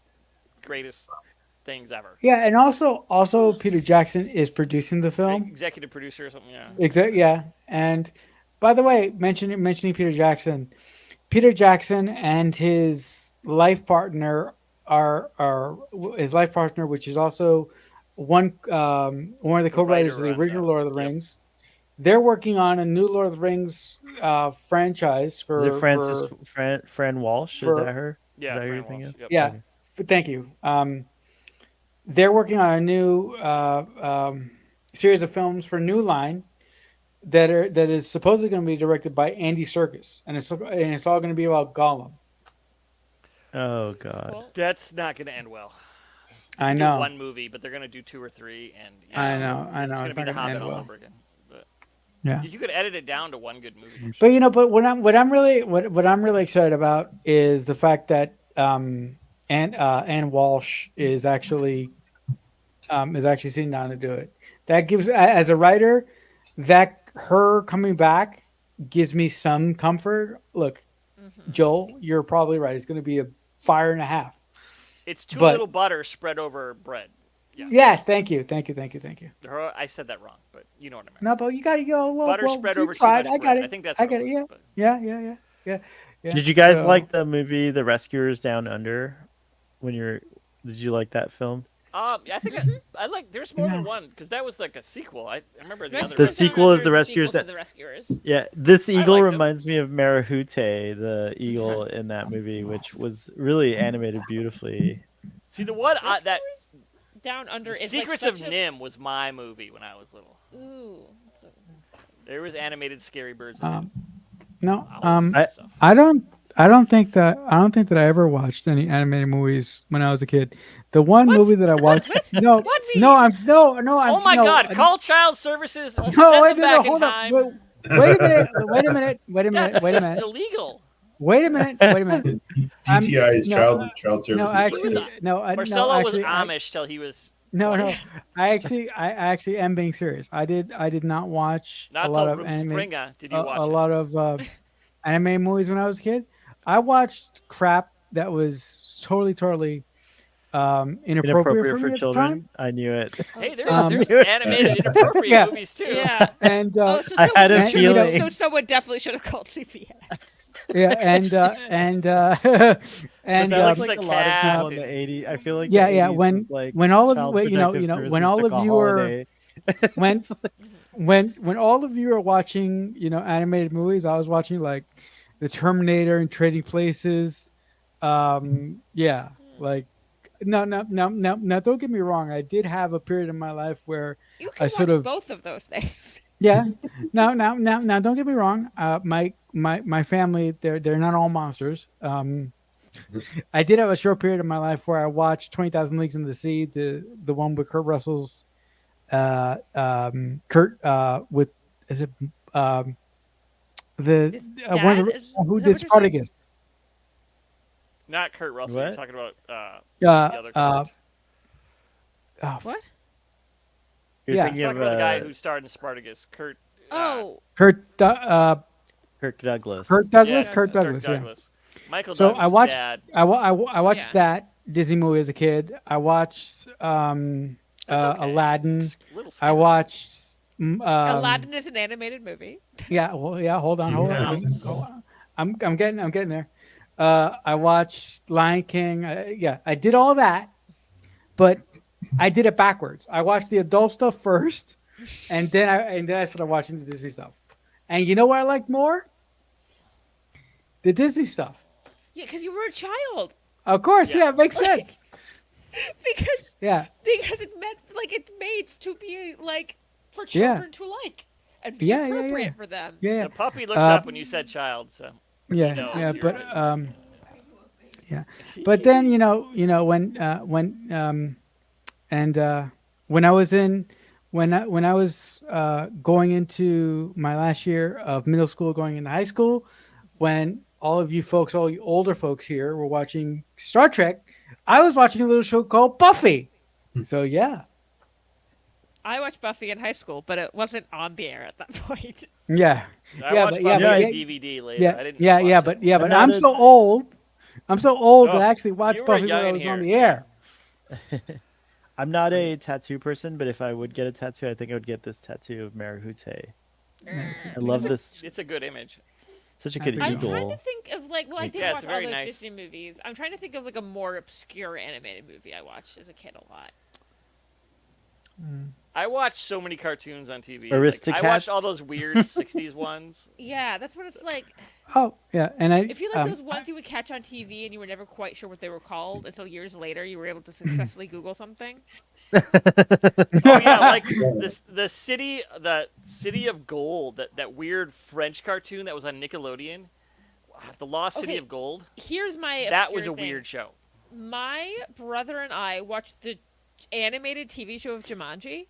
greatest things ever. Yeah, and also Peter Jackson is producing the film. Executive producer or something. Yeah. Yeah, and by the way, mentioning Peter Jackson and his life partner are his life partner, which is also one of the co-writers of the writer on original that. Lord of the Yep. Rings. They're working on a new Lord of the Rings franchise for Is it Francis Fran Walsh? for- Is that her? Yeah. Is that who Fran you're thinking Walsh, of? yep. Yeah, thank you. They're working on a new series of films for New Line that is supposedly going to be directed by Andy Serkis, and it's all going to be about Gollum. Oh That's god. cool. That's not going to end well. I Do know. one movie, but they're going to do 2 or 3, and I know. It's going It's to be not The gonna Hobbit end all well. over again. But Yeah. you could edit it down to one good movie. But what I'm really excited about is the fact that and Ann Walsh is actually sitting down to do it. That gives, as a writer, that her coming back gives me some comfort. Look, Joel, you're probably right. It's going to be a fire and a half. It's too But little butter spread over bread. Yeah. yes, thank you. I said that wrong, but you know what I meant. No, but you got to go. Well, Butter well, spread you over tried. too much I got bread. it. I think that's I what got it it. was. Yeah. But... Yeah. Did you guys So- like the movie The Rescuers Down Under? Did you like that film? I think I like. There's more than one because that was like a sequel. I remember the other. The Rescuers Down sequel Under is The a Rescuers sequel to that- The Rescuers. Yeah, this eagle liked him. reminds me of Marahute, the eagle in that movie, which was really animated beautifully. See the one that Rescuers Down Under is Secrets like of such a... Nim was my movie when I was little. Ooh. It's a- There was animated scary birds. In it. No, Owls and stuff. I don't think that I ever watched any animated movies when I was a kid. The one movie that I watched, no, What? no, I'm. Oh my no, God! Call child services. No, Send wait them a minute, back in hold up. time. Wait a minute. That's Wait a just minute. illegal. Wait a minute. DTI is no, child services. No, actually, Marcelo was actually, Amish till he was. No, 20. I actually am being serious. I did not watch Not a lot till of Bruce anime. Springer did you watch A it. lot of anime movies when I was a kid. I watched crap that was totally inappropriate for me at the children. time. I knew it. Hey, Um, there's animated inappropriate Yeah. movies too. Yeah. And Oh, so I had a someone, feeling. so someone definitely should have called CPS. yeah, and But and that was Looks like like a lot of cats people in the and- '80s. I feel like Yeah, the yeah, 80s when- was like when all of Child when, Protective when Services all took of a you were holiday. when all of you are watching, animated movies, I was watching like The Terminator and Trading Places. Yeah, like no, don't get me wrong. I did have a period in my life where You I can sort watch of- both of those things. yeah, now, don't get me wrong. My family, they're not all monsters. I did have a short period of my life where I watched 20,000 Leagues in the Sea, the one with Kurt Russell's, with is it the His one of dad the, is- who is that did what you're saying? Spartacus? Not Kurt Russell. You're What? talking about Uh, the other uh, Kurt. Oh, What? You're Yeah. thinking You're of talking about the guy who starred in Spartacus. Kurt. Oh, Kurt Kirk Douglas. Douglas. yes, Kurt Douglas. Yeah. Michael So Douglas' I watched dad. I watched Yeah. that Disney movie as a kid. I watched That's okay. Aladdin. It's a little I scary. watched Aladdin is an animated movie. Yeah, well, yeah. Hold on. I'm getting there. I watched Lion King. I did all that, but I did it backwards. I watched the adult stuff first, and then I started watching the Disney stuff. And you know what I liked more? The Disney stuff. Yeah, because you were a child. Of course, Yeah. yeah, it makes sense. Because Yeah, it meant like it's made to be like for Yeah. children to like and be Yeah, yeah, appropriate yeah. for them. yeah, The puppy looked Uh, up when you said child, so. yeah, knows yeah. you're But right. but then when when I was going into my last year of middle school, going into high school, when all of you folks, all you older folks here, were watching Star Trek, I was watching a little show called Buffy. So yeah, I watched Buffy in high school, but it wasn't on the air at that point. yeah, I yeah, watched but- Buffy yeah, on but- DVD later. I didn't watch it. but I'm I'm not so a- old. I'm so old that Oh, I actually watched you were Buffy when I young was here. on the air. I'm not a tattoo person, but if I would get a tattoo, I think I would get this tattoo of Marahute. I love this. It's a good image. Such a good I'm I'm trying eagle. to think of like, well, I did Yeah, it's watch all very those nice. Disney movies. I'm trying to think of like a more obscure animated movie I watched as a kid a lot. I watched so many cartoons on TV. Aristocats? I watched all those weird '60s ones. Yeah, that's what it's like. Oh yeah, and I If you like those ones you would catch on TV and you were never quite sure what they were called until years later you were able to successfully Google something. Oh yeah, like the city of Gold, that weird French cartoon that was on Nickelodeon. The Lost City Okay, of Gold. Here's my That was a obscure thing. weird show. My brother and I watched the animated TV show of Jumanji.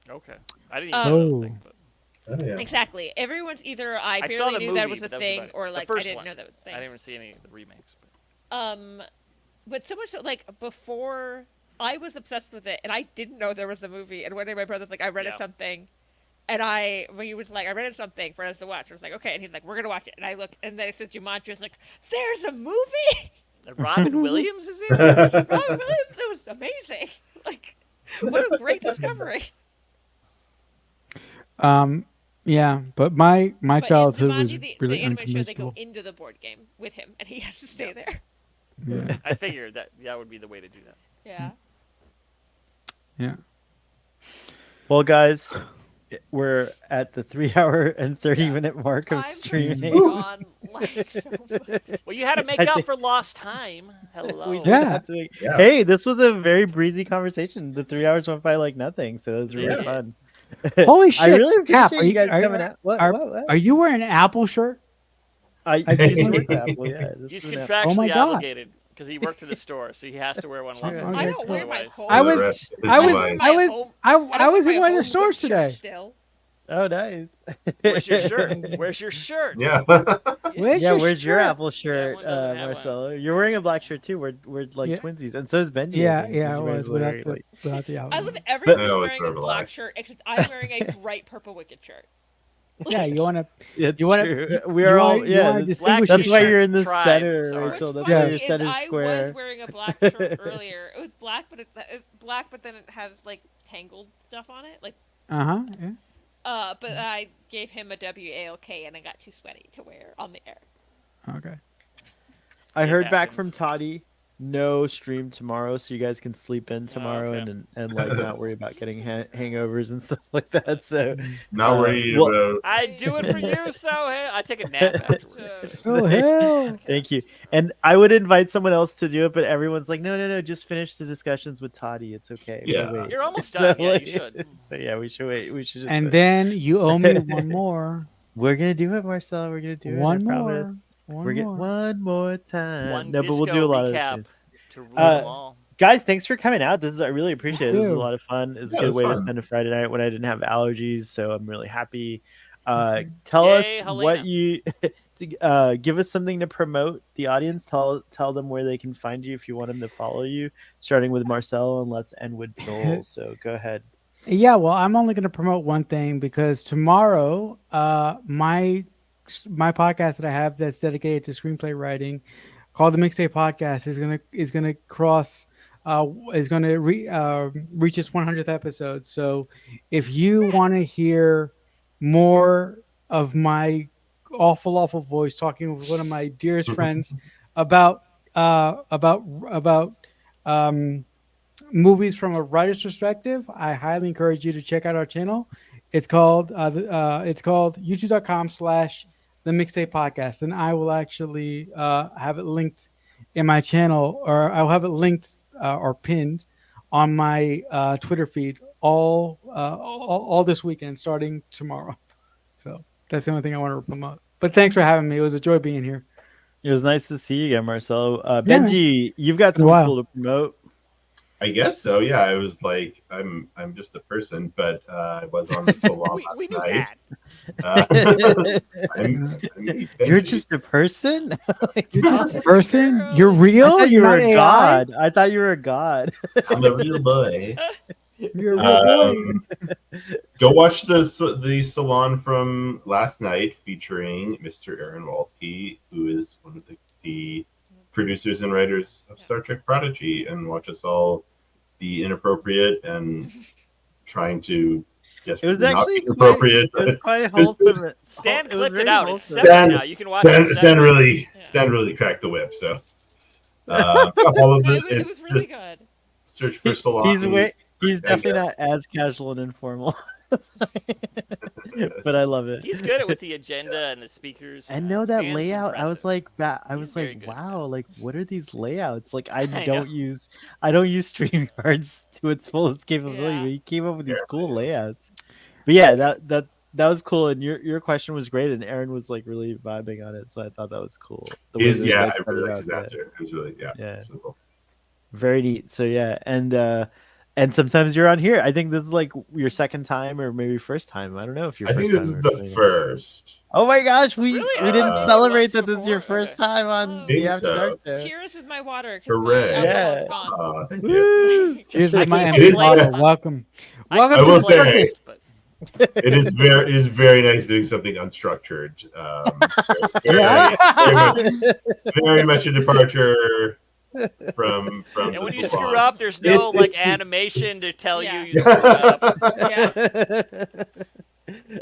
Okay, I didn't even know Oh. that thing, but Oh, yeah. Exactly. Everyone's either I I saw barely the knew movie, that was a but that thing, about it. or The like I first didn't one. know that was a I thing. didn't even see any of the remakes. But... but so much so, like before I was obsessed with it, and I didn't know there was a movie. And one day my brother's like, I rented Yeah. something, and when he was like, I rented something for us to watch. I was like, okay, and he's like, we're gonna watch it. And I look, and then it says Jumanji. I was like, there's a movie. And Robin Williams is in it. Robin Williams. It was amazing. Like, what a great discovery. Yeah, but my But in childhood was Jumanji, the really animated show, they go unconventional. into the board game with him, and he has to stay there. Yeah, I figured that would be the way to do that. Yeah. yeah. Well, guys, we're at the 3 hour and 30-minute mark of I'm streaming. gone like so much. Well, you had to make I up think- for lost time. Hello. We did Yeah. have to make- Yeah. Hey, this was a very breezy conversation. The 3 hours went by like nothing, so it was really Yeah. fun. Holy shit! I really Cap, appreciate you guys coming out. What? Are you wearing an Apple shirt? I just- just work at Apple, yeah. This He's is an Apple. contractually Oh my God. obligated because he worked at the store, so he has to wear one once a Sure. week. I don't wear my Otherwise- whole. I was- The rest of his I was life. my I was home- I, don't I was wear in my one of the home stores shirt today. Still. Oh, nice. Where's your shirt? Where's your shirt? Yeah. Where's Yeah, your where's your shirt? Apple shirt, one doesn't have Marcelo? You're wearing a black shirt too. We're like Yeah. twinsies, and so is Benji. I Yeah, think. yeah, I Benji was wears without very, the like- without the I outfit. love everyone's I always wearing wear a black black. shirt, except I'm wearing a bright purple Wicked shirt. Yeah, you want to. It's You wanna- true. you- We you are all wanna- you yeah. wanna That's, distinguish that's why t-shirt you're in the tribe, center, sorry. Rachel. What's That's Yeah. why funny you're is center I square. was wearing a black shirt earlier. It was black, but it's black, but then it has like tangled stuff on it, like. Yeah. But I gave him a WALK, and I got too sweaty to wear on the air. Okay. I It heard back happens. from Toddy. No stream tomorrow, so you guys can sleep in tomorrow okay. and like not worry about getting hangovers and stuff like that. So Not worried well- about. I'd do it for you, so hey, I take a nap afterwards. Oh hell! thank you. And I would invite someone else to do it, but everyone's like, no, just finish the discussions with Toddy. It's okay. We'll Yeah. wait." You're almost So, done. Yeah, like, you should. So yeah, we should wait. We should just And wait. then you owe me one more. We're gonna do it, Marcel. We're gonna do it. One I promise. more. We're One getting more. one more time. One No, but we'll disco do a lot of recap this. to rule Uh, them all. Guys, thanks for coming out. I really appreciate it. This was a you. lot of fun. It's a Yeah, good it's way to fun. spend a Friday night when I didn't have allergies, so I'm really happy. Tell Yay, us Helena. what you give us something to promote the audience. Tell them where they can find you if you want them to follow you. Starting with Marcelo and let's end with Joel. So go ahead. Yeah, well, I'm only going to promote one thing because tomorrow, my podcast that I have that's dedicated to screenplay writing, called the Mixtape Podcast, is gonna cross, is gonna reach its 100th episode. So, if you want to hear more of my awful voice talking with one of my dearest friends about movies from a writer's perspective, I highly encourage you to check out our channel. It's called youtube.com/the Mixtape Podcast, and I will actually have it linked in my channel, or I'll have it linked or pinned on my Twitter feed all this weekend, starting tomorrow. So that's the only thing I want to promote. But thanks for having me. It was a joy being here. It was nice to see you again, Marcelo. Yeah, Benji, you've got Been a something while. cool to promote. I guess so. Yeah, I was like, I'm just a person, but I was on it so long. We knew last that. night. I'm You're Benji. just a person. You're just a Just a person. girl. You're I real. thought you You're were not a AI? god. I thought you were a god. I'm a real boy. You're a real boy. Go watch the salon from last night featuring Mr. Aaron Waltke, who is one of the producers and writers of Star Trek Prodigy, and watch us all be inappropriate and trying to It was desperately not actually be inappropriate. It was quite was- wholesome. Stan It was clipped it very out. It's wholesome. separate Stan- now. You can watch it Stan separately. Stan really cracked the whip. So all of But it, it it's was really just good. search for salon. He's and, definitely not as casual and informal. But I love it. He's good at with the agenda and the speakers. I know that Stan's layout. I was impressive. like, I was He's very like, good at wow, like what are these layouts? Like I know. don't use StreamYards to its fullest capability, Yeah. but he came up with these cool layouts. But yeah, that was cool, and your question was great, and Aaron was like really vibing on it, so I thought that was cool. The way that you guys I set really it liked up, his answer. It was really Yeah. it was really cool. very neat. So yeah, and And sometimes you're on here. I think this is like your second time or maybe first time. I don't know if you're I think first this time is or the something. first. Oh my gosh, Really? we I didn't thought you celebrate once that this is your before. first Okay. time on Oh. the Think After so. Dark show. Cheers with my water because my Hooray. alcohol's Yeah. gone. Thank you. Woo! Cheers I with my can't empty complain. bottle. Welcome. I Welcome I can't to will the play say- circus. but It is very nice doing something unstructured. Very, Yeah. very much a departure from and the when you full screw on. up, there's no It's- animation to tell Yeah. you screwed up. Yeah.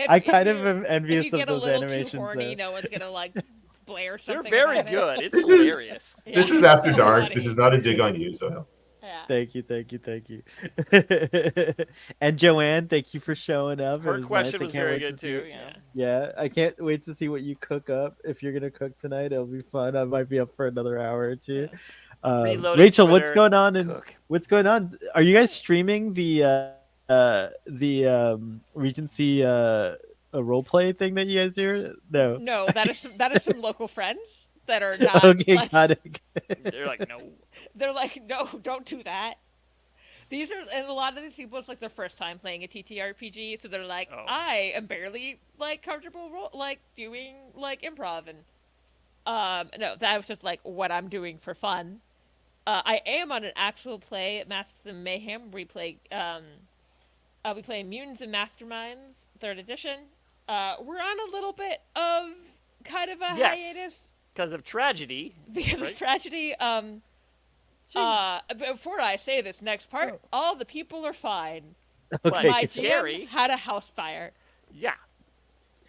I If kind of you- am envious If you of get a those little too animations. horny, Though. no one's gonna like blare They're something. very about it. good. It's This is- hilarious. Yeah. This is After So Dark. funny. This is not a dig on you, so Yeah. Thank you. And Joanne, thank you for showing up. It Her was question nice. I was can't very wait good to see too. what- Yeah. Yeah, I can't wait to see what you cook up. If you're gonna cook tonight, it'll be fun. I might be up for another hour or two. Reloading Rachel, what's Twitter, going on? Cook. What's going on? Are you guys streaming the Regency a role play thing that you guys do? No. No, that is some local friends that are not. Okay, like, got it. They're like, no. They're like, no, don't do that. These are, and a lot of these people, it's like their first time playing a TTRPG, so they're like, Oh. I am barely like comfortable like doing like improv, and no, that was just like what I'm doing for fun. I am on an actual play at Masters of Mayhem. We play Mutants and Masterminds, 3rd edition. We're on a little bit of kind of a Yes. hiatus Because of tragedy. because Right. of tragedy. Before I say this next part, all the people are fine. But My it's GM scary. had a house fire. Yeah.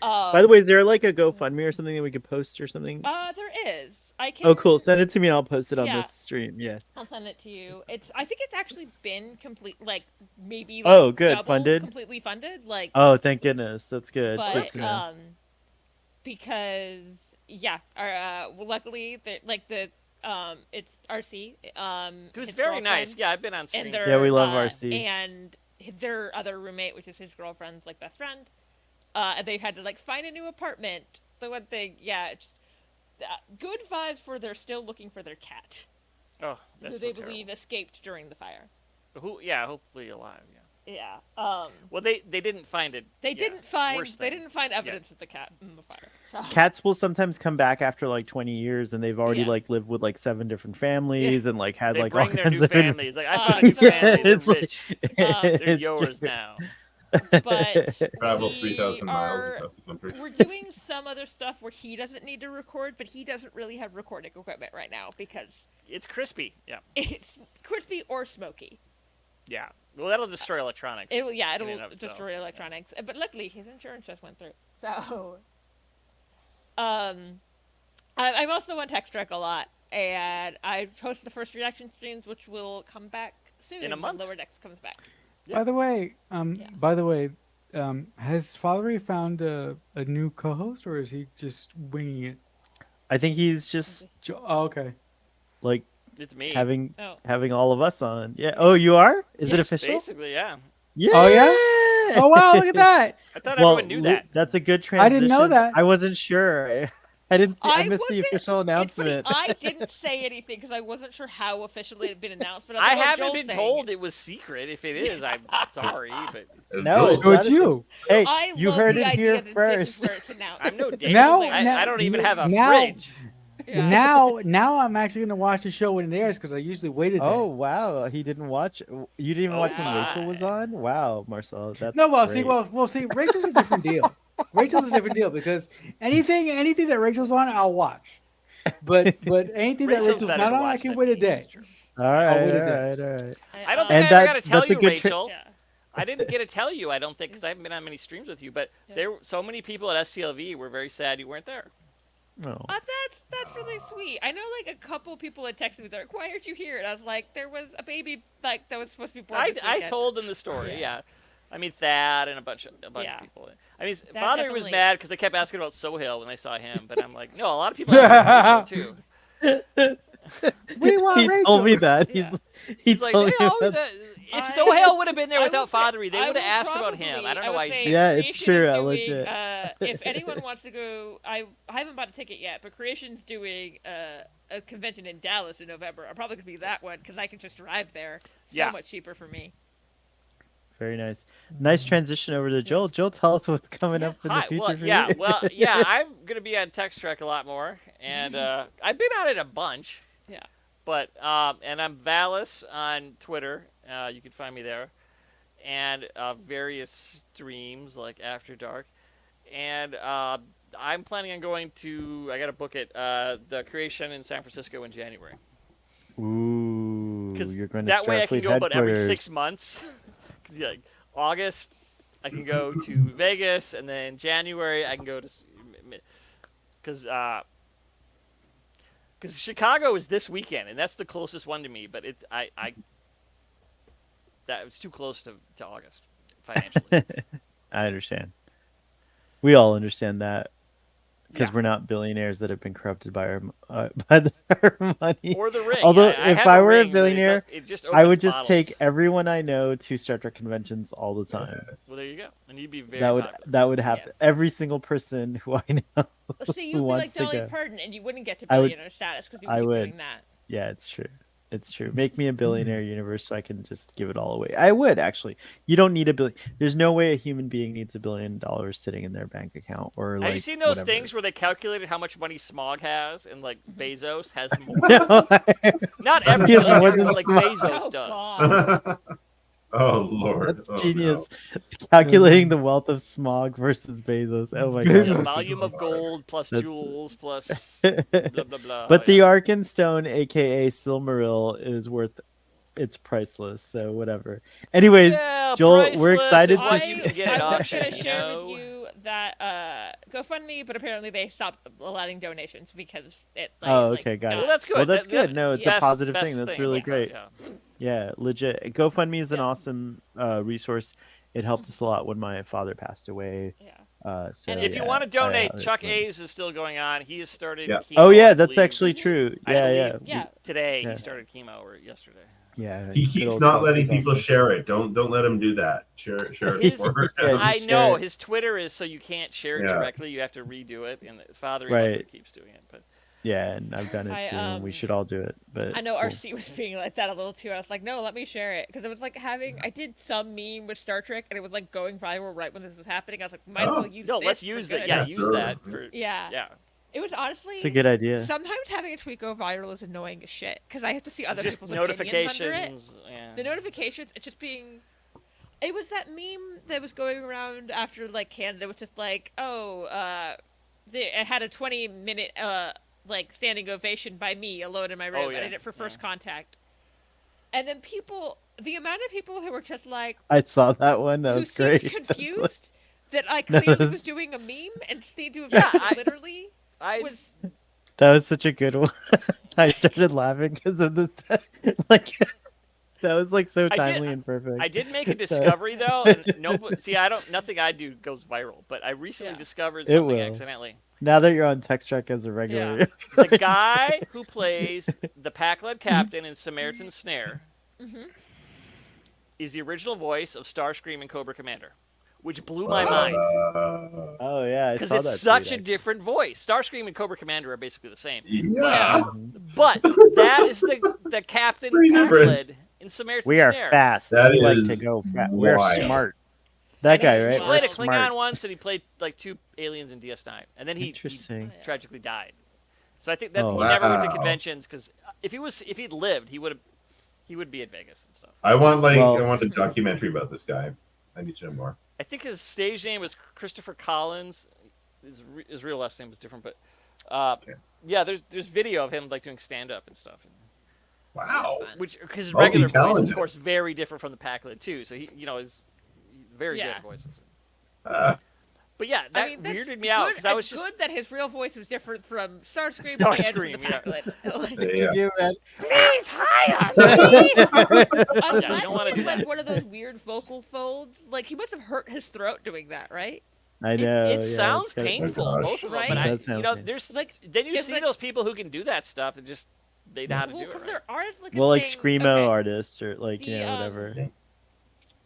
By the way, is there like a GoFundMe or something that we could post or something? There is. I can. Oh, cool. Send it to me and I'll post it on Yeah. this stream. Yeah. I'll send it to you. I think it's actually been complete, like maybe. Like, Oh, good. double Funded? Completely funded, like. Oh, thank goodness. That's good. Good But to know. because our luckily it's RC. It was his very nice. girlfriend, Yeah, I've been on stream. And their, Yeah, we love RC. And their other roommate, which is his girlfriend's like best friend, they had to like find a new apartment. The one thing, good vibes for they're still looking for their cat, Oh, who that's they so believe escaped during the fire. terrible. Yeah, hopefully alive. Yeah. Yeah. Well, they didn't find it. They yeah, didn't find worst they thing. didn't find evidence of the cat in the fire. So. Cats will sometimes come back after like 20 years and they've already Yeah. like lived with like 7 different families and like had They like all bring their kinds new of families. Like I Uh, found a new so- family. They're It's like- rich. Um, They're yours now. But travel we 3,000 miles are- across the country. We're doing some other stuff where he doesn't need to record, but he doesn't really have recording equipment right now because It's crispy. Yeah. it's crispy or smoky. Yeah. Well, that'll destroy electronics. It'll in and of itself. destroy electronics. But luckily, his insurance just went through. So, I'm also on Tech Trek a lot, and I host the first reaction streams, which will come back soon In a month? when Lower Decks comes back. Yeah. By the way, Yeah. has Father found a new co-host, or is he just winging it? I think he's just Oh, okay. like It's me. having Oh. all of us on. Yeah. Oh, you are? Is it Yeah, official? Basically, yeah. Yeah. Oh, yeah? Oh wow! Look at that. I thought Well, everyone knew that. that's a good transition. I didn't know that. I wasn't sure. I didn't. I I missed the wasn't- official It's funny, announcement. I didn't say anything because I wasn't sure how officially it had been announced. But I was like, haven't Joel's been saying told it. it was secret. If it is, I'm sorry, but No, So it's not a you. Hey, I you love heard the it idea here that first. This is where it's announced. I'm no David. Now- I don't even have a now- fridge. Yeah. Now I'm actually gonna watch the show when it airs because I usually wait a day. Oh wow, he didn't watch. You didn't even Oh watch when Rachel my. was on. Wow, Marcel, that's No, well, great. see, Rachel's a different deal. Rachel's a different deal because anything that Rachel's on, I'll watch. But anything that Rachel's better not to on, I watch can than wait a me, day. that's true. All right, wait a all day. right, all right. I don't Um, think And I ever got to that- tell that's a you, good tri- Rachel. Yeah. I didn't get to tell you. I don't think because I haven't been on many streams with you. But there, so many people at STLV were very sad you weren't there. Oh. That's really sweet. I know like a couple people had texted me. They're like, "Why aren't you here?" And I was like, "There was a baby like that was supposed to be born." this I weekend." told them the story. Yeah. Yeah. I mean Thad and a bunch Yeah. of people. I mean, That Father was definitely- mad because they kept asking about Sohail when they saw him. But I'm like, no, a lot of people asked about Rachel too. We want He Rachel. told me that. Yeah. He's like, told they me always. that. If I- Sohail would have been there I will without say- Fathery, they I would have will asked about him. probably- I don't know would why. say He Yeah, it's Creation true, is I doing, legit. If anyone wants to go, I haven't bought a ticket yet, but Creation's doing a convention in Dallas in November. I'm probably gonna be that one because I can just drive there. So Yeah. much cheaper for me. Very nice. Nice transition over to Joel. Joel, tell us what's coming Yeah. up in Hi. the future Well, for yeah. you. Well, yeah. I'm gonna be on Text Trek a lot more, and I've been on it a bunch. Yeah. But and I'm Valis on Twitter. You can find me there, and various streams like After Dark, and I'm planning on going to. I got to book it. The Creation in San Francisco in January. Ooh, Because you're going to that way I can Starfleet go about every headquarters. 6 months. Because like August, I can go to Vegas, and then January I can go to. Because Chicago is this weekend, and that's the closest one to me. But it's too close to August financially. I understand. We all understand that because Yeah. we're not billionaires that have been corrupted by our money. Or the ring. Although, I if have I a were a ring, but billionaire, it just I would opens just bottles. take everyone I know to Star Trek conventions all the time. Yes. Well, there you go, and you'd be very That would popular. happen. Every single person who I know So you'd who be wants like to Dolly go. Parton, and you wouldn't get to I would- billionaire status because you I would keep would. doing that. Yeah, it's true. It's true. Make me a billionaire universe so I can just give it all away. I would actually. You don't need a billion. There's no way a human being needs $1 billion sitting in their bank account or like. Have you seen those whatever. things where they calculated how much money Smog has, and like Bezos has more? No, Not every He has more billionaire, than but like Smog. Bezos Oh does. God. Oh Lord, that's oh, genius. Calculating the wealth of Smog versus Bezos. Oh my Bezos. The god. volume of gold plus That's- jewels plus blah blah blah. But the yeah. Arkenstone, aka Silmaril, is worth. It's priceless. So whatever. Anyways, Yeah, Joel, we're priceless, excited and to what see- you can get at I was auction, gonna share know? with you that GoFundMe, but apparently they stopped allowing donations because it. Like, Oh, like, okay, got it. Well, that's good. Well, that's That's good. No, it's best- a positive best thing. That's thing really about great. that, yeah. Yeah, legit. GoFundMe is an Yeah. awesome resource. It helped us a lot when my father passed away. Yeah. So And If you yeah, want to donate, I Chuck recommend- A's is still going on. He has started. Yeah. Chemo, Oh yeah, I that's believe. actually true. I Yeah, believe yeah, Yeah. Today Yeah. he started chemo or yesterday. yeah. He good keeps old not Chuck letting is people awesome. share it. Don't let him do that. Share it His- for him. Yeah, I just know share it. his Twitter is so you can't share it Yeah. directly. You have to redo it, and Father Right. keeps doing it. But Yeah, and I've done it I, too. And we should all do it. But I it's know cool. RC was being like that a little too. I was like, no, let me share it because it was like I did some meme with Star Trek and it was like going viral right when this was happening. I was like, might as well use no, this let's for use good. that. Yeah, Yeah, use sure. that for Yeah. yeah. It was honestly. It's a good idea. Sometimes having a tweet go viral is annoying as shit because I have to see other Just people's opinions under it. notifications. Yeah. The notifications, it's just being. It was that meme that was going around after like Canada was just like, oh, it had a 20-minute like standing ovation by me alone in my room. yeah. I did it for first contact, and then the amount of people who were just like, I saw that one. That who was seemed great. confused that I That clearly was was- doing a meme and seemed to have Yeah, taken it literally I was. That was such a good one. I started laughing because of the like. That was like so I did- timely and perfect. I did make a discovery though, and see, nothing I do goes viral, but I recently Yeah. discovered It something will. accidentally. Now that you're on Text Trek as a regular, Yeah. The guy who plays the Pac-Led captain in Samaritan Snare Mhm. is the original voice of Starscream and Cobra Commander, which blew my mind oh yeah, I because saw it's that. such tweet, a different voice. Starscream and Cobra Commander are basically the same, Yeah. actually. but that is the captain Pretty different. Pac-Led in Samaritan We are Snare. fast. That we like is to go fast. We're wild. smart. That And guy, he right? played a We're Klingon smart. once, and he played like 2 aliens in DS9, and then he Interesting. tragically died. So I think that Oh. he never went to Wow. conventions because if he'd lived, he would be at Vegas and stuff. I want Well- I want a documentary about this guy. I need to know more. I think his stage name was Christopher Collins. His real last name was different, but Okay. yeah, there's video of him like doing stand up and stuff. Wow. That's fun. Which because his regular voice, is, Multi-talented. of course, very different from the Pac-Led too. So he is very Yeah. good voices. Uh, But yeah, that I mean, that's weirded me out because I was it's just good that his real voice was different from Starscream, Starscream, and yeah. from the Pac-Led. Like, yeah. Could you, please hire unless don't wanna he do had like that. one of those weird vocal folds, like he must have hurt his throat doing that, right? I know. It yeah, sounds it's gotta- painful, Oh, gosh. both of them. Right? But That sounds painful. there's Like, then you it's see like- those people who can do that stuff that just they know how to Well, do it. because Right? there are like a Well, like thing, screamo okay, artists or like The, whatever.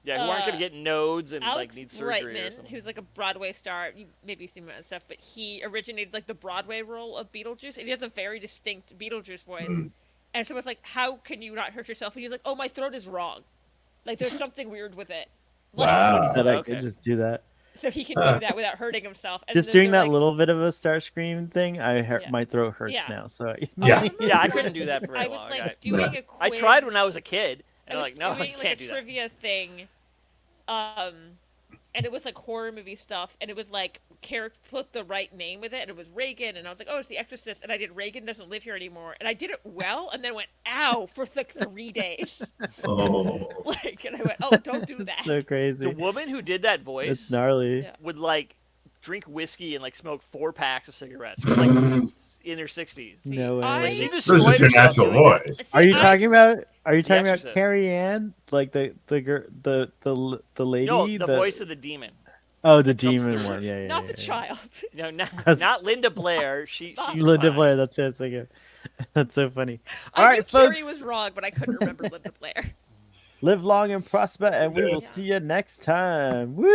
Yeah, who aren't going uh, to get nodes and like Alex need surgery or Reitman, something. who's like a Broadway star, maybe you've seen him and stuff, but he originated like the Broadway role of Beetlejuice, and he has a very distinct Beetlejuice voice. And someone's like, "How can you not hurt yourself?" And he's like, "Oh, my throat is wrong. Like there's something weird with it." Like, Wow. That I Okay. could just do that. so he can do that without hurting himself. And Just then doing they're that like, little bit of a Starscream thing, Yeah. my throat hurts Yeah. now. So Yeah. Yeah, I couldn't do that for very I was long. like doing a quiz. I tried when I was a kid, I and was like, no, I doing can't like a do that. trivia thing, and it was like horror movie stuff, and it was like character put the right name with it, and it was Reagan, and I was like, oh, it's The Exorcist, and I did Reagan doesn't live here anymore, and I did it well, and then went ow for like 3 days, Oh. like, and I went, oh, don't do that. so crazy. The woman who did that It's voice gnarly. Yeah. would like drink whiskey and like smoke 4 packs of cigarettes, She was, like in her 60s. No way. Like, she This destroyed is your herself natural doing that. voice. See, Are you I- talking about? Are you talking about Exorcist. Carrie Ann, like the lady? No, the voice of the demon. Oh, the comes demon through one. her. Yeah, yeah. Not yeah, the yeah. child. No, That's- not Linda Blair. She was Linda fine. Blair. That's what I was thinking. That's so funny. I All knew right, Carrie folks. was wrong, but I couldn't remember Linda Blair. Live long and prosper, and we will Yeah. see you next time. Woo!